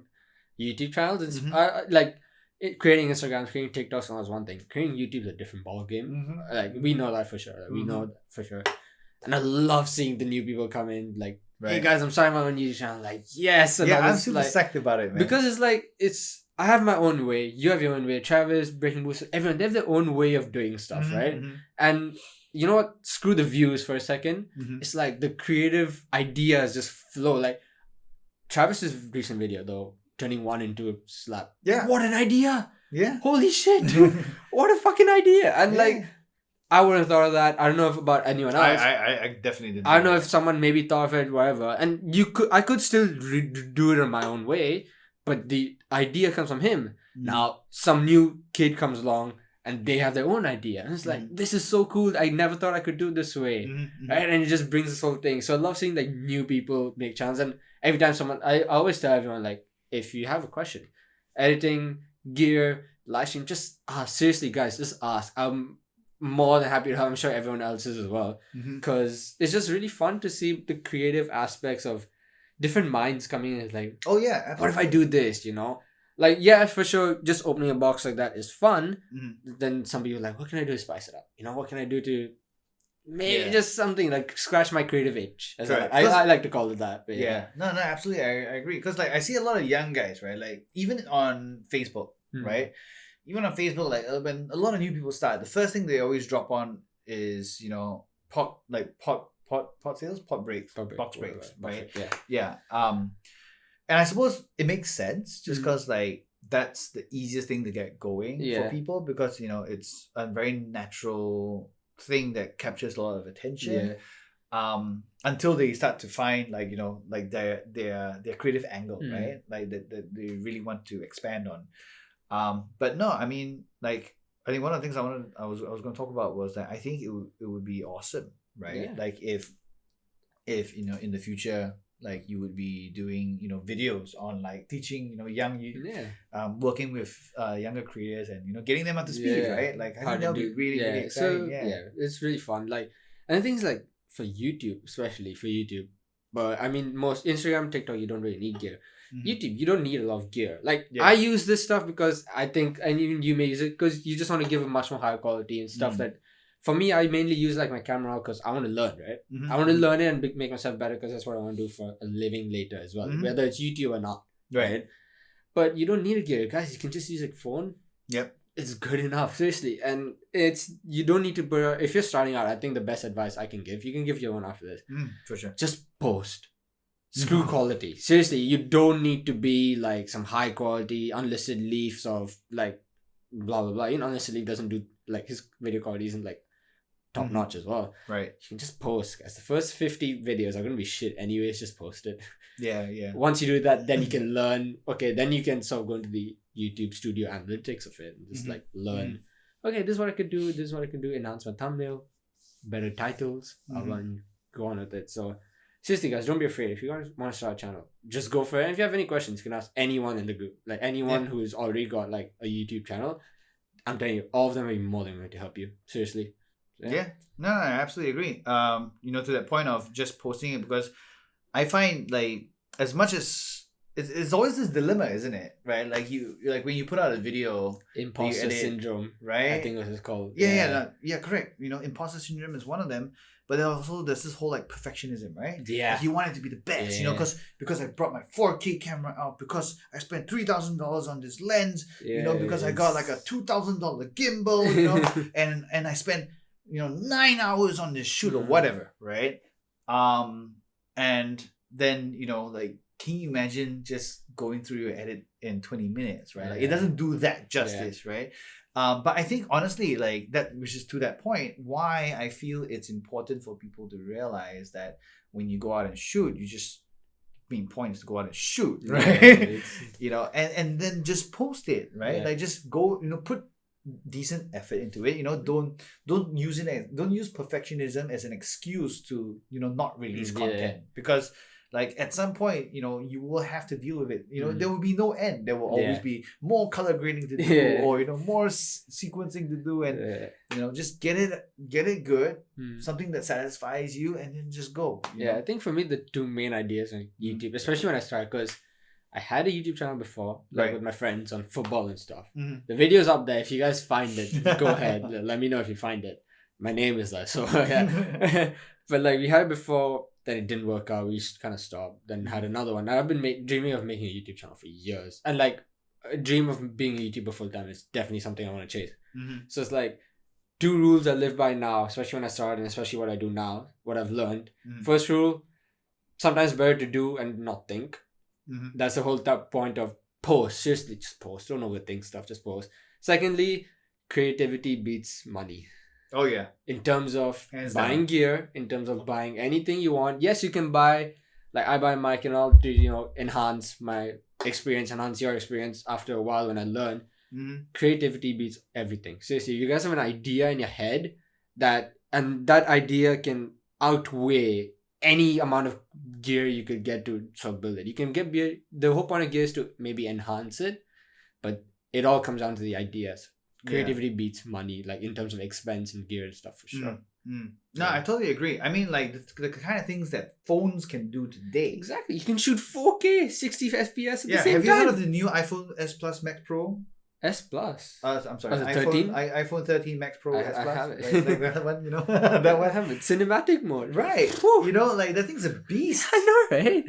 YouTube channels. It's creating Instagrams, creating TikToks, and that's one thing. Creating YouTube is a different ball game. Like we know that for sure. Like, we know that for sure. And I love seeing the new people come in. Like, hey guys, I'm starting my own YouTube channel. Like, yes. And I'm super psyched about it, man. Because it's like I have my own way. You have your own way. Travis, Breaking Boost, everyone, they have their own way of doing stuff, right? And you know what? Screw the views for a second. It's like the creative ideas just flow. Like Travis's recent video though, turning one into a slap. Yeah. What an idea. Yeah. Holy shit. What a fucking idea. And like, I wouldn't have thought of that. I don't know about anyone else. I definitely didn't. I don't know if someone maybe thought of it, whatever. And I could still do it in my own way, but the idea comes from him. Now, some new kid comes along and they have their own idea. And it's like, this is so cool. I never thought I could do it this way. Right? And it just brings this whole thing. So I love seeing like new people make channels. And every time I always tell everyone like, if you have a question, editing, gear, live stream, just ask. Seriously, guys, just ask. I'm more than happy to help. I'm sure everyone else is as well. Because it's just really fun to see the creative aspects of different minds coming in. Like, oh yeah, absolutely. What if I do this, Like, yeah, for sure, just opening a box like that is fun. Then some people are like, what can I do to spice it up? What can I do to maybe just something like scratch my creative itch? I like to call it that. But no, absolutely. I agree. Because like I see a lot of young guys, right? Like even on Facebook, right? Even on Facebook, like when a lot of new people start, the first thing they always drop on is, pot sales, box breaks, right? Yeah. And I suppose it makes sense just because like that's the easiest thing to get going for people because it's a very natural thing that captures a lot of attention. Until they start to find like like their creative angle, right? Like that they really want to expand on. But no, I mean like I think one of the things I was going to talk about was that I think it would be awesome, right? Like if in the future like you would be doing videos on like teaching working with younger creators and getting them up to speed, right? Like I think that would be really really exciting. So, it's really fun. Like, and the things like for YouTube, especially for YouTube, but I mean most Instagram, TikTok, you don't really need gear. YouTube, you don't need a lot of gear. Like I use this stuff because I think, and even you may use it because you just want to give a much more higher quality and stuff that. For me, I mainly use like my camera because I want to learn, right? I want to learn it and make myself better because that's what I want to do for a living later as well, whether it's YouTube or not, right? But you don't need a gear, guys. You can just use a phone. Yep, it's good enough, seriously. And you don't need to. If you're starting out, I think the best advice I can give, you can give your own after this. For sure. Just post. Screw quality. Seriously, you don't need to be like some high quality unlisted leafs of like blah blah blah. Unlisted leaf doesn't do like his video quality isn't like top notch as well. Right. You can just post, guys. The first 50 videos are going to be shit anyways. Just post it. Yeah. Once you do that, then you can learn. Okay, then you can sort of go into the YouTube studio analytics of it and just like learn. Okay, this is what I could do. This is what I can do. Enhance my thumbnail. Better titles. I'll go on with it. So seriously, guys, don't be afraid. If you guys want to start a channel, just go for it. And if you have any questions, you can ask anyone in the group. Like anyone who's already got like a YouTube channel. I'm telling you, all of them will be more than willing to help you. Seriously. No, I absolutely agree. To that point of just posting it, because I find like as much as it's always this dilemma, isn't it? Right? Like you when you put out a video, imposter syndrome, right? I think it's called. Yeah, correct. Imposter syndrome is one of them. But then also there's this whole like perfectionism, right? Yeah. Like you want it to be the best, because I brought my 4K camera out, because I spent $3,000 on this lens, because I got like a $2,000 gimbal, and I spent 9 hours on this shoot or whatever, right? And then, like, can you imagine just going through your edit in 20 minutes, right? Like, it doesn't do that justice, right? But I think, honestly, like, that, which is to that point, why I feel it's important for people to realize that when you go out and shoot, you just, main point is to go out and shoot, right? And then just post it, right? Like, just go, put decent effort into it. Don't use perfectionism as an excuse to not release content, because like at some point you will have to deal with it. There will be no end. There will always be more color grading to do, or more sequencing to do, and just get it good, something that satisfies you, and then just go. I think for me the two main ideas on YouTube, especially when I started, because I had a YouTube channel before, like with my friends on football and stuff. The video's up there. If you guys find it, go ahead. Let me know if you find it. My name is there, so yeah. But like we had it before, then it didn't work out. We just kind of stopped. Then had another one. I've been dreaming of making a YouTube channel for years, and like a dream of being a YouTuber full time is definitely something I want to chase. So it's like 2 rules I live by now, especially when I started, and especially what I do now, what I've learned. First rule: sometimes better to do and not think. That's the whole point of post. Seriously, just post. Don't overthink stuff. Just post. Secondly, creativity beats money. Oh yeah. In terms of buying gear, in terms of buying anything you want. Yes, you can buy, like I buy a mic and all to enhance my experience, enhance your experience. After a while, when I learn, creativity beats everything. Seriously, you guys have an idea in your head that idea can outweigh any amount of gear you could get to sort of build it. You can get gear. The whole point of gear is to maybe enhance it, but it all comes down to the ideas. Creativity beats money, like in terms of expense and gear and stuff, for sure. No, I totally agree. I mean, like the kind of things that phones can do today. Exactly. You can shoot 4K, 60 FPS at the same time. Have you heard of the new iPhone S Plus Max Pro? S Plus. I'm sorry. iPhone 13 Max Pro S Plus. I have it. Like that one, that one. I have it. Cinematic mode. Right. Whew. Like that thing's a beast. I know, right?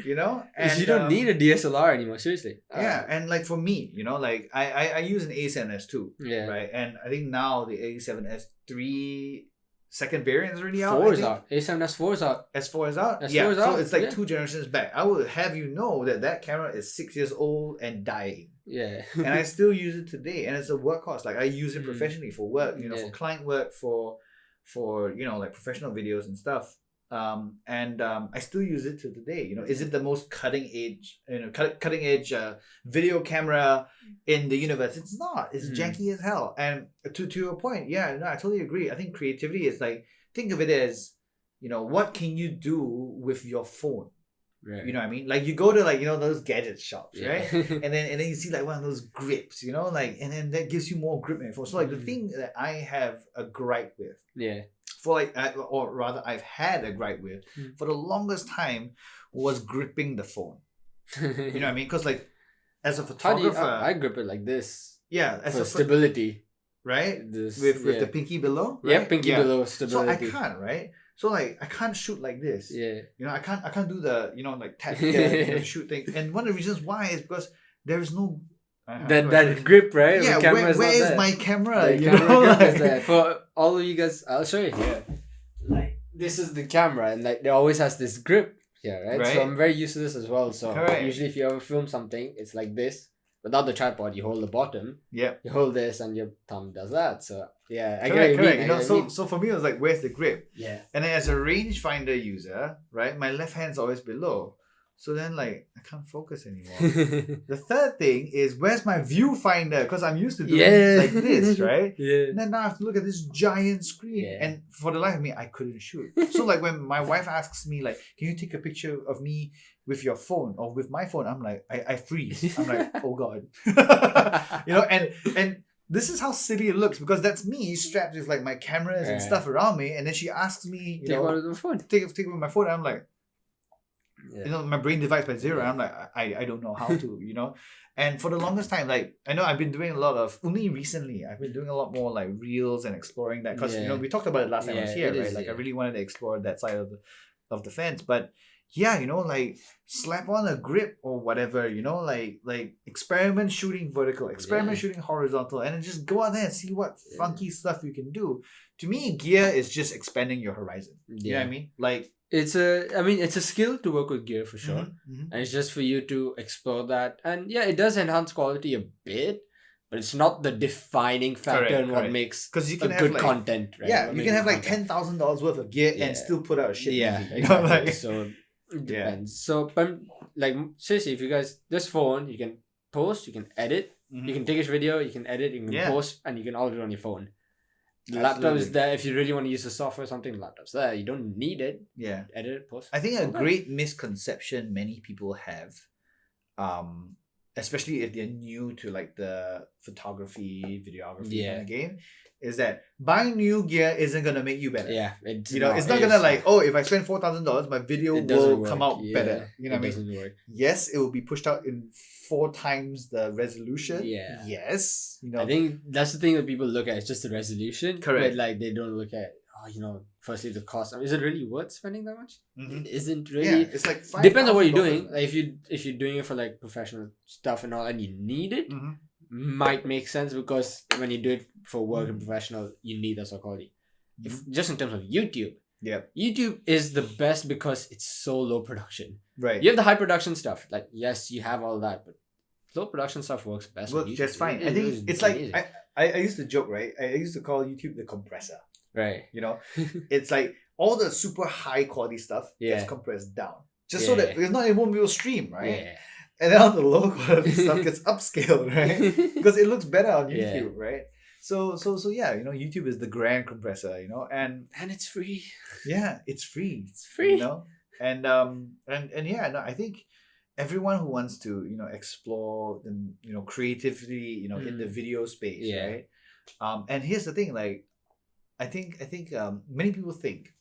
And you don't need a DSLR anymore. Seriously. And like for me, like I use an A7S II. Yeah. Right. And I think now the A7S III second variant is already out. 4 is out. A7S4 is out. S4 is out? S4 is out. So it's like 2 generations back. I will have you know that camera is 6 years old and dying. Yeah. And I still use it today. And it's a workhorse. Like I use it professionally for work, for client work, for like professional videos and stuff. I still use it to today. Is it the most cutting edge video camera in the universe? It's not. It's janky as hell. And to your point, I totally agree. I think creativity is like, think of it as, what can you do with your phone? Right. You know what I mean? Like you go to like, those gadget shops, right? and then you see like one of those grips, and then that gives you more grip in your phone. So like the thing that I have a gripe with. Yeah. For like, or rather, I've had a gripe with for the longest time was gripping the phone. You know what I mean? Because like, as a photographer, I grip it like this. Yeah, for stability, right? With the pinky below. Right? Yeah, pinky below stability. So I can't, right? So like, I can't shoot like this. Yeah. I can't do the like tap the shoot thing. And one of the reasons why is because there is no. That grip, right? Yeah, where is my camera? Grip is there. For all of you guys, I'll show you here. Like this is the camera, and like it always has this grip here, right? So I'm very used to this as well. So usually, if you ever film something, it's like this. Without the tripod, you hold the bottom. Yeah. You hold this, and your thumb does that. So yeah, I get what you mean. So for me, it was like, where's the grip? Yeah. And then as a rangefinder user, right, my left hand's always below. So then, like, I can't focus anymore. The third thing is, where's my viewfinder? Because I'm used to doing like this, right? Yeah. And then now I have to look at this giant screen. Yeah. And for the life of me, I couldn't shoot. So, like, when my wife asks me, like, can you take a picture of me with your phone or with my phone? I'm like, I freeze. I'm like, oh God. And this is how silly it looks, because that's me strapped with, like, my cameras and stuff around me. And then she asks me, take one with my phone. Take it with my phone. I'm like, my brain divides by 0. I'm like, I don't know how to, And for the longest time, like, I know I've been doing a lot of, only recently, I've been doing a lot more like reels and exploring that. Because, we talked about it last time I was here, right? Like, I really wanted to explore that side of the fence. But yeah, like, slap on a grip or whatever, like experiment shooting vertical, experiment shooting horizontal, and then just go out there and see what funky stuff you can do. To me, gear is just expanding your horizon. You know what I mean? Like, it's a skill to work with gear for sure. And it's just for you to explore that. And yeah, it does enhance quality a bit, but it's not the defining factor in what makes you can a have good like, content, right? Yeah, you can have like $10,000 worth of gear and still put out a shit movie. Exactly. Like, so it depends. So, but like seriously, if you guys this phone, you can post, you can edit, you can take a video, you can edit, you can post, and you can all do it on your phone. The laptop is there if you really want to use the software or something. The laptop's there. You don't need it. Yeah. Edit it, post. I think a great misconception many people have, especially if they're new to like the photography, videography kind of game, is that buying new gear isn't gonna make you better. Yeah, it's not gonna like, oh, if I spend $4,000, my video will come out better. You know what I mean? Work. Yes, it will be pushed out in 4 times the resolution. Yeah. Yes. I think that's the thing that people look at. It's just the resolution. Correct. But like they don't look at firstly the cost. I mean, is it really worth spending that much? It isn't really. Yeah, it's like depends on what you're doing. Like if you're doing it for like professional stuff and all, and you need it, might make sense because when you do it for work and professional, you need that sort of quality. If just in terms of YouTube, YouTube is the best because it's so low production. Right. You have the high production stuff. Like yes, you have all that, but low production stuff works best. Works just fine. I think it's like I used to joke, right? I used to call YouTube the compressor. Right. It's like all the super high quality stuff gets compressed down. Just so that there's not even will stream, right? Yeah. And then all the low quality stuff gets upscaled, right? Because it looks better on YouTube, right? So yeah, YouTube is the grand compressor, and it's free. Yeah, it's free. It's free. And yeah, no, I think everyone who wants to, explore the creativity, in the video space, right? And here's the thing, like I think many people think,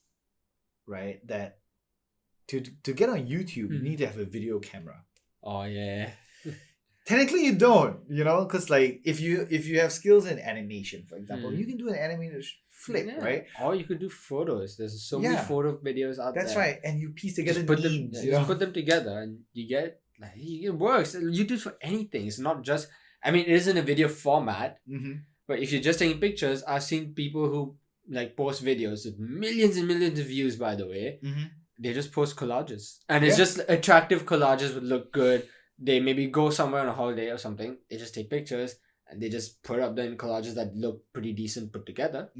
right, that to get on YouTube you need to have a video camera. Oh yeah. Technically you don't, because like if you have skills in animation, for example, you can do an animated flip, right? Or you could do photos. There's so many photo videos out there. That's right, and you piece together just put them together, and you get it works. You do it for anything. It's not just. I mean, it is in a video format, but if you're just taking pictures, I've seen people who like post videos with millions and millions of views. By the way, they just post collages, and it's just attractive collages would look good. They maybe go somewhere on a holiday or something. They just take pictures and they just put up them collages that look pretty decent put together.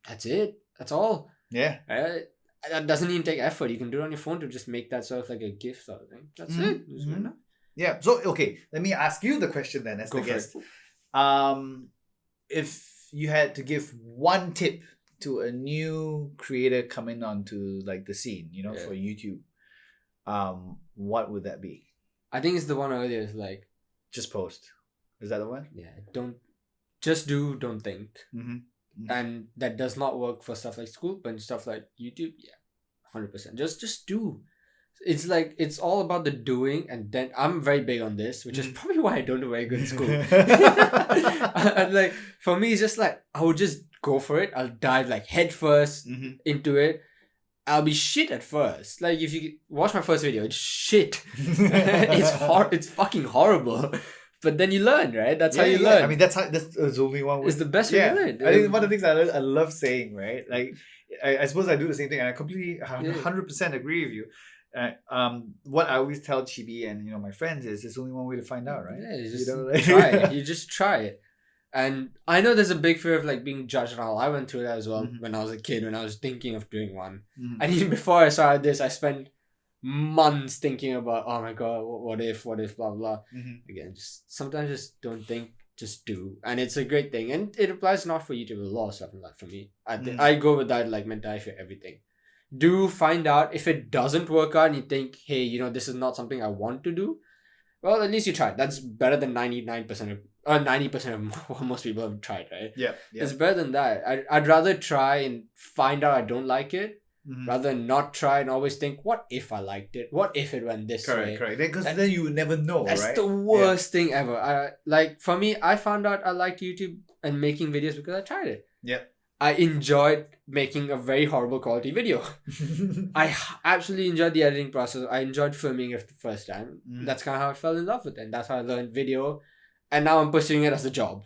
That's it. That's all. Yeah. That doesn't even take effort. You can do it on your phone to just make that sort of like a GIF sort of thing. That's it. Yeah. So okay, let me ask you the question then as the guest. If you had to give one tip to a new creator coming onto like the scene, for YouTube, what would that be? I think it's the one earlier. It's like just post. Is that the one? Yeah. Don't think. And that does not work for stuff like school, but stuff like YouTube, 100%. Just do. It's like it's all about the doing, and then I'm very big on this, which is probably why I don't do very good in school. And like for me, it's just like I would just go for it. I'll dive like head first into it. I'll be shit at first. Like if you watch my first video, it's shit. It's fucking horrible. But then you learn, right? That's how you learn. I mean, that's the only one. It's the best way to learn. I think one of the things I love saying, right? Like, I suppose I do the same thing, and I completely 100% agree with you. What I always tell Chibi and my friends is there's only one way to find out, right? Yeah, you just try it. You just try it. And I know there's a big fear of like being judged and all. I went through that as well when I was a kid, when I was thinking of doing one. And even before I started this, I spent months thinking about, oh my god, what if, blah blah. Again, sometimes just don't think, just do. And it's a great thing, and it applies not for YouTube, a lot of stuff like for me. I go with that like mentality for everything. Do find out. If it doesn't work out and you think, hey, this is not something I want to do, well, at least you tried. That's better than 99% of or 90% of what most people have tried, right? Yeah. It's better than that. I'd rather try and find out I don't like it rather than not try and always think, what if I liked it? What if it went this way? Correct. Because then you would never know, that's right? That's the worst thing ever. Like for me, I found out I liked YouTube and making videos because I tried it. Yeah. I enjoyed making a very horrible quality video. I absolutely enjoyed the editing process. I enjoyed filming it the first time. That's kind of how I fell in love with it. And that's how I learned video. and now I'm pursuing it as a job.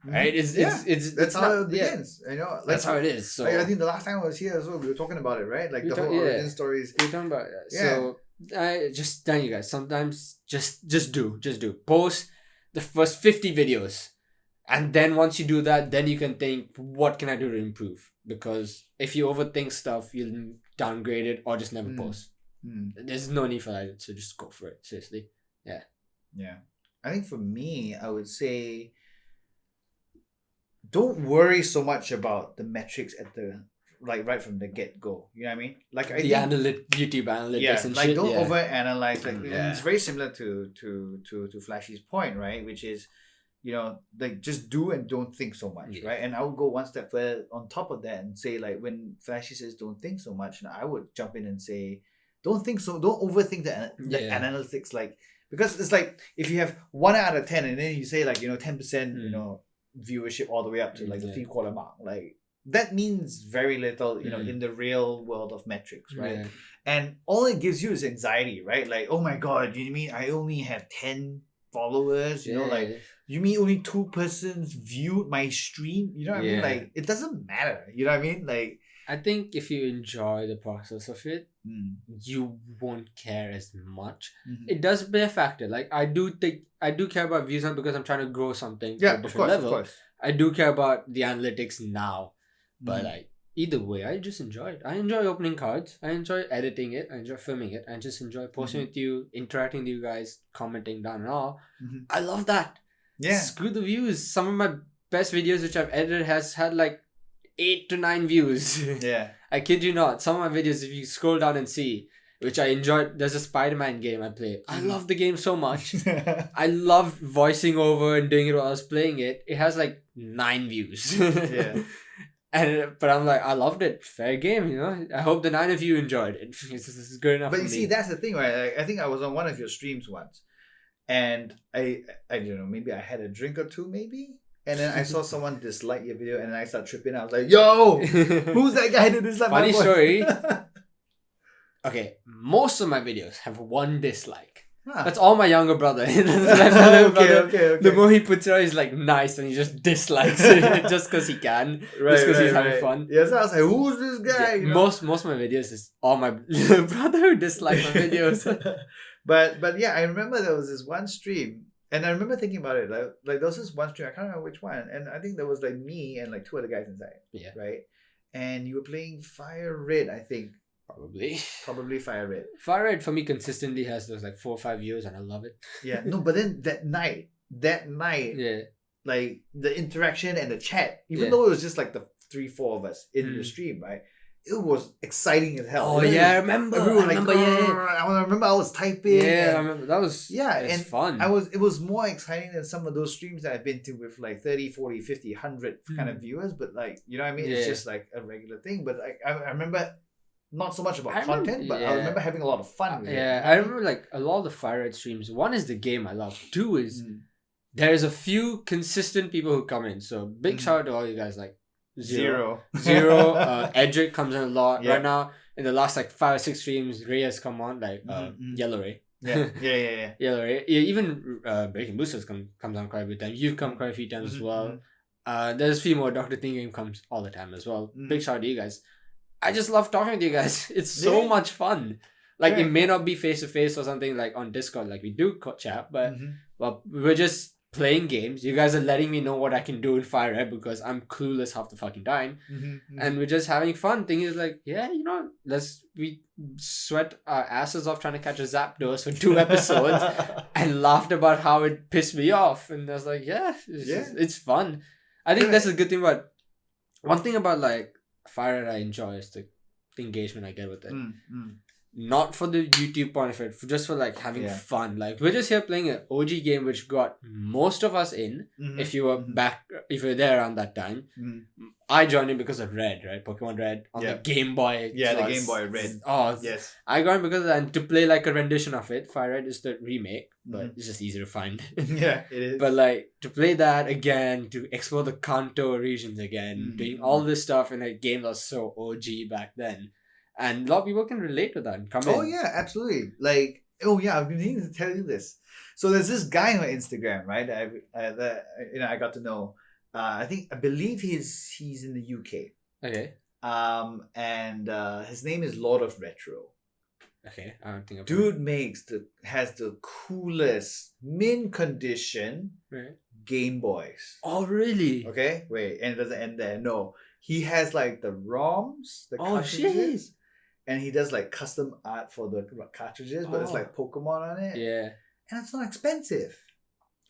Right? That's how it begins. You know, that's how it is. So I think the last time I was here, so we were talking about it, right? Like the whole origin stories. We're talking about it. So I just tell you guys, sometimes just do. Post the first 50 videos. And then once you do that, then you can think, what can I do to improve? Because if you overthink stuff, you'll downgrade it or just never post. There's no need for that. So just go for it. Seriously. Yeah. Yeah. I think for me, I would say, don't worry so much about the metrics at the right from the get-go. You know what I mean? Like YouTube analytics and shit. Don't overanalyze. Like it's very similar to Flashy's point, right? Which is, you know, like just do and don't think so much, right? And I would go one step further on top of that and say, like, when Flashy says don't think so much, and I would jump in and say, don't overthink the analytics, like, because it's like if you have 1 out of 10 and then you say, like, you know, 10%, you know, viewership all the way up to like the 3/4 mark, like that means very little, you know, in the real world of metrics, right? And all it gives you is anxiety, right? Like, oh my god, you mean I only have 10 followers, you know, like, you mean only 2 persons viewed my stream, you know what I mean? Like, it doesn't matter, you know what I mean? Like, I think if you enjoy the process of it, you won't care as much. It does play a factor. Like, I do care about views not because I'm trying to grow something to a different level. Of course. I do care about the analytics now. But like, either way, I just enjoy it. I enjoy opening cards. I enjoy editing it. I enjoy filming it. I just enjoy posting with you, interacting with you guys, commenting down and all. I love that. Yeah. Screw the views. Some of my best videos which I've edited has had like 8 to 9 views. Yeah. I kid you not. Some of my videos, if you scroll down and see, which I enjoyed, there's a Spider-Man game I play. I love the game so much. I loved voicing over and doing it while I was playing it. It has like 9 views. But I'm like, I loved it. Fair game, you know. I hope the 9 of you enjoyed it. It's good enough. But you see, that's the thing, right? I think I was on one of your streams once, and I don't know, maybe I had a drink or two, maybe. And then I saw someone dislike your video, and then I started tripping. I was like, "Yo, who's that guy that dislike my video?" Funny story. Okay, most of my videos have 1 dislike. That's all my younger brother. Okay. The more he puts it out, he's like nice, and he just dislikes it just because he can, just because he's having fun. Yeah, so I was like, "Who's this guy?" You know? Most of my videos is all my little brother who dislikes my videos. But yeah, I remember there was this one stream. And I remember thinking about it, like there was this one stream, I can't remember which one, and I think there was like me and like 2 other guys inside. Yeah. Right? And you were playing Fire Red, I think. Probably Fire Red. Fire Red for me consistently has those like 4 or 5 views, and I love it. Yeah. No, but then that night, like the interaction and the chat, even though it was just like the 3-4 of us in the stream, right? It was exciting as hell. Oh, yeah, I remember. I remember I was typing. Yeah, I remember. That was fun. It was more exciting than some of those streams that I've been to with like 30, 40, 50, 100 kind of viewers. But like, you know what I mean? It's just like a regular thing. But like, I remember not so much about content, but I remember having a lot of fun with it. I remember like a lot of the Fire Red streams. 1 is the game I love. 2 is there's a few consistent people who come in. So big shout out to all you guys, like, Zero. Edric comes in a lot. Right now, in the last like 5 or 6 streams, Ray has come on, like Yellow Ray. Yeah. Yellow Ray. Even Breaking Boosters comes on quite a few times. You've come quite a few times as well. There's a few more. Dr. Thing Game comes all the time as well. Big shout out to you guys. I just love talking to you guys. It's so much fun. Like, it may not be face to face or something like on Discord, like we do chat, but well, we're just playing games. You guys are letting me know what I can do in Fire Red because I'm clueless half the fucking time. And we're just having fun. Thing is like, yeah, you know, we sweat our asses off trying to catch a Zapdos for 2 episodes and laughed about how it pissed me off. And I was like, it's fun. I think that's a good thing about, one thing about like Fire Red I enjoy is the engagement I get with it. Not for the YouTube point of it, just for like having fun. Like, we're just here playing an OG game which got most of us in. If you were if you were there around that time. I joined in because of Red, right? Pokemon Red on the Game Boy. Yeah, the Game Boy Red. Oh, yes. I got in because of that, and to play like a rendition of it. Fire Red is the remake, but it's just easier to find. Yeah, it is. But like, to play that again, to explore the Kanto regions again, doing all this stuff in a game that was so OG back then. And a lot of people can relate to that and come in. Oh, yeah, absolutely. Like, Oh yeah, I've been needing to tell you this. So there's this guy on Instagram, right? That I got to know. I believe he's in the UK. Okay. And his name is Lord of Retro. Okay, I don't think. Dude has the coolest mint condition Game Boys. Oh really? Okay, wait, and it doesn't end there. No, he has like the ROMs, the cartridges. Shit. And he does like custom art for the cartridges, but it's like Pokemon on it. Yeah. And it's not expensive.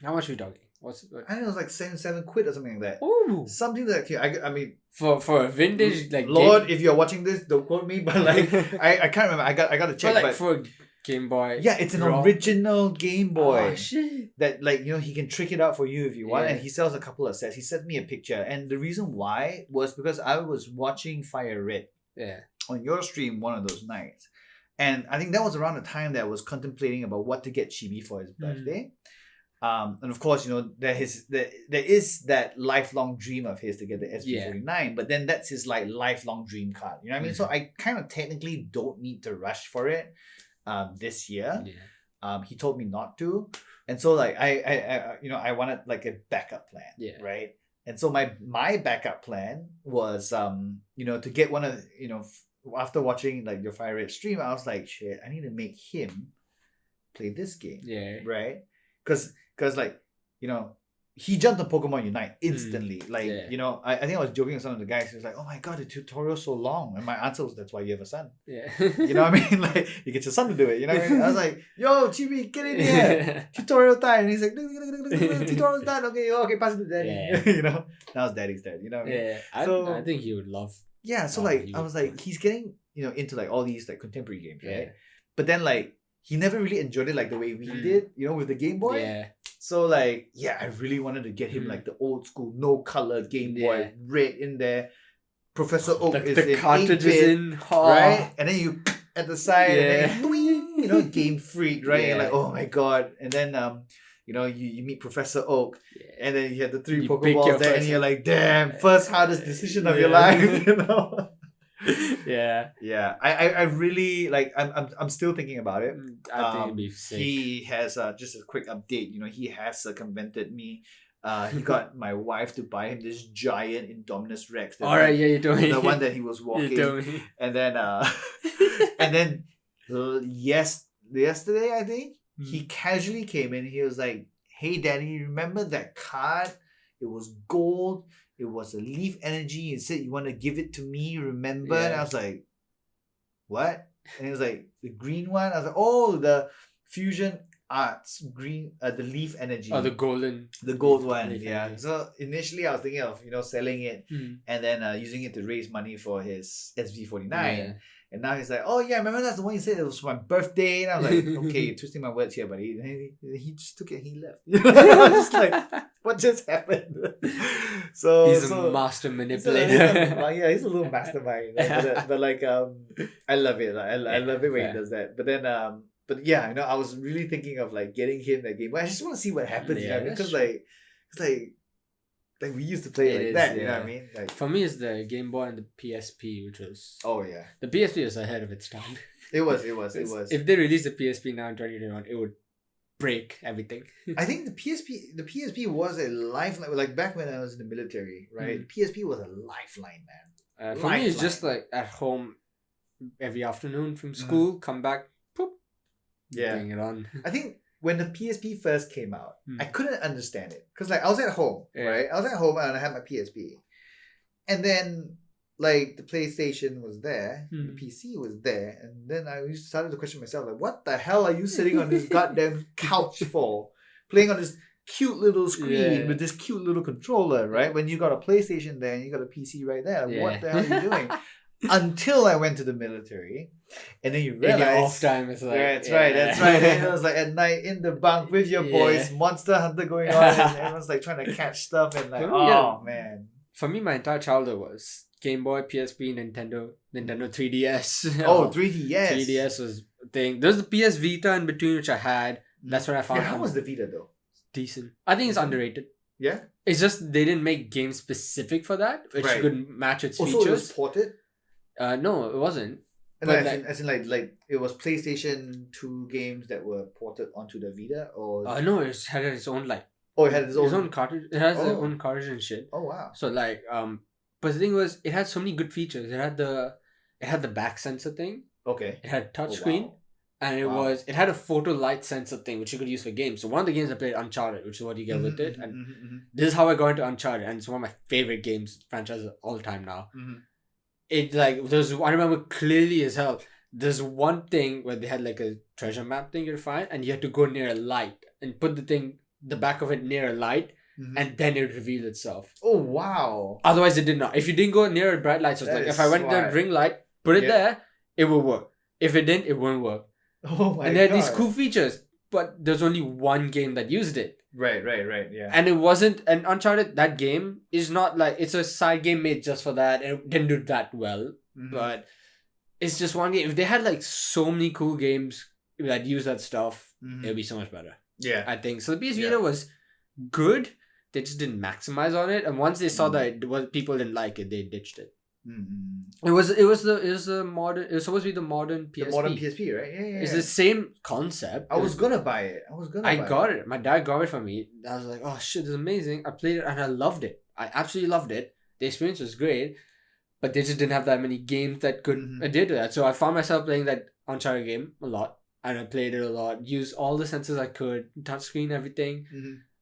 How much are we talking? I think it was like 77 quid or something like that. Ooh. Something that I mean for a vintage like Lord, if you're watching this, don't quote me, but like I can't remember. I got to check. But for a Game Boy. Yeah, it's an original Game Boy. Oh shit. That like he can trick it out for you if you want, and he sells a couple of sets. He sent me a picture, and the reason why was because I was watching Fire Red. Yeah. On your stream one of those nights, and I think that was around the time that I was contemplating about what to get Chibi for his birthday. And of course, there is that lifelong dream of his to get the SV49, but then that's his like lifelong dream card. You know what I mean? So I kind of technically don't need to rush for it this year. Yeah. He told me not to, and so like I wanted like a backup plan. Yeah. Right. And so my backup plan was to get one of after watching like your Fire Red stream, I was like, shit, I need to make him play this game. Yeah. Right? Because like, he jumped on Pokemon Unite instantly. I think I was joking with some of the guys. He was like, oh my god, the tutorial's so long. And my answer was, that's why you have a son. Yeah. You know what I mean? Like, you get your son to do it. You know what I mean? I was like, yo, Chibi, get in here. Tutorial time. And he's like, tutorial's done. Okay, pass it to daddy. Yeah. Now it's daddy's dad. You know what I mean? Yeah. So, I think he would love. Yeah. So like, I was like, he's getting, into like all these like contemporary games, right? But then like, he never really enjoyed it like the way we did, with the Game Boy. Yeah. So like, I really wanted to get him like the old school, no color Game Boy, red in there. Professor Oak is the cartridges in, right? And then you at the side, and then Game Freak, right? Yeah. And like, oh my god! And then you meet Professor Oak, and then you have the 3 Pokeballs there, and you're like, damn, first hardest decision of your life, Yeah. I really like. I'm still thinking about it. I think it'd be sick. He has just a quick update. He has circumvented me. He got my wife to buy him this giant Indominus Rex. All right, you told me the one that he was walking. You told me. And then yesterday I think he casually came in. He was like, "Hey, Daddy, remember that card? It was gold. It was a Leaf Energy. You said you want to give it to me, remember?" And I was like, what? And he was like, the green one? I was like, oh, the Fusion Arts green, the Leaf Energy. Oh, the golden. The gold one, yeah. So initially I was thinking of, selling it and then using it to raise money for his SV49. Yeah. And now he's like, oh yeah, remember that's the one you said it was for my birthday? And I was like, okay, you're twisting my words here, buddy. And he just took it and he left. I was just like, what just happened? He's a master manipulator. He's a little mastermind. But like, I love it. I love it when he does that. But then, I was really thinking of like getting him that game. But I just want to see what happens. Because like, it's like we used to play it like that, you know what I mean? Like, for me, it's the Game Boy and the PSP, which was... Oh, yeah. The PSP was ahead of its time. It was. If they released the PSP now in 2021, it would break everything. I think the PSP was a lifeline. Like back when I was in the military, right? The PSP was a lifeline, man. For me, it's just like at home every afternoon from school, come back, poop, bring it on. I think... When the PSP first came out, I couldn't understand it. Because like I was at home, right? I was at home and I had my PSP. And then like the PlayStation was there, the PC was there, and then I started to question myself, like, what the hell are you sitting on this goddamn couch for? Playing on this cute little screen with this cute little controller, right? When you got a PlayStation there and you got a PC right there, what the hell are you doing? Until I went to the military, and then you realize in your off time, it's like that's right. And it was like at night in the bunk with your boys, Monster Hunter going on, and everyone's like trying to catch stuff, and like, man. For me, my entire childhood was Game Boy, PSP, Nintendo 3DS. Oh, 3DS. 3DS was a thing. There's the PS Vita in between, which I had. That's what I found. How was the Vita though? Decent. I think it's underrated. Yeah. It's just they didn't make games specific for that, which could match its features. So it was ported? No, it wasn't. No, as in like it was PlayStation 2 games that were ported onto the Vita, or no, it had its own like. Oh, it had its own cartridge. It has its own cartridge and shit. Oh wow! So like but the thing was, it had so many good features. It had the back sensor thing. Okay. It had touchscreen, and it had a photo light sensor thing which you could use for games. So one of the games I played, Uncharted, which is what you get with it, and this is how I got into Uncharted, and it's one of my favorite games franchises of all time now. It like I remember clearly as hell. There's one thing where they had like a treasure map thing you find, and you had to go near a light and put the back of it near a light, and then it would reveal itself. Oh wow! Otherwise, it did not. If you didn't go near a bright light, so it's like if I went to the ring light, put it there, it would work. If it didn't, it wouldn't work. Oh my god! And they had these cool features, but there's only one game that used it. Right, yeah. And it wasn't an Uncharted. That game is not like it's a side game made just for that, and it didn't do that well. But it's just one game. If they had like so many cool games that use that stuff, it would be so much better. Yeah, I think so. The PS Vita was good. They just didn't maximize on it, and once they saw that people didn't like it, they ditched it. It was the modern. It was supposed to be the modern PSP. The modern PSP, right? Yeah. It's the same concept. I was gonna buy it. I got it. My dad got it for me. I was like, oh shit, this is amazing. I played it and I loved it. I absolutely loved it. The experience was great, but they just didn't have that many games that could adhere to that. So I found myself playing that Uncharted game a lot, and I played it a lot. Used all the sensors I could, touchscreen, everything.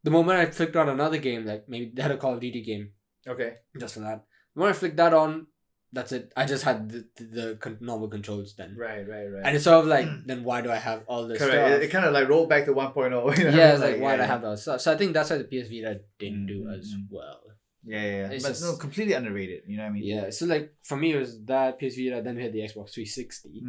The moment I flicked on another game, like maybe they had a Call of Duty game. Okay. Just for that. When I flicked that on, that's it. I just had the normal controls then. Right. And it's sort of like, then why do I have all this stuff? It kind of like rolled back to 1.0. You know? Yeah, it's like, why do I have those stuff? So I think that's why the PS Vita didn't do as well. Yeah. But no, completely underrated. You know what I mean? Yeah. So like, for me, it was that PS Vita, then we had the Xbox 360.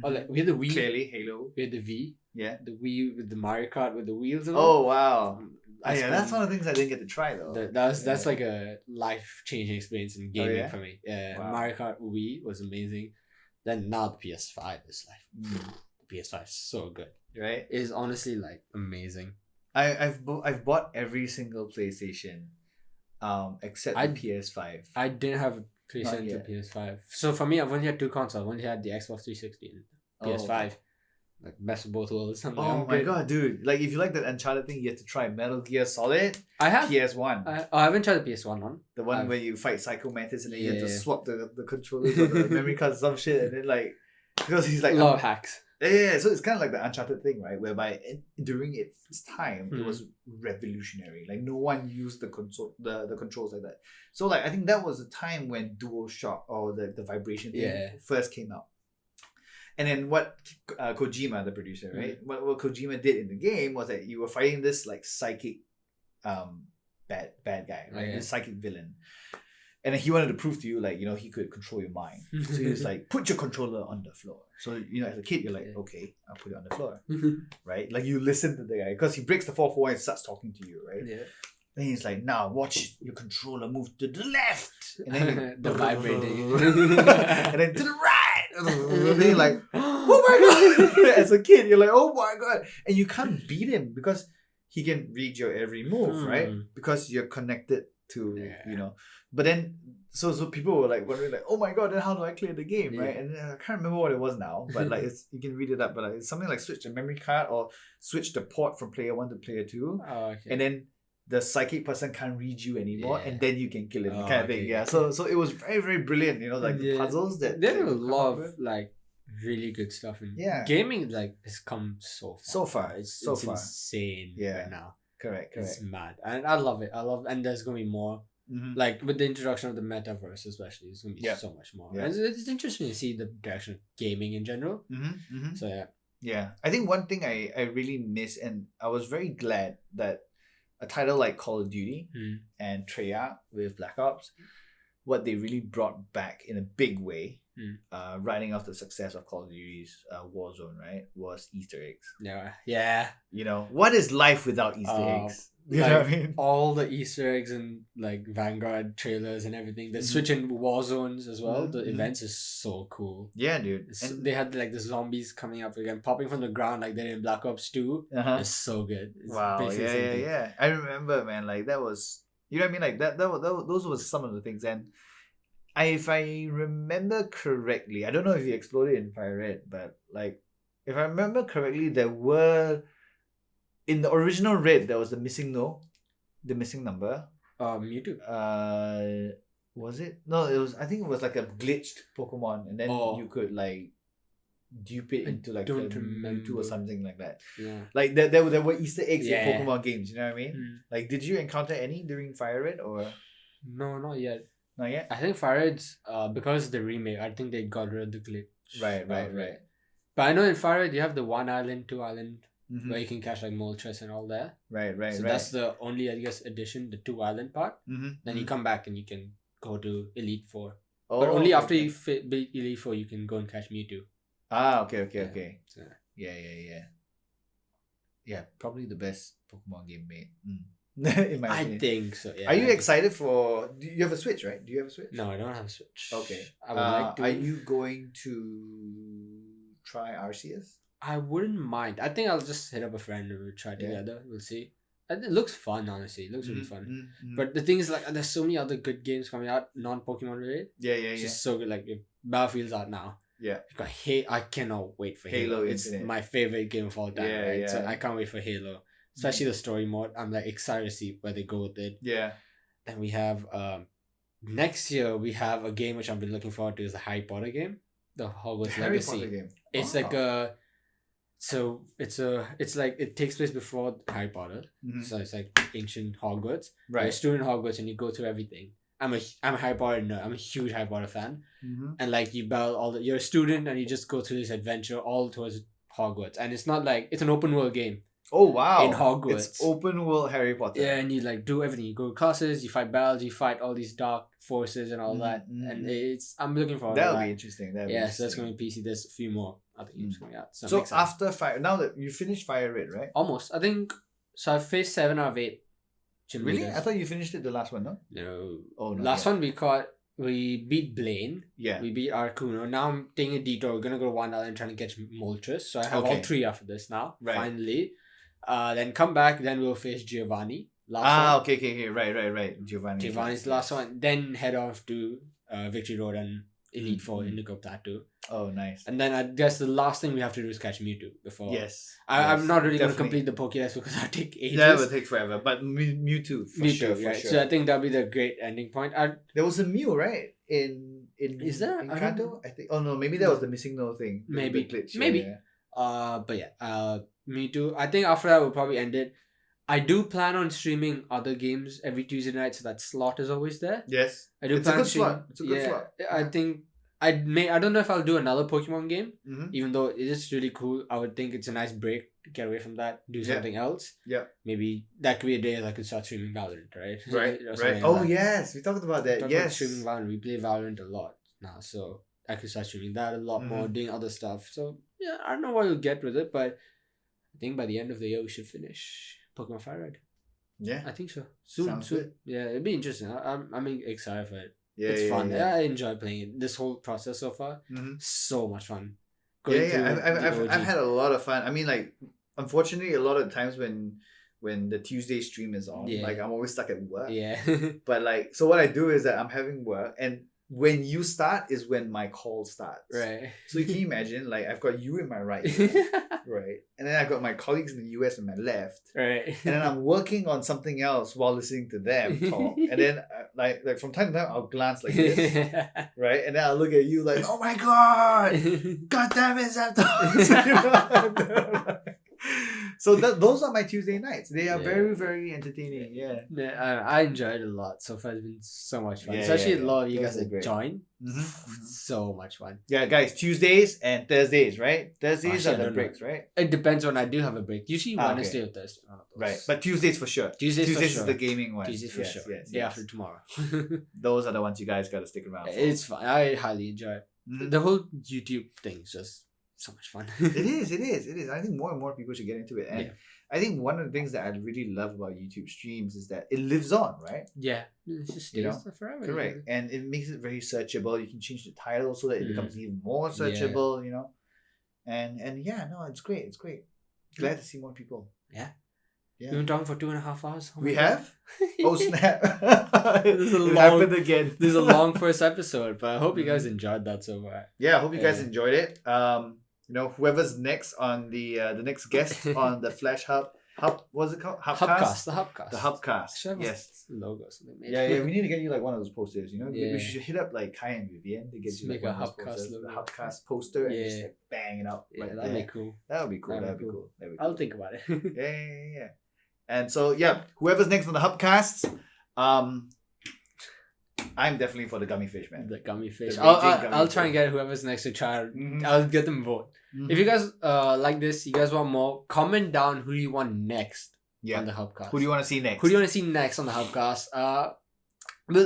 Like, we had the Wii. Clearly, Halo. We had the Wii. Yeah. The Wii with the Mario Kart with the wheels and all. Oh, wow. That's one of the things I didn't get to try though. That's like a life-changing experience in gaming for me. Yeah, wow. Mario Kart Wii was amazing. Then now the PS5 is like the PS5 is so good. Right? It is honestly like amazing. I've bought every single PlayStation, except the PS5. I didn't have a PlayStation to PS5. So for me, I've only had two consoles. I've only had the Xbox 360 and PS5. Like best of both worlds. Oh my god, dude! Like if you like that Uncharted thing, you have to try Metal Gear Solid. I have PS1. I haven't tried the PS1 one. The one where you fight Psycho Mantis and then you have to swap the controllers or the memory cards, some shit, and then like because he's like a lot of hacks. Yeah. So it's kind of like the Uncharted thing, right? Whereby during its time, it was revolutionary. Like no one used the controls like that. So like I think that was the time when DualShock or the vibration thing first came out. And then what Kojima, the producer, right? What Kojima did in the game was that you were fighting this like psychic bad guy, right? This psychic villain. And then he wanted to prove to you like, he could control your mind. So he was like, put your controller on the floor. So, as a kid, you're like, okay, I'll put it on the floor. Right? Like you listen to the guy because he breaks the 4-4 and starts talking to you, right? Yeah. Then he's like, now watch your controller move to the left. And then the vibrating. And then to the right. And then you're like, oh my god. As a kid, you're like, oh my god. And you can't beat him because he can read your every move, right? Because you're connected to, But then, so people were like wondering like, oh my god, then how do I clear the game, right? And I can't remember what it was now, but like you can read it up. But like, it's something like switch the memory card or switch the port from player 1 to player 2. Oh, okay. And then the psychic person can't read you anymore, and then you can kill him, kind of thing. Yeah. So it was very, very brilliant. Like the puzzles that there are a lot of like really good stuff in gaming. Like has come so far. It's insane right now. Correct. It's mad, and I love it. And there's gonna be more. Like with the introduction of the metaverse, especially, it's gonna be so much more. And it's interesting to see the direction of gaming in general. So yeah. I think one thing I really miss, and I was very glad that a title like Call of Duty and Treyarch with Black Ops, what they really brought back in a big way, riding off the success of Call of Duty's Warzone, right, was Easter eggs. Yeah. What is life without Easter eggs? You know what I mean? All the Easter eggs and like Vanguard trailers and everything. The switch in Warzones as well. The events is so cool. Yeah, dude. And they had like the zombies coming up again, popping from the ground like they're in Black Ops 2. It's so good. It's wow. Yeah. I remember, man. Like that was, you know what I mean? Like that those were some of the things. And if I remember correctly, I don't know if you exploded in Fire Red, but like if I remember correctly, there were in the original Red there was the missing number. Mewtwo. Was it? No, it was. I think it was like a glitched Pokemon, and then you could like dupe it into like a Mewtwo or something like that. Yeah. Like there were Easter eggs in Pokemon games. You know what I mean? Like, did you encounter any during Fire Red or? No, not yet. Not yet. I think Fire Red's because of the remake. I think they got rid of the glitch. Right. But I know in Fire Red you have the 1 island, 2 island. Where you can catch like Moltres and all that. Right. So that's the only, I guess, addition, the 2 island part. Then you come back and you can go to Elite Four. But only after you beat Elite Four, you can go and catch Mewtwo. Okay. So. Yeah, probably the best Pokemon game made. In my opinion. I think so. Yeah. Are you excited for? Do you have a Switch? Right? Do you have a Switch? No, I don't have a Switch. Okay. I would like to. Are you going to try Arceus? I wouldn't mind. I think I'll just hit up a friend and we'll try together. We'll see. And it looks fun, honestly. It looks really fun. But the thing is, like, there's so many other good games coming out, non-Pokemon related. Yeah. Just so good. Like, Battlefield's out now. Yeah. I cannot wait for Halo. It's my favorite game of all time, right? Yeah. So I can't wait for Halo. Especially the story mode. I'm like excited to see where they go with it. Yeah. Then we have next year we have a game which I've been looking forward to, is the Harry Potter game. The Hogwarts Legacy. Potter game. It's like a it's like it takes place before Harry Potter. So it's like ancient Hogwarts. Right. You're a student in Hogwarts and you go through everything. I'm a Harry Potter nerd. I'm a huge Harry Potter fan. And like you battle you're a student and you just go through this adventure all towards Hogwarts. And it's not like, it's an open world game. Oh wow. In Hogwarts. It's open world Harry Potter. Yeah, and you like do everything. You go to classes, you fight battles, you fight all these dark forces and all that. And I'm looking forward to that. That'll be interesting. So that's going to be PC. There's a few more other games coming out. So after Fire, now that you finished Fire Red, right? Almost. I think, so I faced 7 out of 8. Really? Leaders. I thought you finished it the last one, no? No. Oh, no. Last one we beat Blaine. Yeah. We beat Arcuno. Now I'm taking a detour. We're going to go to 1 island trying to catch Moltres. So I have all 3 after this now. Right. Finally. Then come back. Then we'll face Giovanni. Okay. Right. Giovanni's the last one. Then head off to Victory Road and Elite Four in the Cup Tattoo. Oh, nice. And then I guess the last thing we have to do is catch Mewtwo before. Yes. I'm not really going to complete the Pokédex because it'll take ages. Yeah, it will take forever. But Mewtwo, for sure. So I think that'll be the great ending point. There was a Mew, right? Is there? In Kanto? I think. Oh no, maybe that was the missing no thing. Maybe. Glitch. Maybe. Yeah. But yeah. Mewtwo. I think after that we'll probably end it. I do plan on streaming other games every Tuesday night, so that slot is always there. Yes. I do plan on streaming. It's a good slot. I think I don't know if I'll do another Pokemon game, even though it is really cool. I would think it's a nice break to get away from that, do something else. Yeah. Maybe that could be a day that I could start streaming Valorant, right? Right. Oh yes, we talked about that. Yes. Streaming Valorant. We play Valorant a lot now, so I could start streaming that a lot more, doing other stuff. So yeah, I don't know what we'll get with it, but I think by the end of the year we should finish Pokemon Fire Red. Yeah. I think so. Soon. Good. Yeah, it'd be interesting. I'm excited for it. Yeah, it's fun. Yeah. I enjoy playing it. This whole process so far, so much fun. I've had a lot of fun. I mean, like, unfortunately, a lot of times when the Tuesday stream is on, like, I'm always stuck at work. Yeah. But like, so what I do is that I'm having work, and when you start is when my call starts. Right. So you can imagine, like, I've got you in my right, right, and then I've got my colleagues in the US in my left, right, and then I'm working on something else while listening to them talk, and then like from time to time I'll glance like this, right, and then I'll look at you like, oh my god damn it, Zapdos. So those are my Tuesday nights. They are very, very entertaining. Yeah, I enjoyed it a lot. So far, it's been so much fun. Especially a lot of you guys that join. So much fun. Yeah, guys, Tuesdays and Thursdays, right? Thursdays are the breaks, right? It depends when I do have a break. Usually Wednesday or Thursday. Right, but Tuesdays for sure. Tuesdays is the gaming one. Tuesdays for sure. Yes, day after tomorrow. Those are the ones you guys got to stick around for. It's fun. I highly enjoy it. The whole YouTube thing is just so much fun. It is. I think more and more people should get into it. And I think one of the things that I really love about YouTube streams is that it lives on, right? Yeah. It just stays forever. Correct. And it makes it very searchable. You can change the title so that it becomes even more searchable, you know? And yeah, no, it's great. It's great. Glad to see more people. Yeah. We've been talking for 2.5 hours. Oh we have? Oh snap! This is a long, happened again. This is a long first episode, but I hope you guys enjoyed that so far. Yeah, I hope you guys enjoyed it. Whoever's next on the next guest on the Flash what's it called? HUBCAST. The HUBCAST. The HUBCAST. Yes. Logo. Something. Yeah. We need to get you like one of those posters. We should hit up like Kai and Vivian to get you like make one a of those posters. HUBCAST logo. The HUBCAST poster and just like bang it up. Yeah, that'd be cool. That would be cool. I'll think about it. Yeah. And so whoever's next on the HUBCAST, I'm definitely for the gummy fish, man. The gummy fish. I'll try and get whoever's next to try. I'll get them vote. If you guys like this, you guys want more, comment down who you want next on the HUBCAST. Who do you want to see next? Who do you want to see next on the HUBCAST? Well,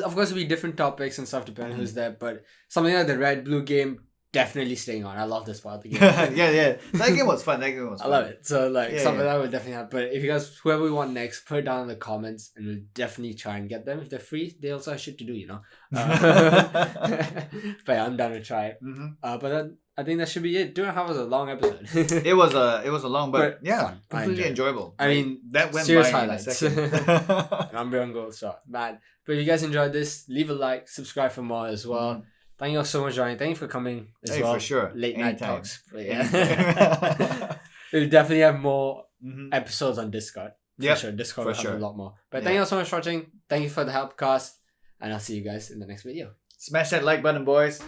of course, it'll be different topics and stuff depending who's there, but something like the red blue game definitely staying on. I love this part of the game. yeah. That game was fun. I love it. So something that would definitely happen. But if you guys, whoever we want next, put it down in the comments and we'll definitely try and get them. If they're free, they also have shit to do, But I'm down to try it. But I think that should be it. 2.5 was a long episode. It was a long, but fun. Completely enjoyable. I mean, that went serious by highlights. in a second. Umbreon gold star, man. But if you guys enjoyed this, leave a like, subscribe for more as well. Thank you all so much, Johnny. Thank you for coming as well. For sure. Late night talks. But we'll definitely have more episodes on Discord. For sure. Discord will have a lot more. But thank you all so much for watching. Thank you for the HUBCAST. And I'll see you guys in the next video. Smash that like button, boys.